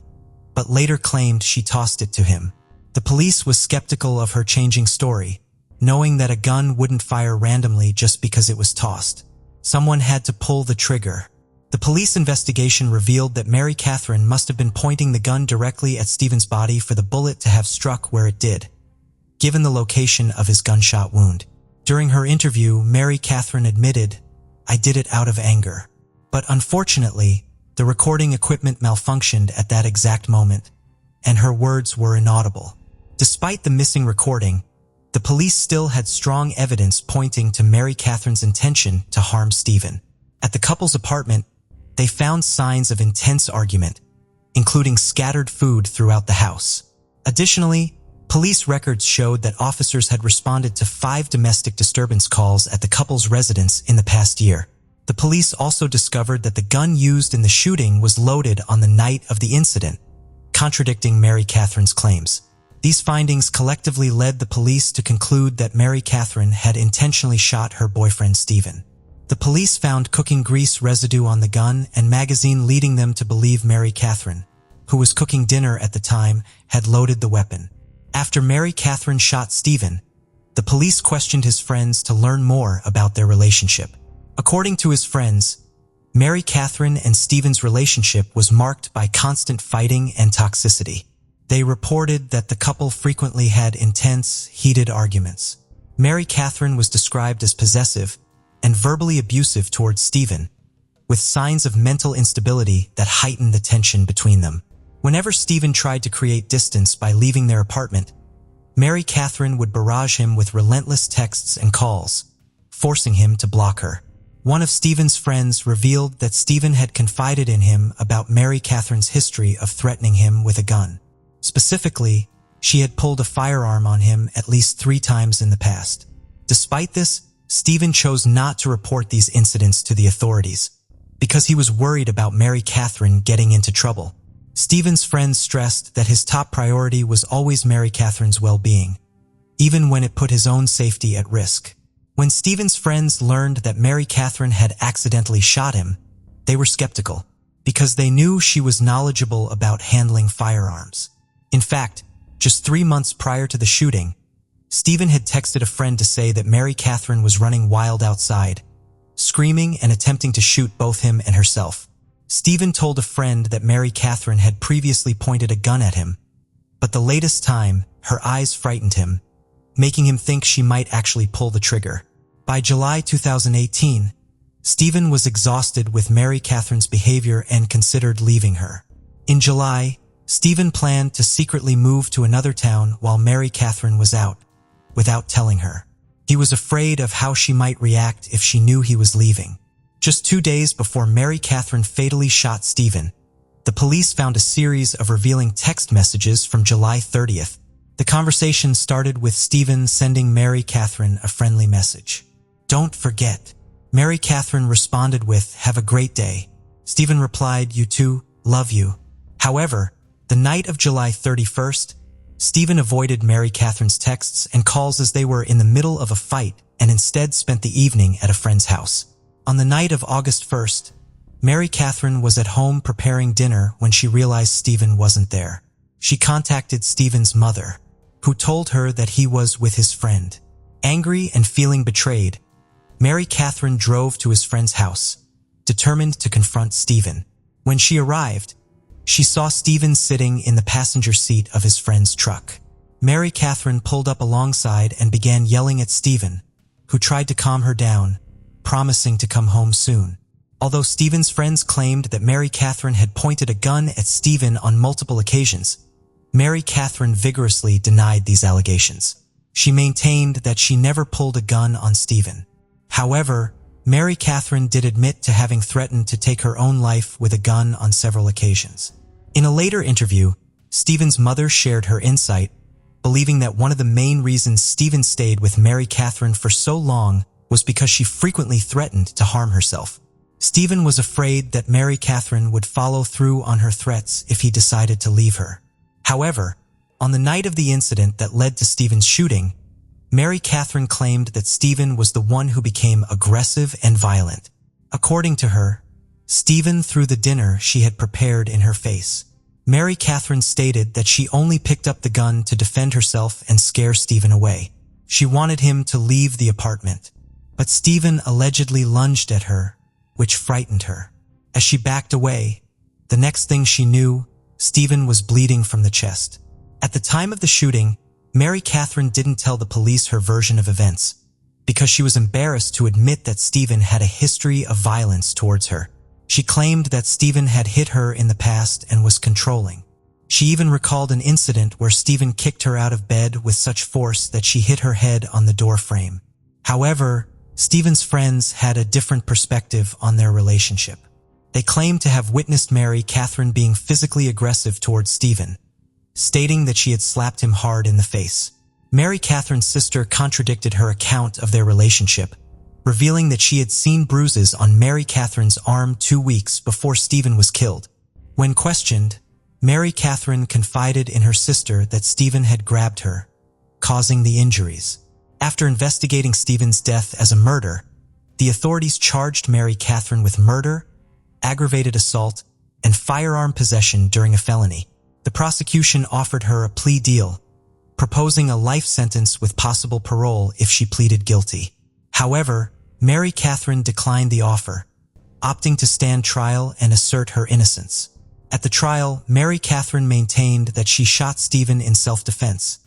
but later claimed she tossed it to him. The police was skeptical of her changing story, knowing that a gun wouldn't fire randomly just because it was tossed. Someone had to pull the trigger. The police investigation revealed that Mary Catherine must have been pointing the gun directly at Stephen's body for the bullet to have struck where it did, given the location of his gunshot wound. During her interview, Mary Catherine admitted, "I did it out of anger." But unfortunately, the recording equipment malfunctioned at that exact moment, and her words were inaudible. Despite the missing recording, the police still had strong evidence pointing to Mary Catherine's intention to harm Stephen. At the couple's apartment, they found signs of intense argument, including scattered food throughout the house. Additionally, police records showed that officers had responded to 5 domestic disturbance calls at the couple's residence in the past year. The police also discovered that the gun used in the shooting was loaded on the night of the incident, contradicting Mary Catherine's claims. These findings collectively led the police to conclude that Mary Catherine had intentionally shot her boyfriend Stephen. The police found cooking grease residue on the gun and magazine, leading them to believe Mary Catherine, who was cooking dinner at the time, had loaded the weapon. After Mary Catherine shot Stephen, the police questioned his friends to learn more about their relationship. According to his friends, Mary Catherine and Stephen's relationship was marked by constant fighting and toxicity. They reported that the couple frequently had intense, heated arguments. Mary Catherine was described as possessive and verbally abusive towards Stephen, with signs of mental instability that heightened the tension between them. Whenever Stephen tried to create distance by leaving their apartment, Mary Catherine would barrage him with relentless texts and calls, forcing him to block her. One of Stephen's friends revealed that Stephen had confided in him about Mary Catherine's history of threatening him with a gun. Specifically, she had pulled a firearm on him at least 3 times in the past. Despite this, Stephen chose not to report these incidents to the authorities because he was worried about Mary Catherine getting into trouble. Stephen's friends stressed that his top priority was always Mary Catherine's well-being, even when it put his own safety at risk. When Stephen's friends learned that Mary Catherine had accidentally shot him, they were skeptical because they knew she was knowledgeable about handling firearms. In fact, just 3 months prior to the shooting, Stephen had texted a friend to say that Mary Catherine was running wild outside, screaming and attempting to shoot both him and herself. Stephen told a friend that Mary Catherine had previously pointed a gun at him, but the latest time, her eyes frightened him, making him think she might actually pull the trigger. By July 2018, Stephen was exhausted with Mary Catherine's behavior and considered leaving her. In July, Stephen planned to secretly move to another town while Mary Catherine was out, without telling her. He was afraid of how she might react if she knew he was leaving. Just 2 days before Mary Catherine fatally shot Stephen, the police found a series of revealing text messages from July 30th. The conversation started with Stephen sending Mary Catherine a friendly message. "Don't forget." Mary Catherine responded with, "Have a great day." Stephen replied, "You too, love you." However, the night of July 31st, Stephen avoided Mary Catherine's texts and calls as they were in the middle of a fight and instead spent the evening at a friend's house. On the night of August 1st, Mary Catherine was at home preparing dinner when she realized Stephen wasn't there. She contacted Stephen's mother, who told her that he was with his friend. Angry and feeling betrayed, Mary Catherine drove to his friend's house, determined to confront Stephen. When she arrived, she saw Stephen sitting in the passenger seat of his friend's truck. Mary Catherine pulled up alongside and began yelling at Stephen, who tried to calm her down, promising to come home soon. Although Stephen's friends claimed that Mary Catherine had pointed a gun at Stephen on multiple occasions, Mary Catherine vigorously denied these allegations. She maintained that she never pulled a gun on Stephen. However, Mary Catherine did admit to having threatened to take her own life with a gun on several occasions. In a later interview, Stephen's mother shared her insight, believing that one of the main reasons Stephen stayed with Mary Catherine for so long was because she frequently threatened to harm herself. Stephen was afraid that Mary Catherine would follow through on her threats if he decided to leave her. However, on the night of the incident that led to Stephen's shooting, Mary Catherine claimed that Stephen was the one who became aggressive and violent. According to her, Stephen threw the dinner she had prepared in her face. Mary Catherine stated that she only picked up the gun to defend herself and scare Stephen away. She wanted him to leave the apartment, but Stephen allegedly lunged at her, which frightened her. As she backed away, the next thing she knew, Stephen was bleeding from the chest. At the time of the shooting, Mary Catherine didn't tell the police her version of events because she was embarrassed to admit that Stephen had a history of violence towards her. She claimed that Stephen had hit her in the past and was controlling. She even recalled an incident where Stephen kicked her out of bed with such force that she hit her head on the door frame. However, Stephen's friends had a different perspective on their relationship. They claimed to have witnessed Mary Catherine being physically aggressive towards Stephen, stating that she had slapped him hard in the face. Mary Catherine's sister contradicted her account of their relationship, revealing that she had seen bruises on Mary Catherine's arm 2 weeks before Stephen was killed. When questioned, Mary Catherine confided in her sister that Stephen had grabbed her, causing the injuries. After investigating Stephen's death as a murder, the authorities charged Mary Catherine with murder, aggravated assault, and firearm possession during a felony. The prosecution offered her a plea deal, proposing a life sentence with possible parole if she pleaded guilty. However, Mary Catherine declined the offer, opting to stand trial and assert her innocence. At the trial, Mary Catherine maintained that she shot Stephen in self-defense,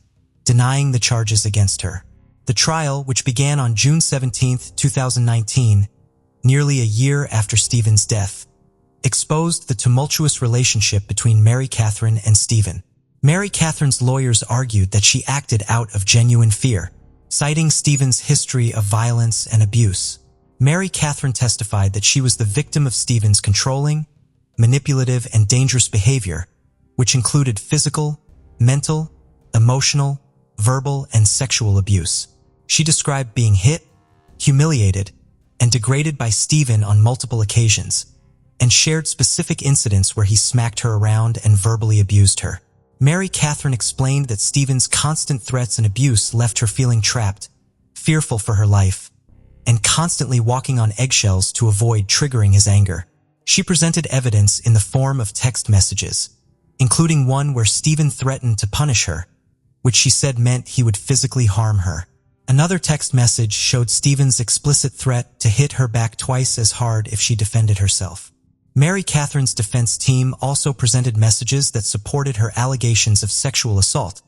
denying the charges against her. The trial, which began on June 17, 2019, nearly a year after Stephen's death, exposed the tumultuous relationship between Mary Catherine and Stephen. Mary Catherine's lawyers argued that she acted out of genuine fear, citing Stephen's history of violence and abuse. Mary Catherine testified that she was the victim of Stephen's controlling, manipulative, and dangerous behavior, which included physical, mental, emotional, verbal, and sexual abuse. She described being hit, humiliated, and degraded by Stephen on multiple occasions, and shared specific incidents where he smacked her around and verbally abused her. Mary Catherine explained that Stephen's constant threats and abuse left her feeling trapped, fearful for her life, and constantly walking on eggshells to avoid triggering his anger. She presented evidence in the form of text messages, including one where Stephen threatened to punish her, which she said meant he would physically harm her. Another text message showed Stephen's explicit threat to hit her back twice as hard if she defended herself. Mary Catherine's defense team also presented messages that supported her allegations of sexual assault,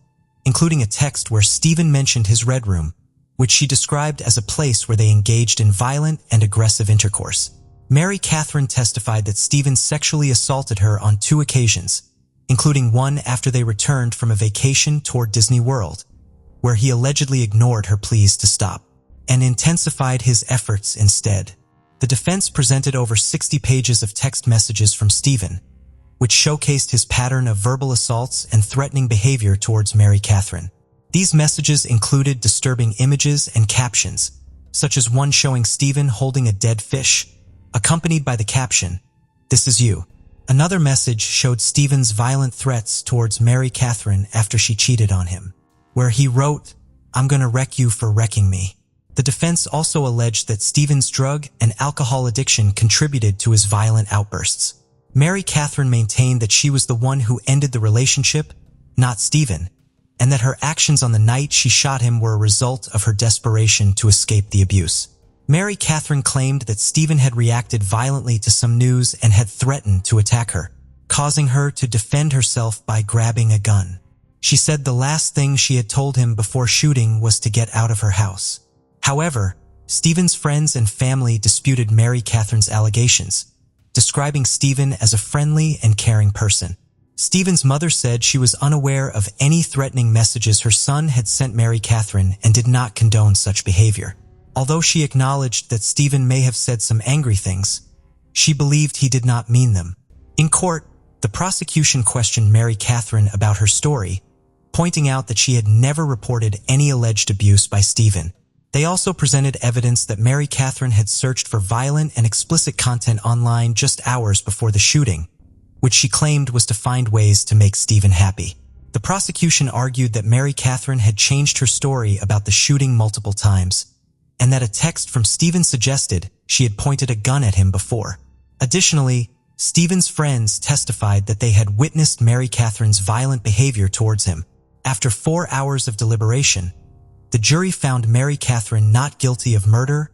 including a text where Stephen mentioned his red room, which she described as a place where they engaged in violent and aggressive intercourse. Mary Catherine testified that Stephen sexually assaulted her on 2 occasions, including one after they returned from a vacation toward Disney World, where he allegedly ignored her pleas to stop and intensified his efforts instead. The defense presented over 60 pages of text messages from Stephen, which showcased his pattern of verbal assaults and threatening behavior towards Mary Catherine. These messages included disturbing images and captions, such as one showing Stephen holding a dead fish, accompanied by the caption, "This is you." Another message showed Stephen's violent threats towards Mary Catherine after she cheated on him, where he wrote, "I'm gonna wreck you for wrecking me." The defense also alleged that Stephen's drug and alcohol addiction contributed to his violent outbursts. Mary Catherine maintained that she was the one who ended the relationship, not Stephen, and that her actions on the night she shot him were a result of her desperation to escape the abuse. Mary Catherine claimed that Stephen had reacted violently to some news and had threatened to attack her, causing her to defend herself by grabbing a gun. She said the last thing she had told him before shooting was to get out of her house. However, Stephen's friends and family disputed Mary Catherine's allegations, describing Stephen as a friendly and caring person. Stephen's mother said she was unaware of any threatening messages her son had sent Mary Catherine and did not condone such behavior. Although she acknowledged that Stephen may have said some angry things, she believed he did not mean them. In court, the prosecution questioned Mary Catherine about her story, pointing out that she had never reported any alleged abuse by Stephen. They also presented evidence that Mary Catherine had searched for violent and explicit content online just hours before the shooting, which she claimed was to find ways to make Stephen happy. The prosecution argued that Mary Catherine had changed her story about the shooting multiple times, and that a text from Stephen suggested she had pointed a gun at him before. Additionally, Stephen's friends testified that they had witnessed Mary Catherine's violent behavior towards him. After 4 hours of deliberation, the jury found Mary Catherine not guilty of murder,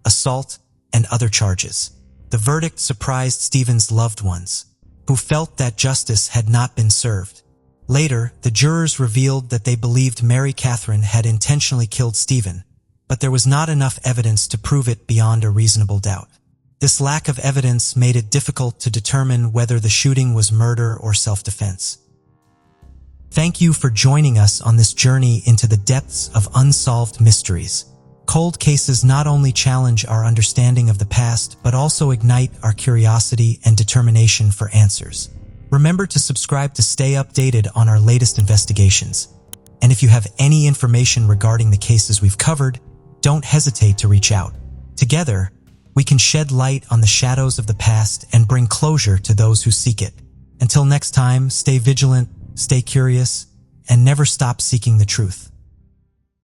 assault, and other charges. The verdict surprised Stephen's loved ones, who felt that justice had not been served. Later, the jurors revealed that they believed Mary Catherine had intentionally killed Stephen, but there was not enough evidence to prove it beyond a reasonable doubt. This lack of evidence made it difficult to determine whether the shooting was murder or self-defense. Thank you for joining us on this journey into the depths of unsolved mysteries. Cold cases not only challenge our understanding of the past, but also ignite our curiosity and determination for answers. Remember to subscribe to stay updated on our latest investigations. And if you have any information regarding the cases we've covered, don't hesitate to reach out. Together, we can shed light on the shadows of the past and bring closure to those who seek it. Until next time, stay vigilant, stay curious, and never stop seeking the truth.